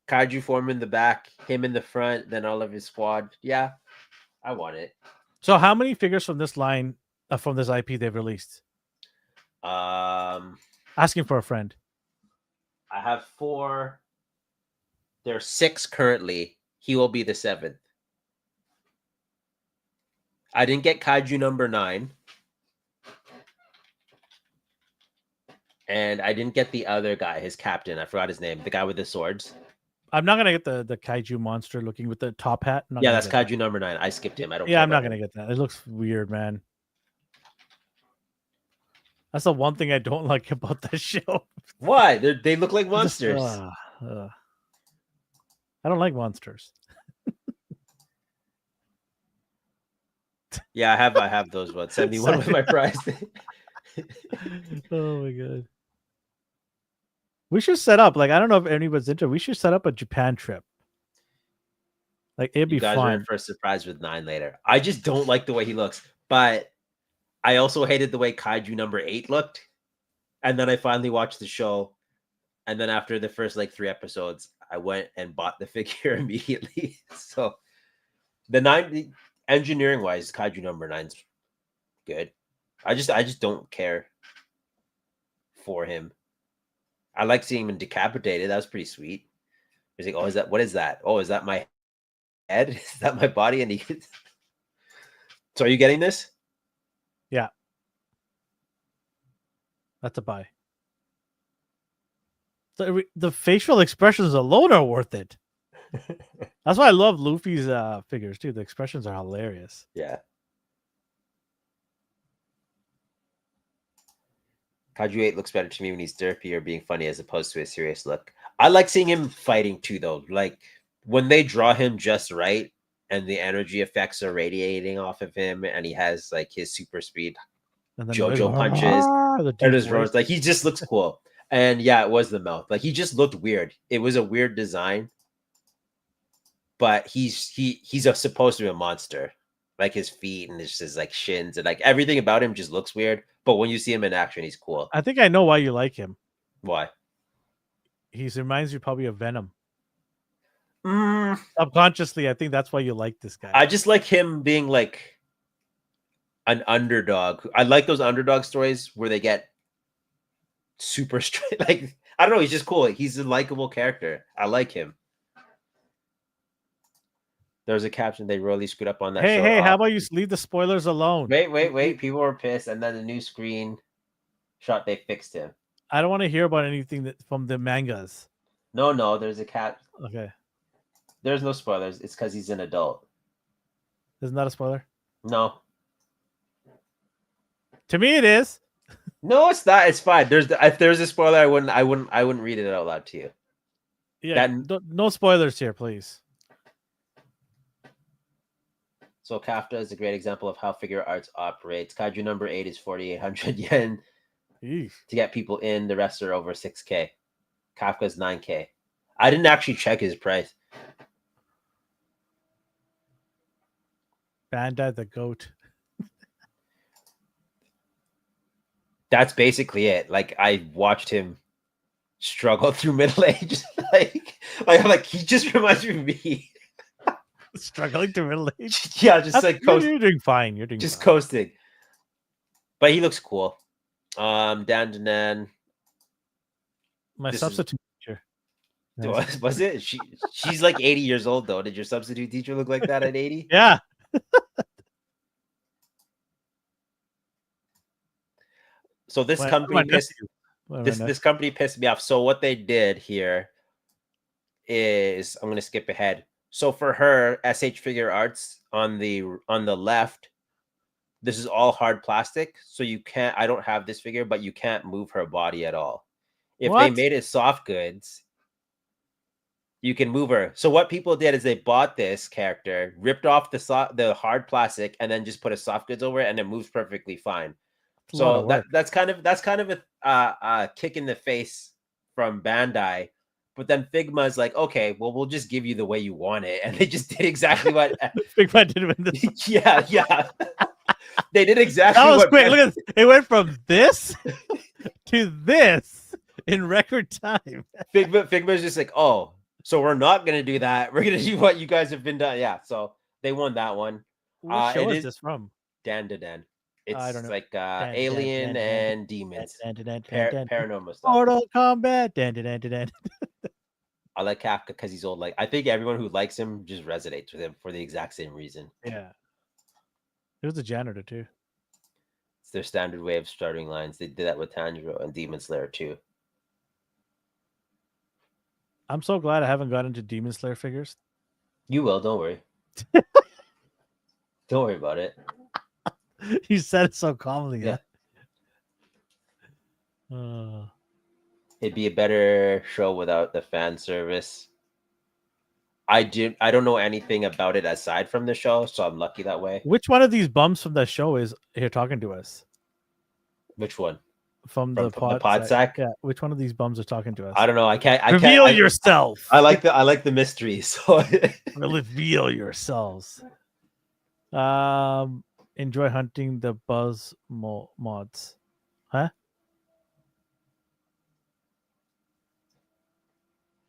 kaiju form in the back, him in the front, then all of his squad. Yeah, I want it. So how many figures from this line, from this IP they've released? Asking for a friend. I have 4. There's 6 currently. He will be the 7th. I didn't get kaiju number 9. And I didn't get the other guy, his captain. I forgot his name. The guy with the swords. I'm not gonna get the kaiju monster looking with the top hat. Yeah, that's kaiju number 9. I skipped him. I don't. Yeah, care I'm not about gonna him. get that. It looks weird, man. That's the one thing I don't like about the show. Why? They look like Just, monsters. I don't like monsters. Yeah, I have those ones. 71 with my prize. Oh my god. We should set up, like, I don't know if anybody's interested. We should set up a Japan trip. Like, it'd be You guys are in fun. for a surprise with 9 later. I just don't like the way he looks, but I also hated the way kaiju number 8 looked. And then I finally watched the show, and then after the first like 3 episodes, I went and bought the figure immediately. So the engineering wise, kaiju number 9's good. I just don't care for him. I like seeing him decapitated. That was pretty sweet. He's like, oh, what is that? Oh, is that my head? Is that my body? And he gets... So are you getting this? Yeah. That's a buy. The facial expressions alone are worth it. That's why I love Luffy's figures too. The expressions are hilarious. Yeah. Kaiju 8 looks better to me when he's derpy or being funny as opposed to a serious look. I like seeing him fighting too, though. Like when they draw him just right and the energy effects are radiating off of him and he has like his super speed And then JoJo punches. Or his roars. Like he just looks cool. And yeah, it was the mouth. Like he just looked weird. It was a weird design. But he's supposed to be a monster. Like his feet and his like shins and like everything about him just looks weird. But when you see him in action, he's cool. I think I know why you like him. Why? He reminds you probably of Venom. Mm, Subconsciously, I think that's why you like this guy. I just like him being like an underdog. I like those underdog stories where they get super straight. Like I don't know, he's just cool. Like, he's a likable character. I like him. There's a caption they really screwed up on that. Hey, how about you leave the spoilers alone? Wait. People were pissed, and then the new screen shot they fixed him. I don't want to hear about anything from the mangas. No, there's a cat. Okay. There's no spoilers. It's because he's an adult. Isn't that a spoiler? No. To me, it is. No, it's not. It's fine. If there's a spoiler, I wouldn't read it out loud to you. Yeah, That- no spoilers here, please. So Kafka is a great example of how figure arts operates. Kaiju number 8 is 4,800 yen Eesh. to get people in. The rest are over 6K. Kafka's 9K. I didn't actually check his price. Bandai the goat. That's basically it. Like I watched him struggle through middle age. like he just reminds me of me. Struggling to middle age. Yeah, just like you're doing fine. You're doing just fine. coasting. But he looks cool. Dan Danan. My this substitute teacher. Was it? She's like 80 years old though. Did your substitute teacher look like that at 80? Yeah. So this My company pissed nephew. this company pissed me off. So what they did here is I'm gonna skip ahead. So for her, SH Figure Arts on the left, this is all hard plastic. So you can't. I don't have this figure, but you can't move her body at all. If they What? made it soft goods, you can move her. So what people did is they bought this character, ripped off the hard plastic, and then just put a soft goods over it, and it moves perfectly fine. It's a lot So of work. that's kind of a kick in the face from Bandai. But then Figma's like, okay, well, we'll just give you the way you want it, and they just did exactly what. Figma did win this. Yeah. They did exactly. That was what quick. Look at it. Went from this to this in record time. Figma's just like, oh, so we're not gonna do that. We're gonna do what you guys have been done. Yeah. So they won that one. What show it is is this from? Dan to Dan. It's I don't know. like Dan, Alien Dan, and Demons, Dan. paranormal stuff. Mortal Kombat. Dan. I like Kafka because he's old. Like I think everyone who likes him just resonates with him for the exact same reason. Yeah. He was a janitor too. It's their standard way of starting lines. They did that with Tanjiro and Demon Slayer too. I'm so glad I haven't got into Demon Slayer figures. You will, don't worry. Don't worry about it. You said it so calmly. Yeah. Huh? It'd be a better show without the fan service. I don't know anything about it aside from the show, so I'm lucky that way. Which one of these bums from the show is here talking to us? Which one? From the pod sack? Yeah. Which one of these bums are talking to us? I don't know. I can't. Reveal yourself. I like the mystery. So reveal yourselves. Enjoy hunting the buzz mods. Huh?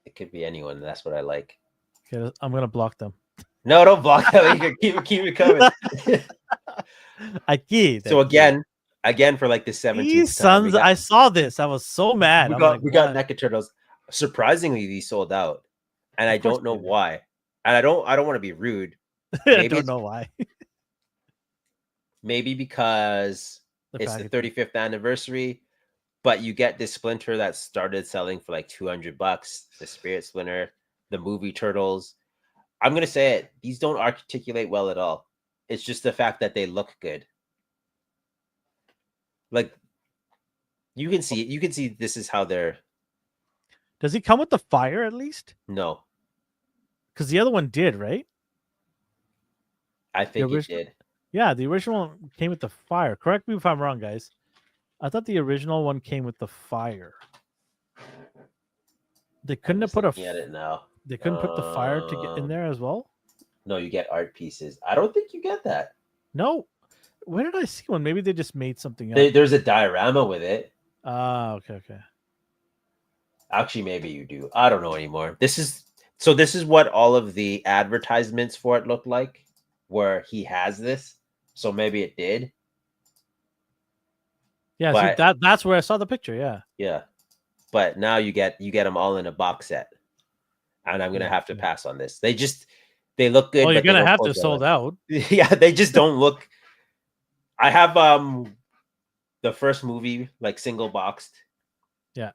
It could be anyone. That's what I like. Okay, I'm gonna block them. No, don't block them. You can keep it coming. So again for like the 17th these sons. I saw this. I was so mad. We got NECA Turtles. Surprisingly, these sold out, and I don't know why. And I don't want to be rude. I don't know why. Maybe because it's the 35th anniversary, but you get this Splinter that started selling for like $200. The Spirit Splinter, the movie Turtles. I'm gonna say it. These don't articulate well at all. It's just the fact that they look good. Like you can see it. You can see this is how they're. Does he come with the fire at least? No, because the other one did, right? I think it did. Yeah, the original one came with the fire. Correct me if I'm wrong, guys. I thought the original one came with the fire. They couldn't have put at it now. They couldn't put the fire to get in there as well. No, you get art pieces. I don't think you get that. No, where did I see one? Maybe they just made something up. There's a diorama with it. Okay. Actually, maybe you do. I don't know anymore. This is what all of the advertisements for it look like, where he has this. So maybe it did. Yeah, but, see, that's where I saw the picture. Yeah. Yeah, but now you get them all in a box set, and I'm gonna have to pass on this. They look good. Oh, you're gonna have to sold out. Yeah, they just don't look. I have the first movie like single boxed. Yeah,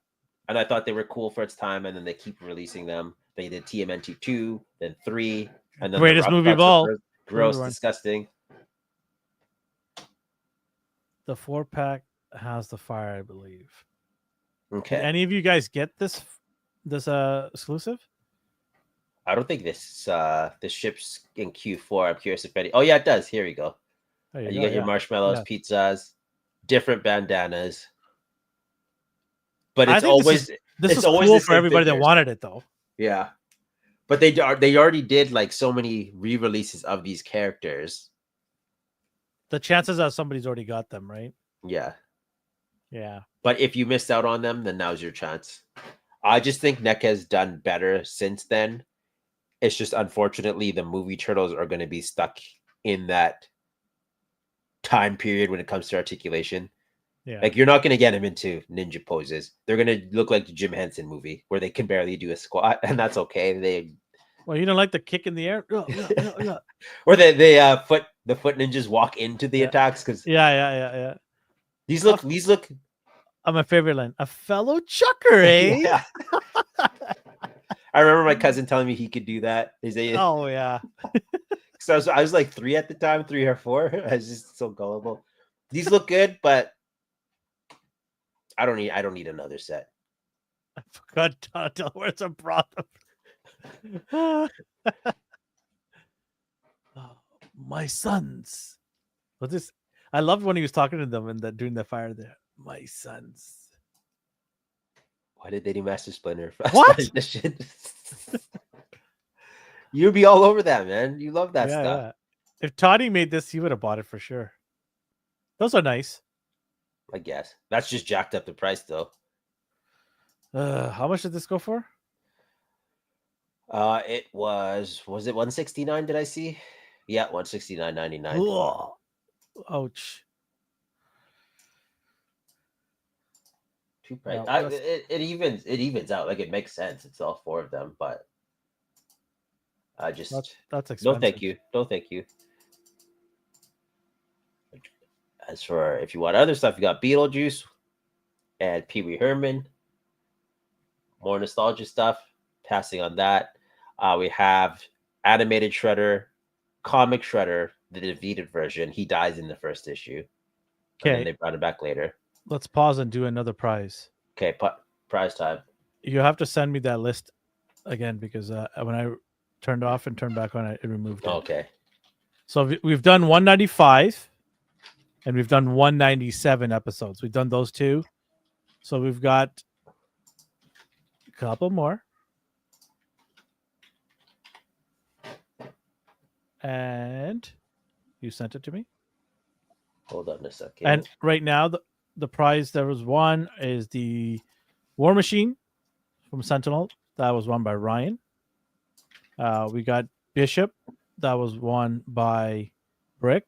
and I thought they were cool for its time, and then they keep releasing them. They did TMNT 2, then 3, and then greatest movie of all. Gross, disgusting. The 4-pack has the fire, I believe. Did Okay. any of you guys get this exclusive? I don't think this ships in Q4. I'm curious if any. Oh yeah, it does. Here we go. There You you got go. your Yeah. marshmallows, Yeah. pizzas, different bandanas. But I it's think always this was always cool the for same everybody that figures. wanted it, though. Yeah. But they already did like so many re-releases of these characters. The chances are somebody's already got them, right? Yeah. Yeah. But if you missed out on them, then now's your chance. I just think NECA has done better since then. It's just unfortunately the movie turtles are going to be stuck in that time period when it comes to articulation. Yeah. Like you're not going to get them into ninja poses. They're going to look like the Jim Henson movie where they can barely do a squat, and that's okay. Well, you don't like the kick in the air? Yeah. Or the foot ninjas walk into the Yeah. attacks because Yeah. these look My favorite line. A fellow chucker, eh? Yeah. I remember my cousin telling me he could do that. Oh yeah. So I was like 3 at the time, 3 or 4. I was just so gullible. These look good, but I don't need another set. I forgot to tell where it's brought them. My sons. What this? I loved when he was talking to them and that doing the fire there. My sons. Why did they do Master Splinter? What? You'd be all over that, man. You love that stuff. Yeah. If Toddy made this, he would have bought it for sure. Those are nice. I guess that's just jacked up the price, though. How much did this go for? It was it 169? Did I see? Yeah, 169.99. Ouch. Too price. No, it evens out. Like it makes sense. It's all 4 of them, but I just that's expensive. no, thank you. No, thank you. As for if you want other stuff, you got Beetlejuice and Pee Wee Herman. More nostalgia stuff. Passing on that, we have animated Shredder, comic Shredder, the deleted version. He dies in the first issue. Okay, and then they brought it back later. Let's pause and do another prize. Okay, prize time. You have to send me that list again because when I turned off and turned back on, it removed it. Okay. So we've done 195 and we've done 197 episodes. We've done those 2. So we've got a couple more. And you sent it to me. Hold on a second. And right now, the prize there was one is the War Machine from Sentinel. That was won by Ryan. We got Bishop. That was won by Brick.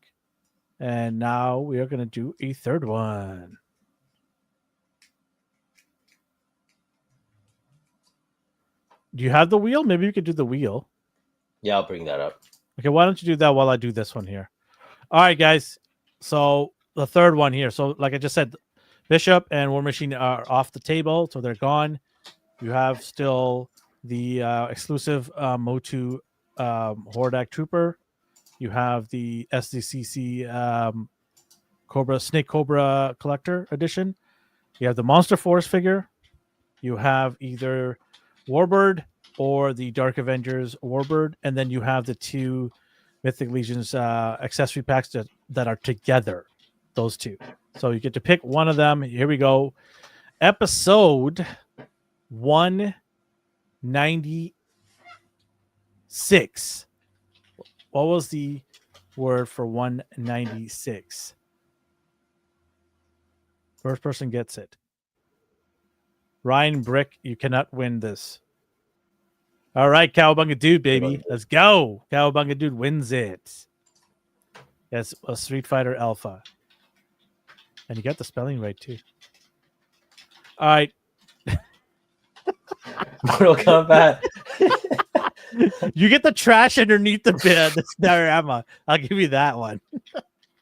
And now we are going to do a third one. Do you have the wheel? Maybe we could do the wheel. Yeah, I'll bring that up. Okay, why don't you do that while I do this one here? All right, guys. So the third one here. So like I just said, Bishop and War Machine are off the table, so they're gone. You have still the exclusive Motu Hordak Trooper. You have the SDCC Snake Cobra Collector Edition. You have the Monster Force figure. You have either Warbird or the Dark Avengers Warbird, and then you have the 2 Mythic Legions accessory packs that are together. Those 2. So you get to pick one of them. Here we go. Episode 196. What was the word for 196? First person gets it. Ryan Brick, you cannot win this. All right, Cowabunga Dude, baby. Let's go. Cowabunga Dude wins it. Yes, a Street Fighter Alpha. And you got the spelling right, too. All right. Mortal Kombat. You get the trash underneath the bed. This diorama. I'll give you that one.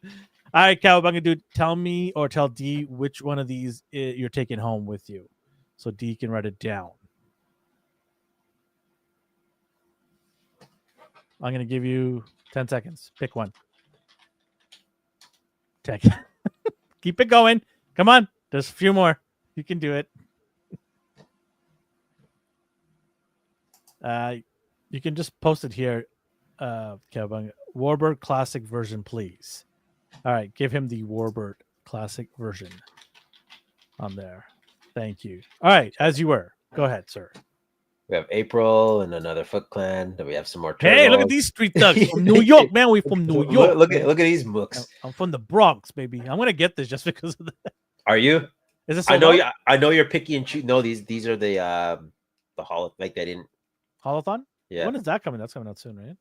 All right, Cowabunga Dude, tell me or tell D which one of these you're taking home with you. So D can write it down. I'm going to give you 10 seconds. Pick one. Keep it going. Come on, there's a few more. You can do it. You can just post it here, Kevin. Warbird Classic version, please. All right, give him the Warbird Classic version on there. Thank you. All right, as you were. Go ahead, sir. We have April and another Foot Clan. Then we have some more turtles. Hey, look at these street thugs from New York, man. We from New York. Look at these mooks. I'm from the Bronx, baby. I'm gonna get this just because of that. Are you? Is this? I know you're picky and choose. No, these are the holo. Like they didn't. Holothon? Yeah. When is that coming? That's coming out soon, right?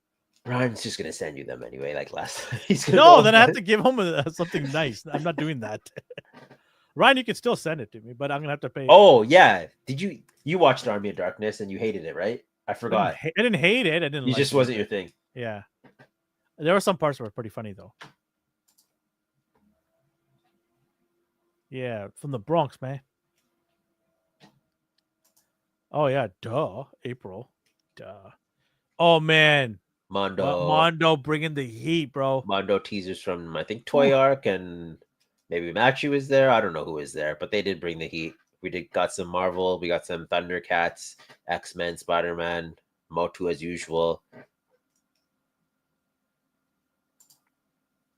Ryan's just gonna send you them anyway, like last time. He's gonna No, go then I have to give him something nice. I'm not doing that. Ryan, you can still send it to me, but I'm gonna have to pay. Oh yeah, did you watched Army of Darkness and you hated it, right? I forgot. I didn't hate it. I didn't. You like just it. wasn't your thing. Yeah, there were some parts that were pretty funny though. Yeah, from the Bronx, man. Oh yeah, duh. April, duh. Oh man, Mondo bringing the heat, bro. Mondo teasers from I think Toy Arc and maybe Machi was there. I don't know who was there, but they did bring the heat. We got some Marvel. We got some Thundercats, X-Men, Spider-Man, Motu as usual.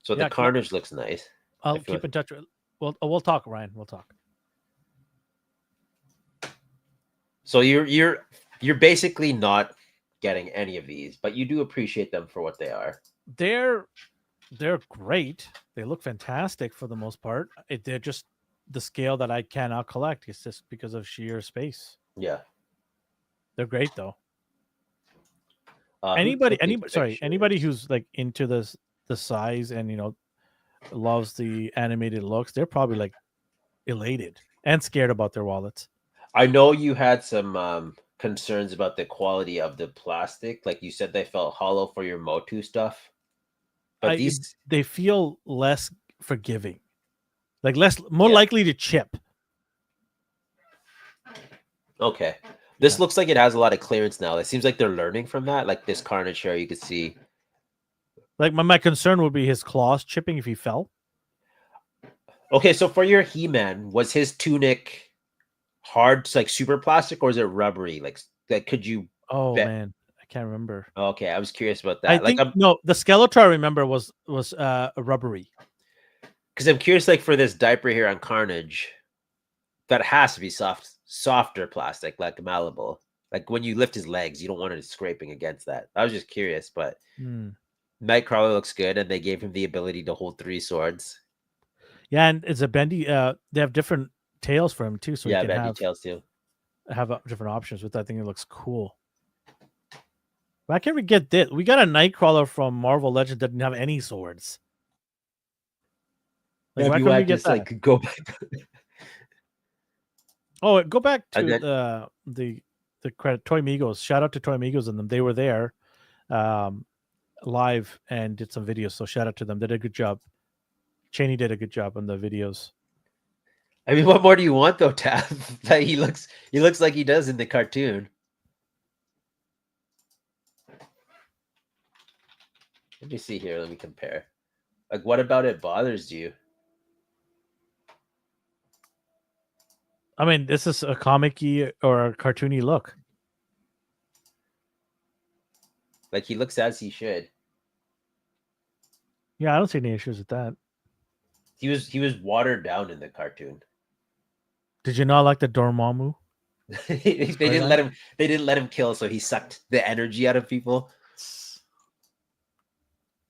So the Carnage looks nice. I'll keep in touch. We'll talk, Ryan. We'll talk. So you're basically not getting any of these, but you do appreciate them for what they are. They're great. They look fantastic for the most part. They're just the scale that I cannot collect. It's just because of sheer space. Yeah, they're great though. Anybody who's like into the size and loves the animated looks, they're probably like elated and scared about their wallets. I know you had some concerns about the quality of the plastic. Like you said, they felt hollow for your Motu stuff. But they feel less forgiving, like more likely to chip. Okay. This looks like it has a lot of clearance now. It seems like they're learning from that. Like this Carnage here, you could see. Like my concern would be his claws chipping if he fell. Okay, so for your He-Man, was his tunic hard, like super plastic, or is it rubbery? Like could you? Oh man, I can't remember. Okay, I was curious about that. No, the Skeletor I remember was rubbery. Because I'm curious, like for this diaper here on Carnage, that has to be softer plastic, like malleable. Like when you lift his legs, you don't want it scraping against that. I was just curious, but Nightcrawler looks good, and they gave him the ability to hold 3 swords. Yeah, and it's a bendy. They have different tails for him too, so yeah, he can bendy tails too. Have different options with that. I think it looks cool. Why can't we get this? We got a Nightcrawler from Marvel Legends that didn't have any swords. Like, why can't we get that? Like, go back. Oh, go back to the credit Toy Migos. Shout out to Toy Migos and them. They were there live and did some videos. So shout out to them. They did a good job. Cheney did a good job on the videos. I mean, what more do you want though, Tab? Like he looks like he does in the cartoon. Let me see here. Let me compare. Like, what about it bothers you? I mean, this is a comic-y or a cartoony look. Like he looks as he should. Yeah, I don't see any issues with that. He was watered down in the cartoon. Did you not like the Dormammu? they didn't let him kill, so he sucked the energy out of people.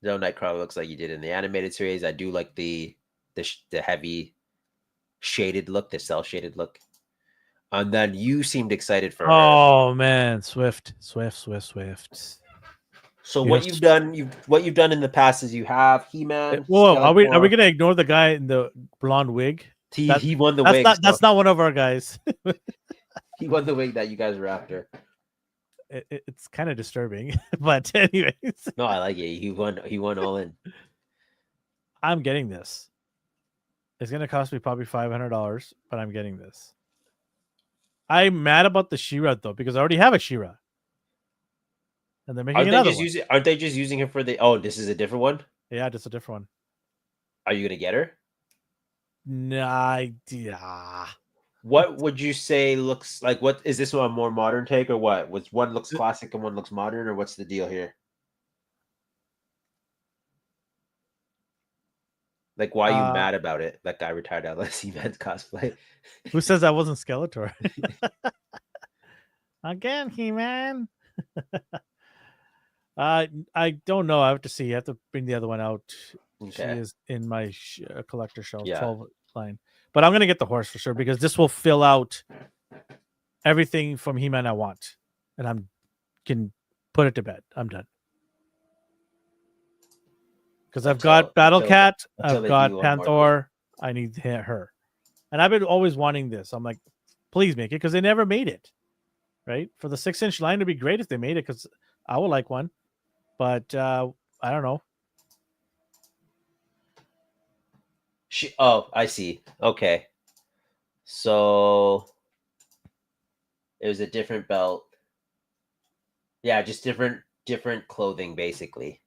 No, Nightcrawler looks like he did in the animated series. I do like the heavy shaded look, the cell shaded look. And then you seemed excited for her. Man, Swift. So what you've done in the past is you have He-Man. Whoa, are we gonna ignore the guy in the blonde wig? He won the wig. That's not one of our guys. He won the wig that you guys were after. It's kind of disturbing, but anyways. No, I like it. He won all in. I'm getting this. It's gonna cost me probably $500, but I'm getting this. I'm mad about the She-Ra though, because I already have a She-Ra. And they're making another one. Aren't they just using her for the? Oh, this is a different one. Yeah, just a different one. Are you gonna get her? idea. What would you say looks like? What is this one a more modern take or what? Was one looks classic and one looks modern, or what's the deal here? Like, why are you mad about it? That guy retired out of He-Man's cosplay. Who says that wasn't Skeletor? Again, He-Man. I don't know. I have to see. I have to bring the other one out. She Okay. is in my collector shelf, Yeah. 12 line. But I'm gonna get the horse for sure because this will fill out everything from He-Man I want, and I'm can put it to bed. I'm done. Because I've got Battle Cat, I've they got do one more Panther. I need her, and I've been always wanting this. I'm like, please make it because they never made it. Right for the 6-inch line, it'd be great if they made it because I would like one, but I don't know. Oh, I see. Okay, so it was a different belt. Yeah, just different clothing basically.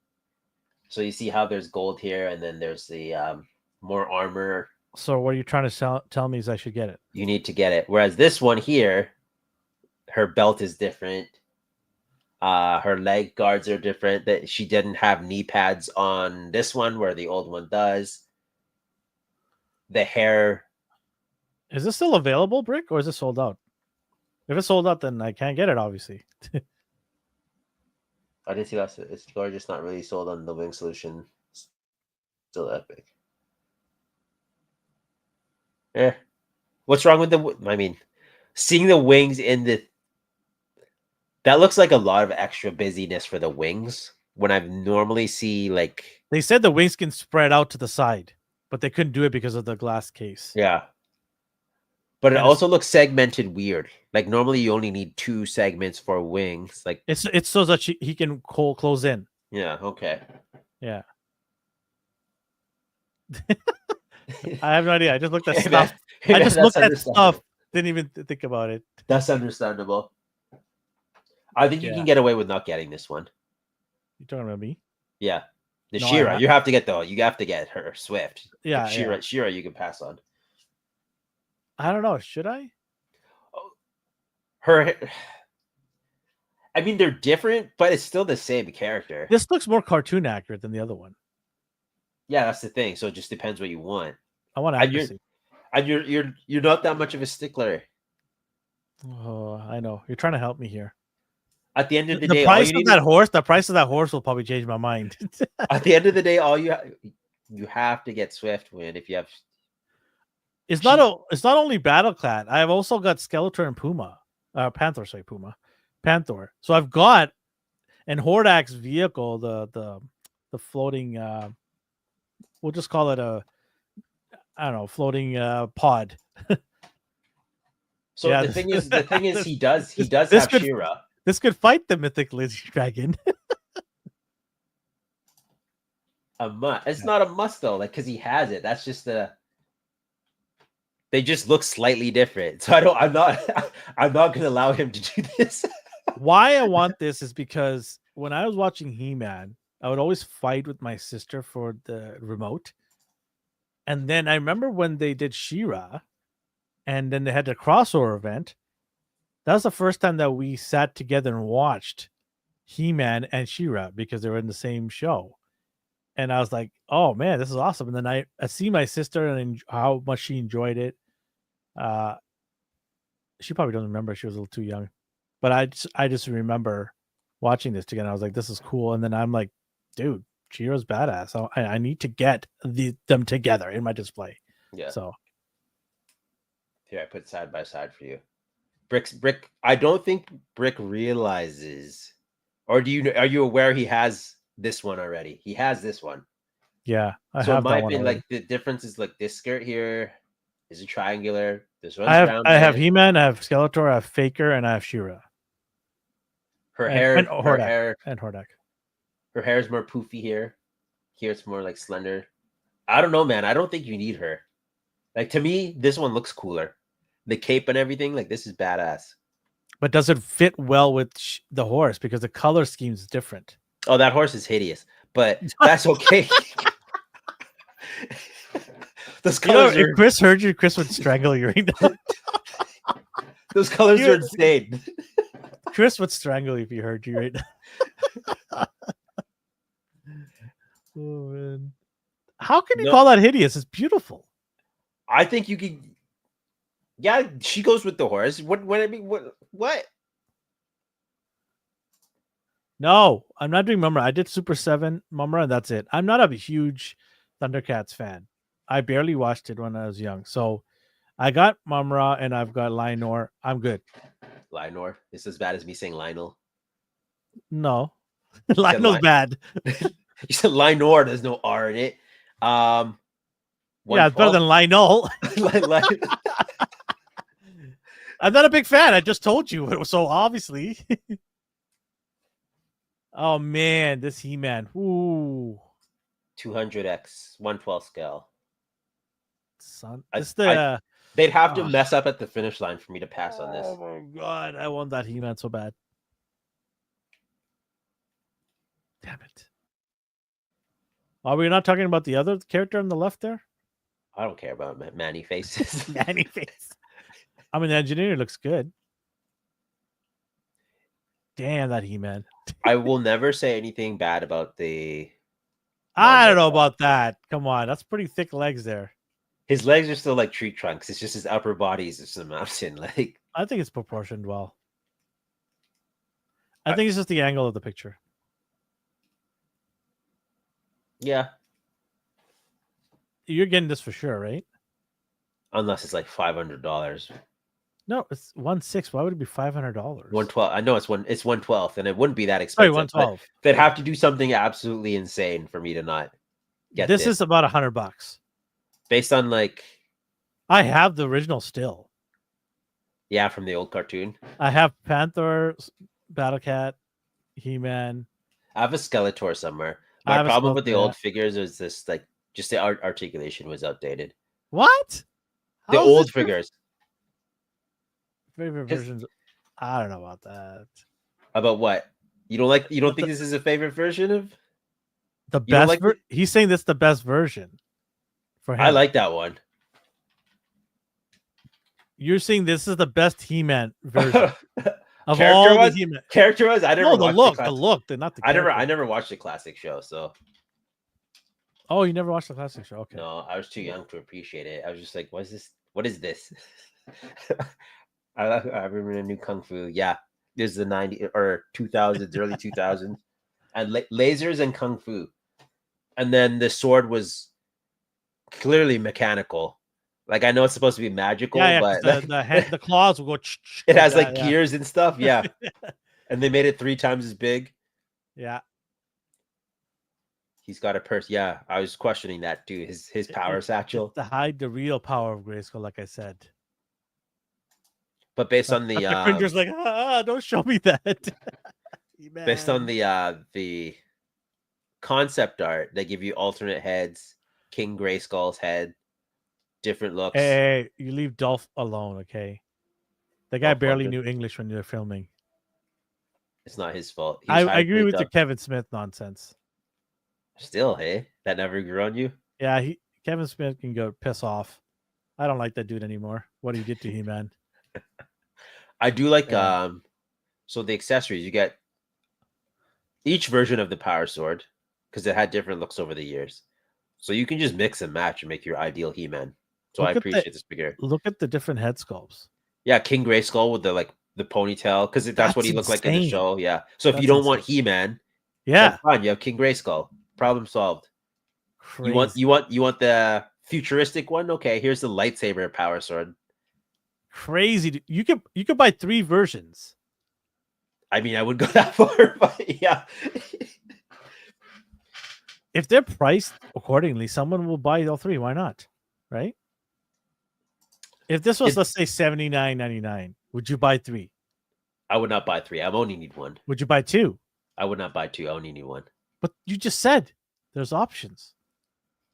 So you see how there's gold here, and then there's the more armor. So what are you trying to tell me is I should get it? You need to get it. Whereas this one here, her belt is different. Her leg guards are different. That she didn't have knee pads on this one, where the old one does. The hair. Is this still available, Brick, or is it sold out? If it's sold out, then I can't get it, obviously. I didn't see that. It's gorgeous. Not really sold on the Wing Solution. Still epic. Yeah. What's wrong with the? I mean, seeing the wings in the. That looks like a lot of extra busyness for the wings. When I normally see like. They said the wings can spread out to the side, but they couldn't do it because of the glass case. Yeah. But it also looks segmented weird. Like normally you only need 2 segments for wings. Like it's so that he can close in. Yeah. Okay. Yeah. I have no idea. I just looked at stuff. I just looked at stuff. Didn't even think about it. That's understandable. I think you can get away with not getting this one. You talking about me? Yeah. The She-Ra. You have to get her Swift. Yeah. She-Ra you can pass on. I don't know. Should I? Her. I mean, they're different, but it's still the same character. This looks more cartoon accurate than the other one. Yeah, that's the thing. So it just depends what you want. I want accuracy. And you're not that much of a stickler. Oh, I know. You're trying to help me here. At the end of the day, the price of that horse will probably change my mind. At the end of the day, you have to get Swift win if you have. It's not only Battleclat. I have also got Skeletor and Panther. Panther. So I've got and Hordak's vehicle, the floating. We'll just call it floating pod. So the thing is, he does have She-Ra. This could fight the mythic lizard dragon. It's not a must though, like because he has it. That's just they just look slightly different. So I'm not gonna allow him to do this. Why I want this is because when I was watching He-Man, I would always fight with my sister for the remote. And then I remember when they did She-Ra, and then they had the crossover event. That was the first time that we sat together and watched He-Man and She-Ra because they were in the same show. And I was like, oh man, this is awesome. And then I see my sister and how much she enjoyed it. She probably doesn't remember. She was a little too young. But I just remember watching this together. I was like, this is cool. And then I'm like, dude, She-Ra's badass. So I need to get them together in my display. Yeah. So here, I put side by side for you. Brick. I don't think Brick realizes, or are you aware he has this one already? He has this one. Yeah, so in my opinion, like the difference is like this skirt here is a triangular. This one's I have He-Man, I have Skeletor, I have Faker, and I have She-Ra. Her hair and Hordak. Her hair is more poofy here. Here it's more like slender. I don't know, man. I don't think you need her. Like to me, this one looks cooler. The cape and everything, like this is badass. But does it fit well with the horse? Because the color scheme is different. Oh, that horse is hideous, but that's okay. Those You know, colors if are Chris heard you, Chris would strangle you right now. those colors You- are insane. Chris would strangle you if he heard you right now. Oh man. How can you No, call that hideous? It's beautiful. I think you could. Yeah, she goes with the horse. What I mean, what? No, I'm not doing Mumra. I did Super 7 Mumra, and that's it. I'm not a huge Thundercats fan. I barely watched it when I was young. So I got Mumra and I've got Lionor. I'm good. Lionor. It's as bad as me saying Lionel. No. said Lionel's bad. You said Lionor. There's no R in it. Yeah, it's better than Lionel. I'm not a big fan. I just told you. So obviously. Oh man, this He-Man. Ooh. 200x 112 scale. Son. I- It's the They'd have to mess up at the finish line for me to pass on this. Oh my god, I want that He-Man so bad. Damn it. Are we not talking about the other character on the left there? I don't care about Manny faces. Manny face. I'm an engineer. Looks good. Damn, that He-Man. I will never say anything bad about the. I don't know Wonderful. about that. Come on, that's pretty thick legs there. His legs are still like tree trunks. It's just his upper body is just a mountain. Like I think it's proportioned well. I think it's just the angle of the picture. yeah, You're getting this for sure, right? unless it's like $500. No, it's 1.6. Why would it be $500? 112. I know it's 1/12, and it wouldn't be that Sorry, expensive. 112. They'd have to do something absolutely insane for me to not get This is about $100. based on like I have the original still. yeah from the old cartoon. I have Panther, Battle Cat, He-Man. I have a Skeletor somewhere. I My have a problem with the old Skeletor. figures is this like just the articulation was outdated. What? The How is old this your figures favorite His- versions? I don't know about that. about what you don't like. You don't think the- this is a favorite version of? The You don't best. like He's saying this is the best version for him. I like that one. You're saying this is the best He-Man version of Character all the wise, He-Man. character wise, I never No, the watched look, the the classic. look, not the. I Character. never watched the classic show, so Oh, you never watched the classic show? Okay. no, I was too young to appreciate it. I was just like, "What is this? What is this?" I remember the new Kung Fu. Yeah, this is the 90s or 2000s, early 2000s, and lasers and Kung Fu, and then the sword was clearly mechanical. Like I know it's supposed to be magical, Yeah, but 'cause the claws will go. it has like that, yeah. gears and stuff. Yeah, and they made it 3 times as big. Yeah. He's got a purse. Yeah, I was questioning that too. His power satchel, To hide the real power of Grayskull, like I said. but based on But the cringer's like, don't show me that. based on the concept art, they give you alternate heads, King Grayskull's head, different looks. Hey, you leave Dolph alone, okay? The guy Dolph barely Lundgren. knew English when you were filming. It's not his fault. He's I hired agree for with the the Kevin Smith nonsense. Still, hey, that never grew on you. Yeah, Kevin Smith can go piss off. I don't like that dude anymore. What he did to He-Man. I do like Yeah. so the accessories you get each version of the power sword because it had different looks over the years. So you can just mix and match and make your ideal He-Man. So Look I at the- appreciate this figure. Look at the different head sculpts. Yeah, King Grayskull with the ponytail because that's what That's he looked like in the insane. show. Yeah. So if you That's don't want insane. He-Man, Yeah. then fine, you have King Grayskull. Problem solved. Crazy. You want the futuristic one? Okay, here's the lightsaber power sword. Crazy. You could buy 3 versions. I mean, I would go that far, but yeah. If they're priced accordingly, someone will buy all 3. Why not? Right? If this was, let's say, $79.99, would you buy 3? I would not buy 3. I only need 1. Would you buy 2? I would not buy 2. I only need 1. But you just said there's options.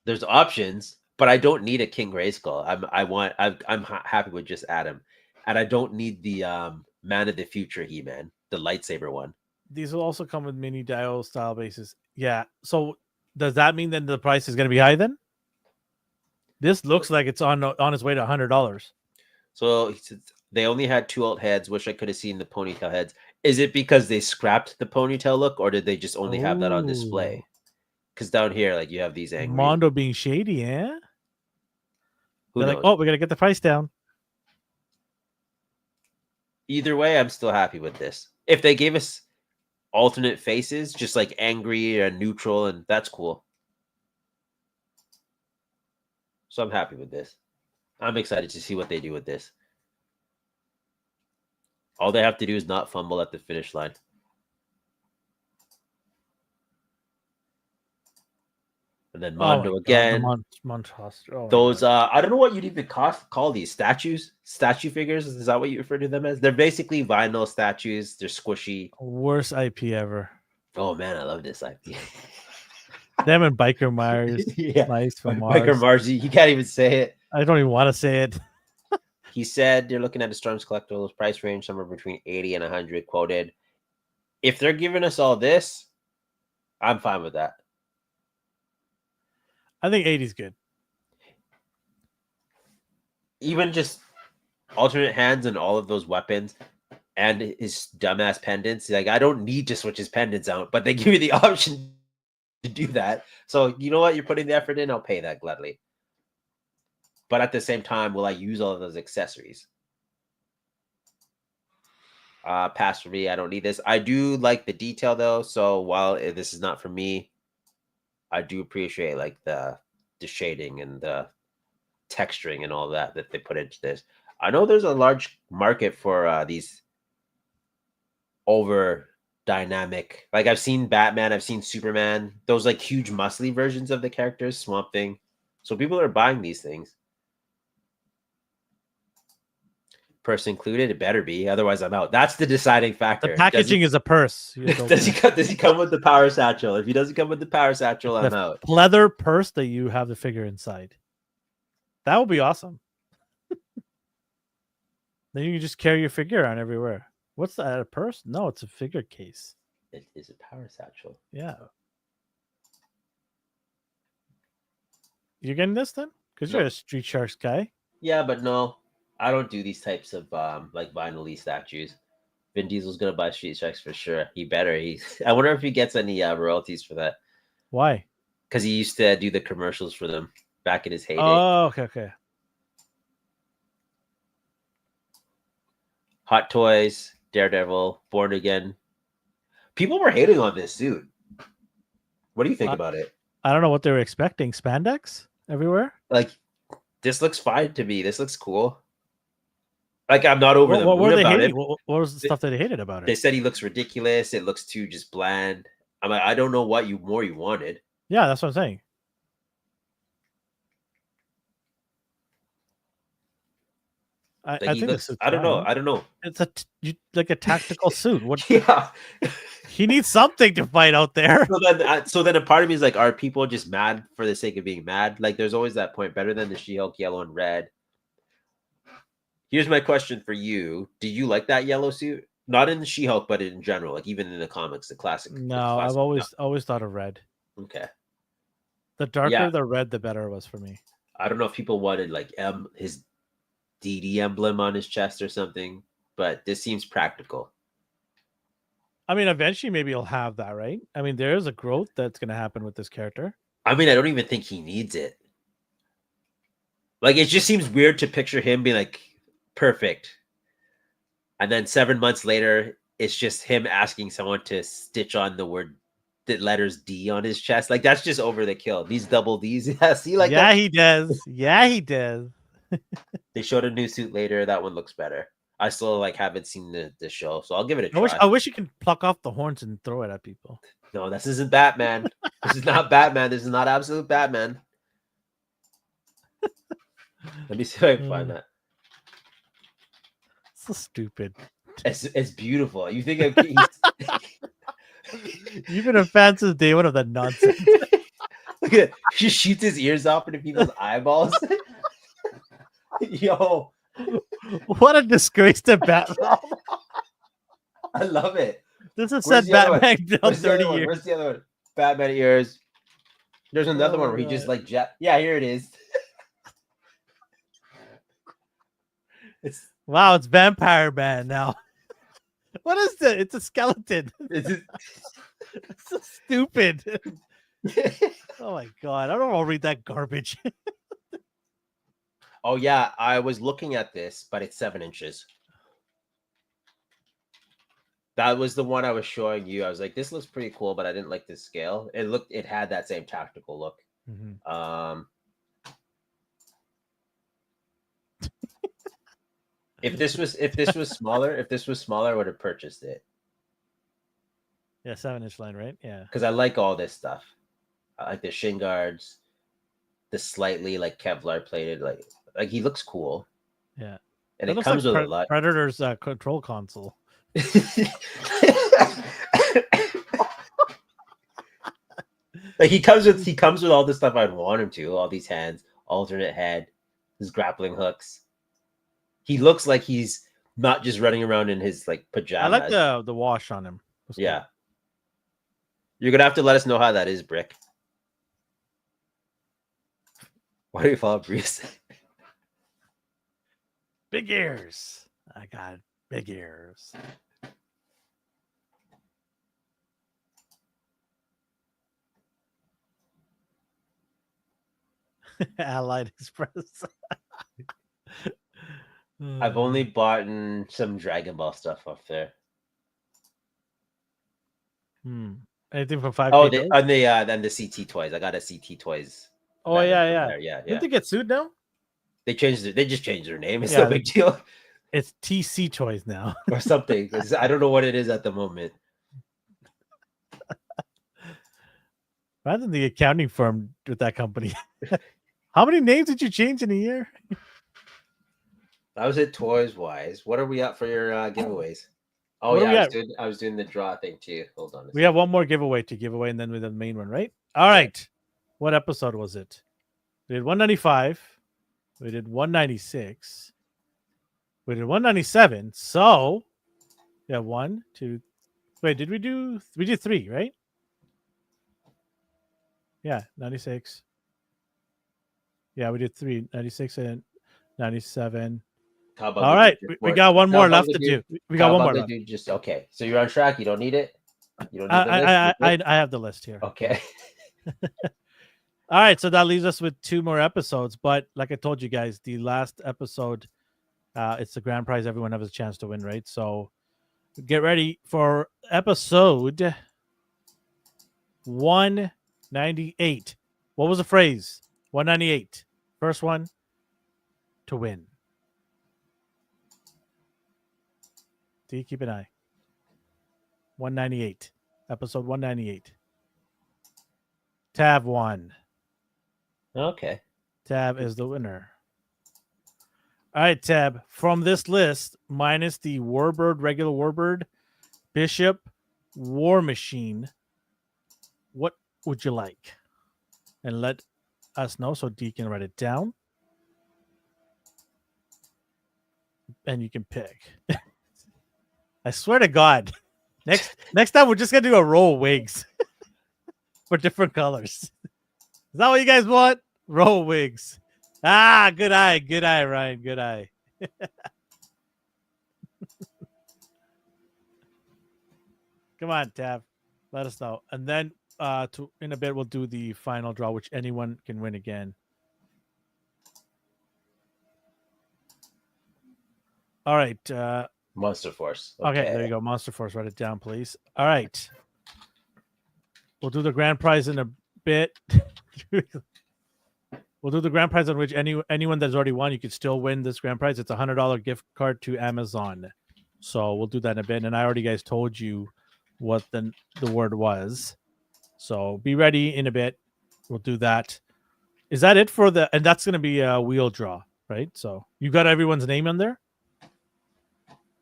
There's options, but I don't need a King Grayskull. I'm happy with just Adam, and I don't need the Man of the Future He-Man, the lightsaber one. These will also come with mini dial style bases. Yeah. So does that mean then the price is going to be high then? This looks like it's on its way to $100. So he said they only had 2 alt heads. Wish I could have seen the ponytail heads. Is it because they scrapped the ponytail look, or did they just only have that on display? Because down here, like you have these angry. Mondo being shady, eh? Who They're knows? like, oh, we gotta get the price down. Either way, I'm still happy with this. If they gave us alternate faces, just like angry and neutral, and that's cool. So I'm happy with this. I'm excited to see what they do with this. All they have to do is not fumble at the finish line. And then Mondo again. Those I don't know what you'd even call these statues. Statue figures. Is that what you refer to them as? They're basically vinyl statues. They're squishy. Worst IP ever. Oh man, I love this IP. Them and Biker Myers. Yeah, Nice from Mars. Biker Mars. You can't even say it. I don't even want to say it. He said they're looking at the Storms Collectibles price range somewhere between 80 and 100 quoted. If they're giving us all this, I'm fine with that. I think 80 is good. Even just alternate hands and all of those weapons and his dumbass pendants. Like, I don't need to switch his pendants out, but they give you the option to do that. So, you know what? You're putting the effort in. I'll pay that gladly. But at the same time, will I use all of those accessories? Pass for me. I don't need this. I do like the detail, though. So while this is not for me, I do appreciate like the shading and the texturing and all that they put into this. I know there's a large market for these over dynamic. Like I've seen Batman, I've seen Superman, those like huge muscly versions of the characters, Swamp Thing. So people are buying these things. Purse included, it better be. Otherwise, I'm out. That's the deciding factor. The packaging is a purse. Does he come with the power satchel? If he doesn't come with the power satchel, I'm out. Leather purse that you have the figure inside. That would be awesome. Then you can just carry your figure around everywhere. What's that? A purse? No, it's a figure case. It is a power satchel. Yeah. You're getting this then? Because you're a Street Sharks guy. Yeah, but no. I don't do these types of like vinyl-y statues. Vin Diesel's gonna buy Street Sharks for sure. He better. I wonder if he gets any royalties for that. Why? Because he used to do the commercials for them back in his heyday. Oh, okay. Hot Toys, Daredevil, Born Again. People were hating on this suit. What do you think about it? I don't know what they were expecting. Spandex everywhere? Like, this looks fine to me. This looks cool. Like, I'm not over the moon about hating? it. What was the stuff that they hated about it? They said he looks ridiculous. It looks too just bland. I'm like, I don't know what more you wanted. Yeah, that's what I'm saying. I think I don't know. It's like a tactical suit. What? Yeah. He needs something to fight out there. So then a part of me is like, are people just mad for the sake of being mad? Like, there's always that point. Better than the She-Hulk yellow and red. Here's my question for you. Do you like that yellow suit? Not in the She-Hulk, but in general, like even in the comics, the classic. No, I've always thought of red. Okay. The darker the red, the better it was for me. I don't know if people wanted like his DD emblem on his chest or something, but this seems practical. I mean, eventually maybe he'll have that, right? I mean, there is a growth that's going to happen with this character. I mean, I don't even think he needs it. Like, it just seems weird to picture him being like, perfect. And then 7 months later, it's just him asking someone to stitch on the letters D on his chest. Like, that's just over the kill. These double Ds. Yeah, see, like, yeah, he does. Yeah, he does. They showed a new suit later. That one looks better. I still like haven't seen the show, so I'll give it a try. I wish you can pluck off the horns and throw it at people. No, this isn't Batman. This is not Batman. This is not absolute Batman. Let me see if I can find that. So stupid. It's beautiful. You think you've been a fan since day one of that nonsense. Look at it. He shoots his ears off into people's eyeballs. Yo, what a disgrace to Batman. I love it. This is said Batman down 30 years. Where's the other one? Batman ears. There's another one where he just like yeah, here it is. It's Wow, it's Vampire Man now. What is it? It's a skeleton. it's It's so stupid. Oh my god, I don't want to read that garbage. Oh yeah, I was looking at this, but it's 7 inches. That was the one I was showing you. I was like, this looks pretty cool, but I didn't like the scale. It had that same tactical look. Mhm. If this was smaller, I would have purchased it. Yeah, 7-inch line, right? Yeah. Because I like all this stuff. I like the shin guards, the slightly like Kevlar plated, like he looks cool. Yeah. And That it looks comes like with a lot. Predator's control console. Like he comes with all the stuff I'd want him to, all these hands, alternate head, his grappling hooks. He looks like he's not just running around in his like pajamas. I like the wash on him. That's Yeah. cool. You're gonna have to let us know how that is, Brick. Why do you follow Bruce? Big ears. I got big ears. Allied Express. I've only bought some Dragon Ball stuff off there. Anything for 5K? Oh, then the CT toys. I got a CT toys. Oh banner yeah, from yeah. there. Yeah. Didn't they get sued now? They just changed their name. It's Yeah, no big deal. It's TC Toys now. Or something. I don't know what it is at the moment. Imagine the accounting firm with that company. How many names did you change in a year? I was at Toys Wise. What are we at for your giveaways? Oh What are yeah, we I was doing the draw thing too. Hold on. We have one more giveaway to give away, and then with the main one, right? All right. What episode was it? We did 195. We did 196. We did 197. So, yeah, 1, 2. Wait, did we do? We did 3, right? Yeah, 96. Yeah, we did 3, 96 and 97. How about All right, we got one more left to do. We got one more left. Just okay. So you're on track. You don't need it. You don't need I the list. I have the list here. Okay. All right, so that leaves us with 2 more episodes. But like I told you guys, the last episode, it's the grand prize. Everyone has a chance to win, right? So get ready for episode 198. What was the phrase? 198. First one to win. Do you keep an eye? 198. Episode 198. Tab 1. Okay. Tab is the winner. All right, Tab. From this list, minus the Warbird, regular Warbird, Bishop, War Machine, what would you like? And let us know so D can write it down. And you can pick. I swear to God. Next time we're just gonna do a row of wigs for different colors. Is that what you guys want? Row of wigs. Ah, good eye, Ryan. Good eye. Come on, Tab. Let us know. And then in a bit we'll do the final draw, which anyone can win again. All right. Monster Force. Okay, there you go. Monster Force. Write it down, please. All right. We'll do the grand prize in a bit. We'll do the grand prize on which anyone that's already won, you could still win this grand prize. It's a $100 gift card to Amazon. So we'll do that in a bit. And I already guys told you what the word was. So be ready in a bit. We'll do that. Is that it for and that's going to be a wheel draw, right? So you got everyone's name on there?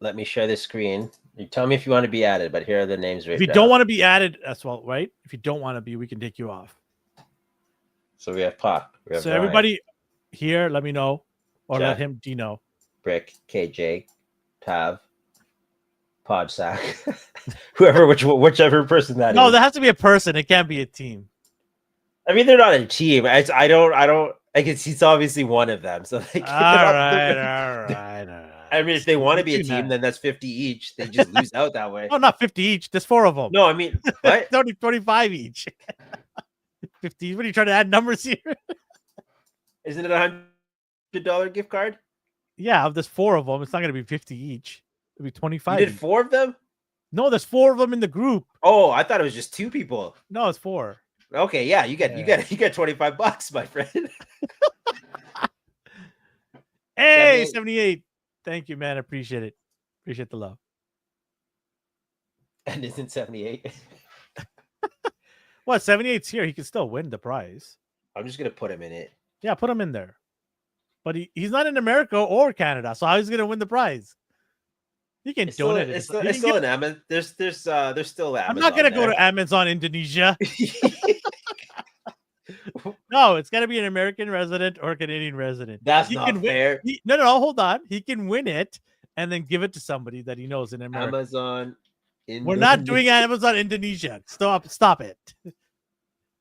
Let me share the screen. You tell me if you want to be added, but here are the names right If you now. don't want to be added, that's well, right? If you don't want to be, we can take you off. So we have Pop. We have So Ryan, everybody here, let me know. Or Jeff, let him know. Brick, KJ, Tav, Podsack, whichever person that is. No, there has to be a person. It can't be a team. I mean, they're not a team. I don't. I guess he's obviously one of them. So All right. I mean, if they want to be a Between team, that. then that's 50 each. They just lose out that way. Oh, not 50 each. There's 4 of them. No, I mean, what? 25 each. 50. What are you trying to add numbers here? Isn't it $100 gift card? Yeah, there's 4 of them. It's not going to be 50 each. It'll be 25. You did each. 4 of them? No, there's 4 of them in the group. Oh, I thought it was just 2 people. No, it's 4. Okay, yeah, you get $25, my friend. Hey, 78. Thank you, man. I appreciate it. Appreciate the love. And isn't 78? What? 78's here. He can still win the prize. I'm just gonna put him in it. Yeah, put him in there. But he's not in America or Canada, so how is he gonna win the prize? He can donate it. It's still in Amazon. There's still Amazon. I'm not gonna go to Amazon Indonesia. No, it's got to be an American resident or a Canadian resident. That's not fair. No, hold on. He can win it and then give it to somebody that he knows in America. Amazon. We're not doing Amazon Indonesia. Stop it.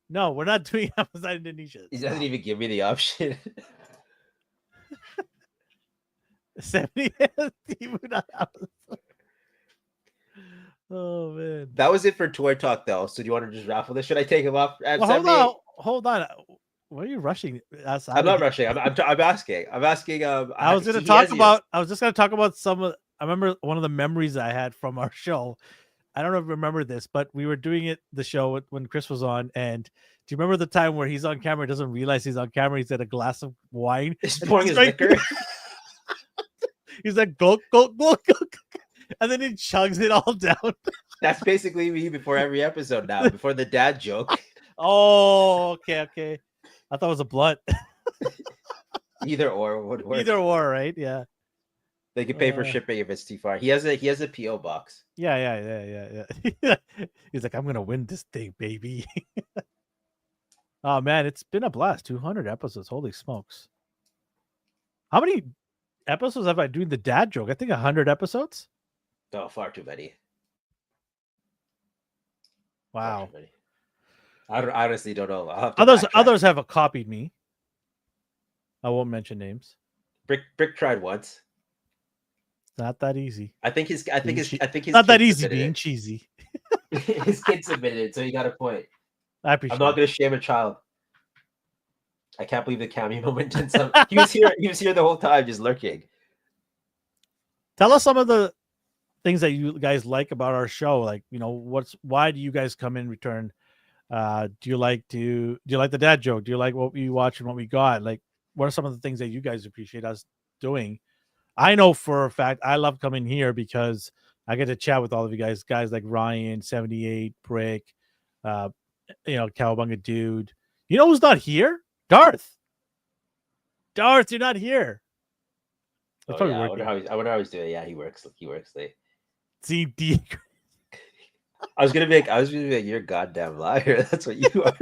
No, we're not doing Amazon Indonesia. He doesn't even give me the option. 70. Oh man. That was it for Toy Talk, though. So do you want to just raffle this? Should I take him off? Well, hold on. Why are you rushing? I'm not rushing. I'm asking. I'm asking. I was going to talk about. I was just going to talk about some of. I remember one of the memories I had from our show. I don't know if you remember this, but we were doing the show when Chris was on. And do you remember the time where he's on camera, doesn't realize he's on camera? He's at a glass of wine. He's pouring his liquor. He's like, gulp, gulp, gulp, gulp. And then he chugs it all down. That's basically me before every episode now, before the dad joke. Oh, okay. I thought it was a blunt. Either or would work. Either or, right? Yeah. They can pay for shipping if it's too far. He has a PO box. Yeah. He's like, I'm gonna win this thing, baby. Oh man, it's been a blast. 200 episodes. Holy smokes! How many episodes have I doing the dad joke? I think 100 episodes. Oh, far too many. Wow. Too many. I honestly don't know. Others have copied me. I won't mention names. Brick tried once. Not that easy. I think his not that easy being cheesy. His kid submitted it, so he got a point. I appreciate. I'm not going to shame a child. I can't believe the cameo moment. He was here the whole time, just lurking. Tell us some of the things that you guys like about our show. Like, why do you guys come in return? Do you like the dad joke? Do you like what we watch and what we got? Like, what are some of the things that you guys appreciate us doing? I know for a fact I love coming here because I get to chat with all of you guys like Ryan, 78, Brick, Cowabunga Dude. You know who's not here? Darth, you're not here. Oh, yeah. I wonder how he's doing. Yeah, he works late. CD. I was gonna be like, you're a goddamn liar. That's what you are.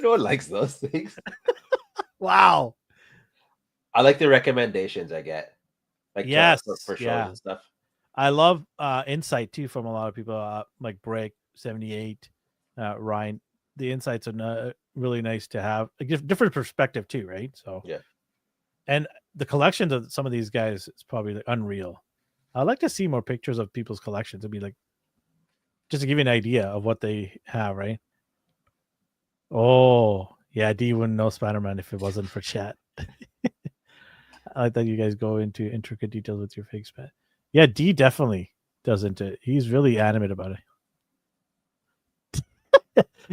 No one likes those things. Wow. I like the recommendations I get. Like for shows and stuff. I love insight too from a lot of people, like Break 78, Ryan. The insights are really nice to have a different perspective too, right? So yeah. And the collections of some of these guys is probably unreal. I'd like to see more pictures of people's collections. It'd be like just to give you an idea of what they have, right? Oh, yeah, D wouldn't know Spider-Man if it wasn't for chat. I like that you guys go into intricate details with your fake spat. Yeah, D definitely doesn't. He's really animate about it.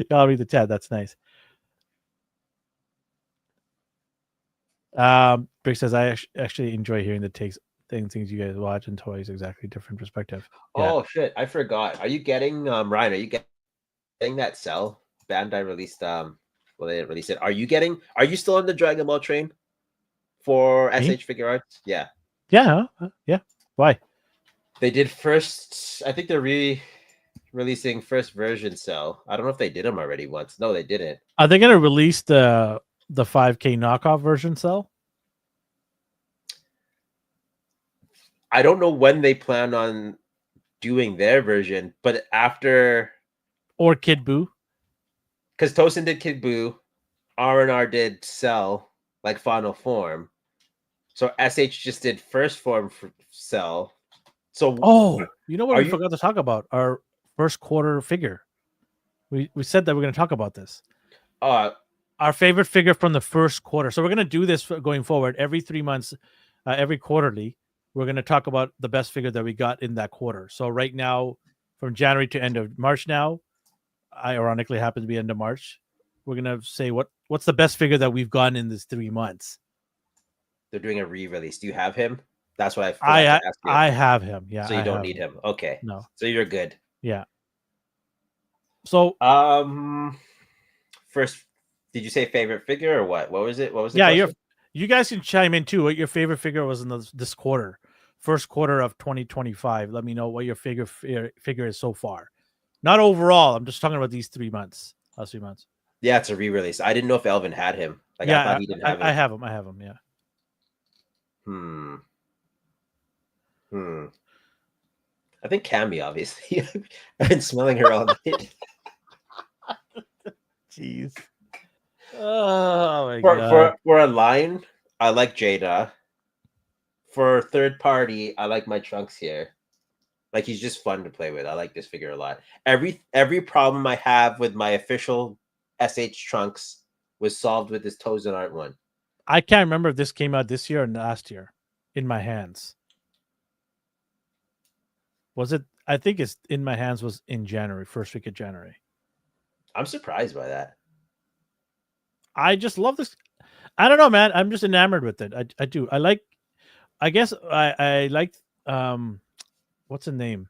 I'll read the chat. That's nice. Brick says, I actually enjoy hearing the takes, things you guys watch and toys. Exactly different perspective. Yeah. Oh shit, I forgot. Are you getting Ryan? Are you getting that Cell Bandai released? Well, they didn't release it. Are you still on the Dragon Ball train for SH Figure Arts? Yeah. Yeah. Yeah. Why? They did first. I think they're releasing first version Cell. I don't know if they did them already once. No, they didn't. Are they going to release the 5K knockoff version Cell? I don't know when they plan on doing their version, but after or Kid Buu, because Tosin did Kid Buu, ANR did Cell like Final Form, So SH just did first form cell. So Oh, you know what Are we you- forgot to talk about? Our first quarter figure. We said that we're going to talk about this. Our favorite figure from the first quarter. So we're going to do this going forward every 3 months, every quarterly. We're going to talk about the best figure that we got in that quarter. So right now, from January to end of March now, I ironically happen to be end of March. We're going to say what's the best figure that we've gotten in this 3 months. they're doing a re-release. Do you have him? That's what I forgot to ask you. I have him. Yeah. So you don't need him. Okay. No. So you're good. Yeah. So first, did you say favorite figure or what? What was it? What was the yeah, question? you guys can chime in too. What your favorite figure was in this quarter, first quarter of 2025. Let me know what your figure is so far. Not overall. I'm just talking about these 3 months. Last 3 months. Yeah, it's a re-release. I didn't know if Elvin had him. Like Yeah, I thought he didn't have him. I have him. I have him. Yeah. I think Cammy, obviously. I've been smelling her all night. Jeez. Oh my god. For a line, I like Jada. For third party, I like my Trunks here. Like he's just fun to play with. I like this figure a lot. Every problem I have with my official SH Trunks was solved with this Toes and Art one. I can't remember if this came out this year or last year in my hands. Was it? I think it's in my hands was in January, first week of January. I'm surprised by that. I just love this. I don't know, man. I'm just enamored with it. I do. I guess I like what's the name?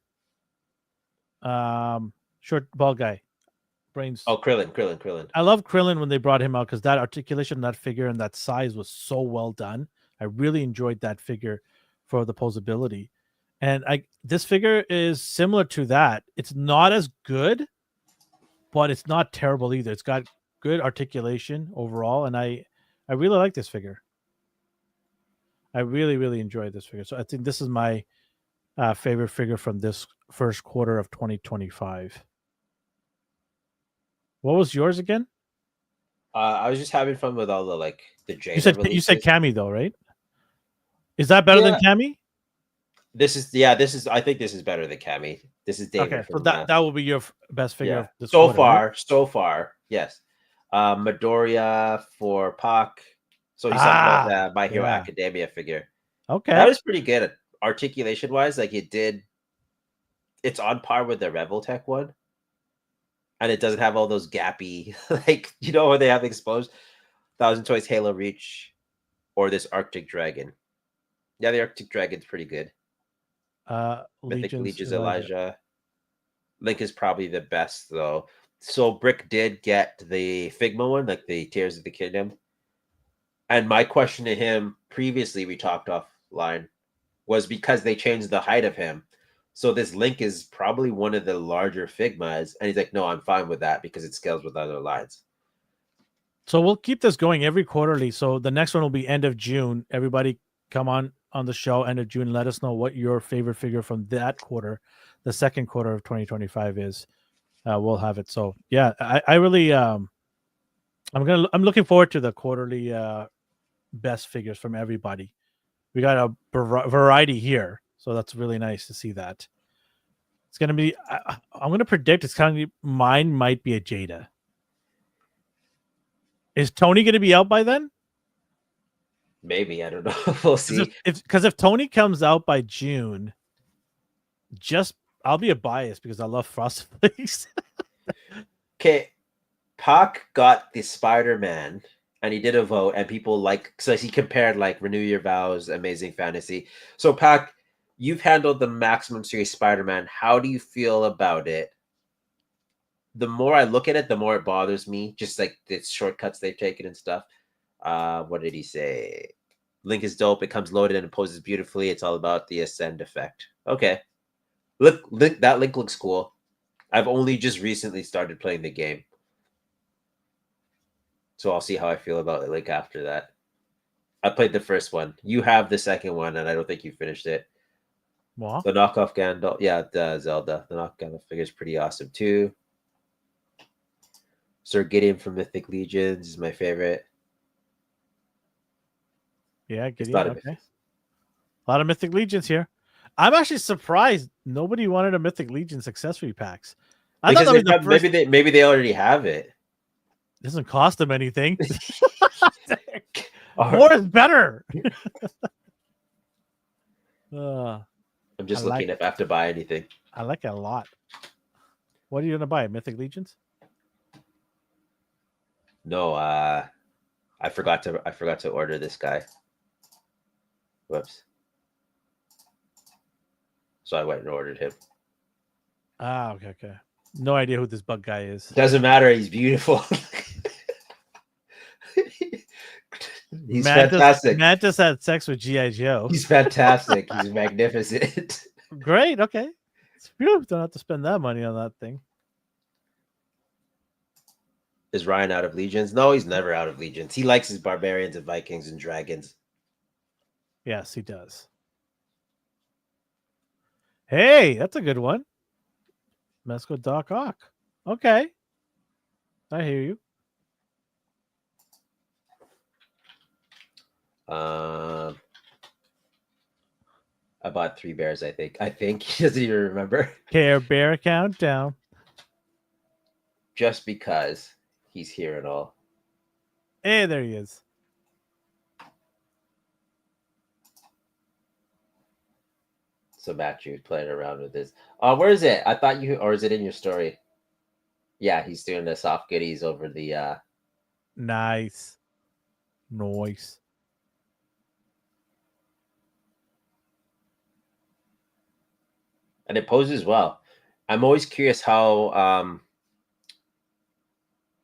Short bald guy. Brains. Oh, Krillin. I love Krillin when they brought him out because that articulation, that figure, and that size was so well done. I really enjoyed that figure for the posability. And this figure is similar to that. It's not as good, but it's not terrible either. It's got good articulation overall, and I really like this figure. I really, really enjoyed this figure. So I think this is my favorite figure from this first quarter of 2025. What was yours again? I was just having fun with all the Jada You said Cammy though, right? Is that better than Cammy? This is I think this is better than Cammy. This is David. Okay, so that will be your best figure of this so quarter, far. right? So far, yes. Midoriya for Pac. So he's talking about My Hero Academia figure. Okay, that was pretty good articulation wise. Like it's on par with the Revoltech one, and it doesn't have all those gappy where they have exposed Thousand Toys Halo Reach or this Arctic Dragon. Yeah, the Arctic Dragon's pretty good. Mythic Legion's Elijah. Link is probably the best though. So Brick did get the Figma one, like the Tears of the Kingdom. And my question to him previously, we talked offline, was because they changed the height of him. So this Link is probably one of the larger Figmas. And he's like, no, I'm fine with that because it scales with other lines. So we'll keep this going every quarterly. So the next one will be end of June. Everybody come on the show end of June. Let us know what your favorite figure from that quarter, the second quarter of 2025 is. We'll have it. So yeah, I really I'm looking forward to the quarterly best figures from everybody. We got a variety here, so that's really nice to see that. It's gonna be. I'm gonna predict it's kind of mine might be a Jada. Is Tony gonna be out by then? Maybe, I don't know. We'll see. Because if Tony comes out by June, I'll be a bias because I love Frosted Flakes. Okay, Pac got the Spider-Man, and he did a vote, and people so he compared Renew Your Vows, Amazing Fantasy. So Pac, you've handled the Maximum Series Spider-Man. How do you feel about it? The more I look at it, the more it bothers me. Just the shortcuts they've taken and stuff. What did he say? Link is dope. It comes loaded and it poses beautifully. It's all about the ascend effect. Okay. That Link looks cool. I've only just recently started playing the game. So I'll see how I feel about Link after that. I played the first one. You have the second one, and I don't think you finished it. What? The knockoff Gandalf. Yeah, the Zelda. The knockoff Gandalf figure is pretty awesome too. Sir Gideon from Mythic Legions is my favorite. Yeah, It's Gideon. not a Okay. mythic. A lot of Mythic Legions here. I'm actually surprised nobody wanted a Mythic Legions accessory packs. I thought Because that was the first. maybe they already have it. Doesn't cost them anything. Or- More is better. Uh, I'm just I like- looking if I have to buy anything. I like it a lot. What are you gonna buy? Mythic Legions? No, I forgot to order this guy. Whoops. So I went and ordered him. Ah, okay. No idea who this bug guy is. Doesn't matter. He's beautiful. He's fantastic. Mantis had sex with G.I. Joe. He's fantastic. He's magnificent. Great. Okay. Phew, don't have to spend that money on that thing. Is Ryan out of legions? No, he's never out of legions. He likes his barbarians and Vikings and dragons. Yes, he does. Hey, that's a good one. Mesco Doc Ock. Okay. I hear you. I bought 3 bears, I think. He doesn't even remember. Care Bear Countdown. Just because he's here and all. Hey, there he is. So Matthew playing around with this. Where is it? I thought you, or is it in your story? Yeah, he's doing the soft goodies over the Nice. and it poses well. I'm always curious how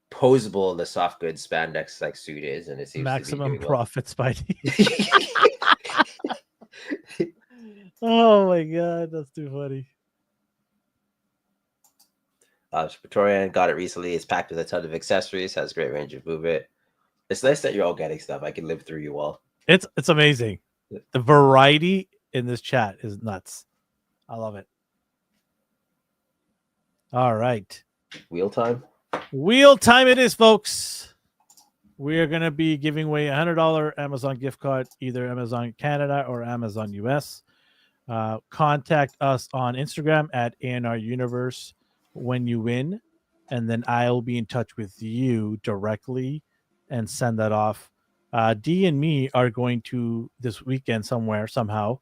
posable the soft goods spandex like suit is, and it seems Maximum to be profit, Spidey. well. Oh my god, that's too funny. Praetorian got it recently. It's packed with a ton of accessories. Has a great range of movement. It's nice that you're all getting stuff. I can live through you all. It's amazing. The variety in this chat is nuts. I love it. All right. Wheel time. Wheel time it is, folks. We are going to be giving away a $100 Amazon gift card, either Amazon Canada or Amazon US. Contact us on Instagram at ANR Universe when you win, and then I'll be in touch with you directly and send that off. D and me are going to this weekend somehow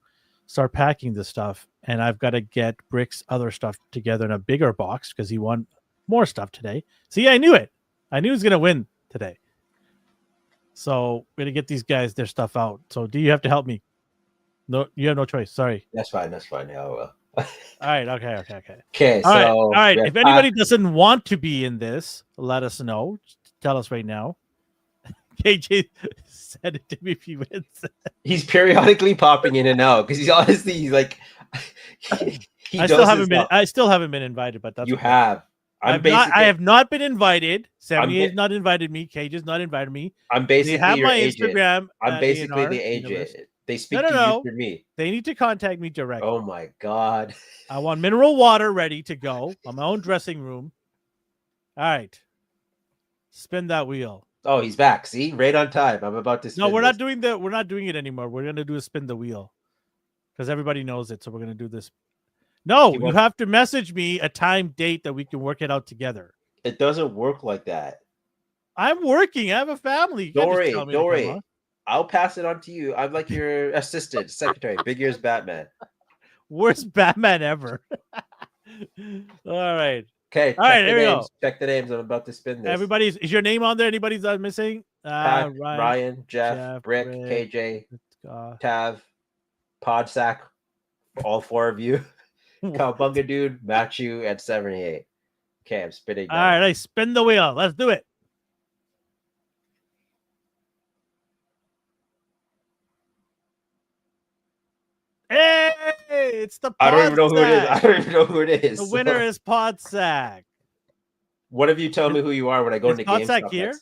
start packing this stuff, and I've got to get Brick's other stuff together in a bigger box because he won more stuff today. See, I knew it. I knew he was going to win today. So we're going to get these guys their stuff out. So D, you have to help me. No, you have no choice. Sorry. That's fine. Yeah, I will. All right. Okay. Okay. All right. If anybody doesn't want to be in this, let us know. Tell us right now. KJ said it to me if he wins. He's periodically popping in and out because he's like I still haven't been invited, but that's you okay. have. I have not been invited. 78 has not invited me. Cage has not invited me. I'm basically they have your my agent. Instagram. I'm basically ANR the agent. Universe. They speak to you through me. They need to contact me directly. Oh my god. I want mineral water ready to go on my own dressing room. All right. Spin that wheel. Oh, he's back. See? Right on time. I'm about to spin. No, we're not doing it anymore. We're gonna do a spin the wheel. Because everybody knows it. So we're gonna do this. No, you have to message me a time date that we can work it out together. It doesn't work like that. I'm working. I have a family. Don't worry. I'll pass it on to you. I'm like your assistant, secretary. Big ears Batman. Worst Batman ever. All right. Okay. All right, here we go. Check the names. I'm about to spin this. Is your name on there? Anybody's missing? Ryan, Jeff, Brick, KJ, Tav, Podsack, all 4 of you. Cowbunga Dude, Matthew, and 78. Okay, I'm spinning. All right, spin the wheel. Let's do it. Hey, it's the Podsack. I don't even know who it is. The winner is Podsack. One of you tell me who you are when I go into GameStop. Podsack here?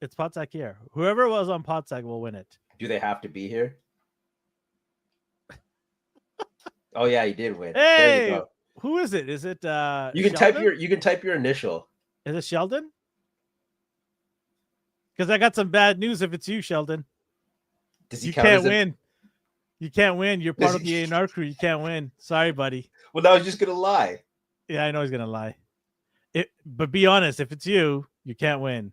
It's Podsack here. Whoever was on Podsack will win it. Do they have to be here? Oh yeah, you did win. Hey, there you go. Who is it? Is it you can type your initial. Is it Sheldon? Because I got some bad news if it's you, Sheldon. Does he You count can't as a... win. You can't win. You're part Does of the he- ANR crew. You can't win. Sorry, buddy. Well, now he's just gonna lie. Yeah, I know he's gonna lie. But be honest. If it's you, you can't win.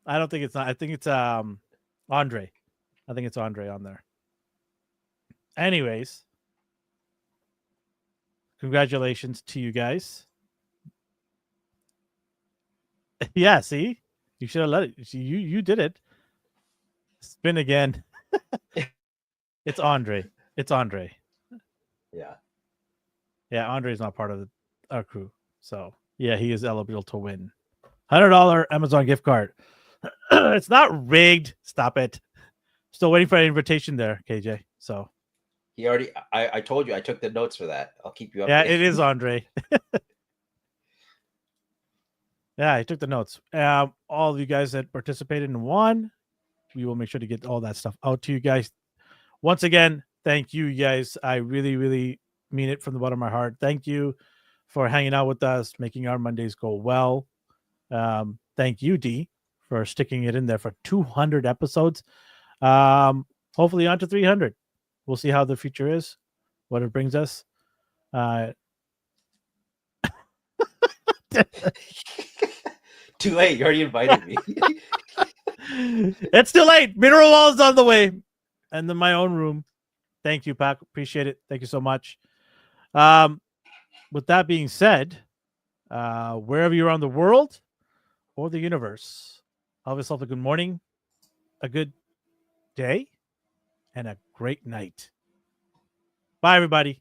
I don't think it's not. I think it's Andre. I think it's Andre on there. Anyways, congratulations to you guys. Yeah, see, you should have let it. You did it. Spin again. It's Andre. It's Andre. Yeah. Yeah, Andre's not part of our crew, so yeah, he is eligible to win $100 Amazon gift card. It's not rigged. Stop it. Still waiting for an invitation there, KJ. So He already... I told you I took the notes for that. I'll keep you updated. yeah, it is Andre. Yeah, I took the notes. All of you guys that participated and won, we will make sure to get all that stuff out to you guys. Once again, thank you guys. I really, really mean it from the bottom of my heart. Thank you for hanging out with us, making our Mondays go well. Thank you, D, for sticking it in there for 200 episodes. Hopefully on to 300. We'll see how the future is, what it brings us. Too late. You already invited me. It's too late. Mineral wall's on the way. And in my own room. Thank you, Pac. Appreciate it. Thank you so much. With that being said, wherever you're around the world or the universe, have yourself a good morning, a good day, and a great night. Bye, everybody.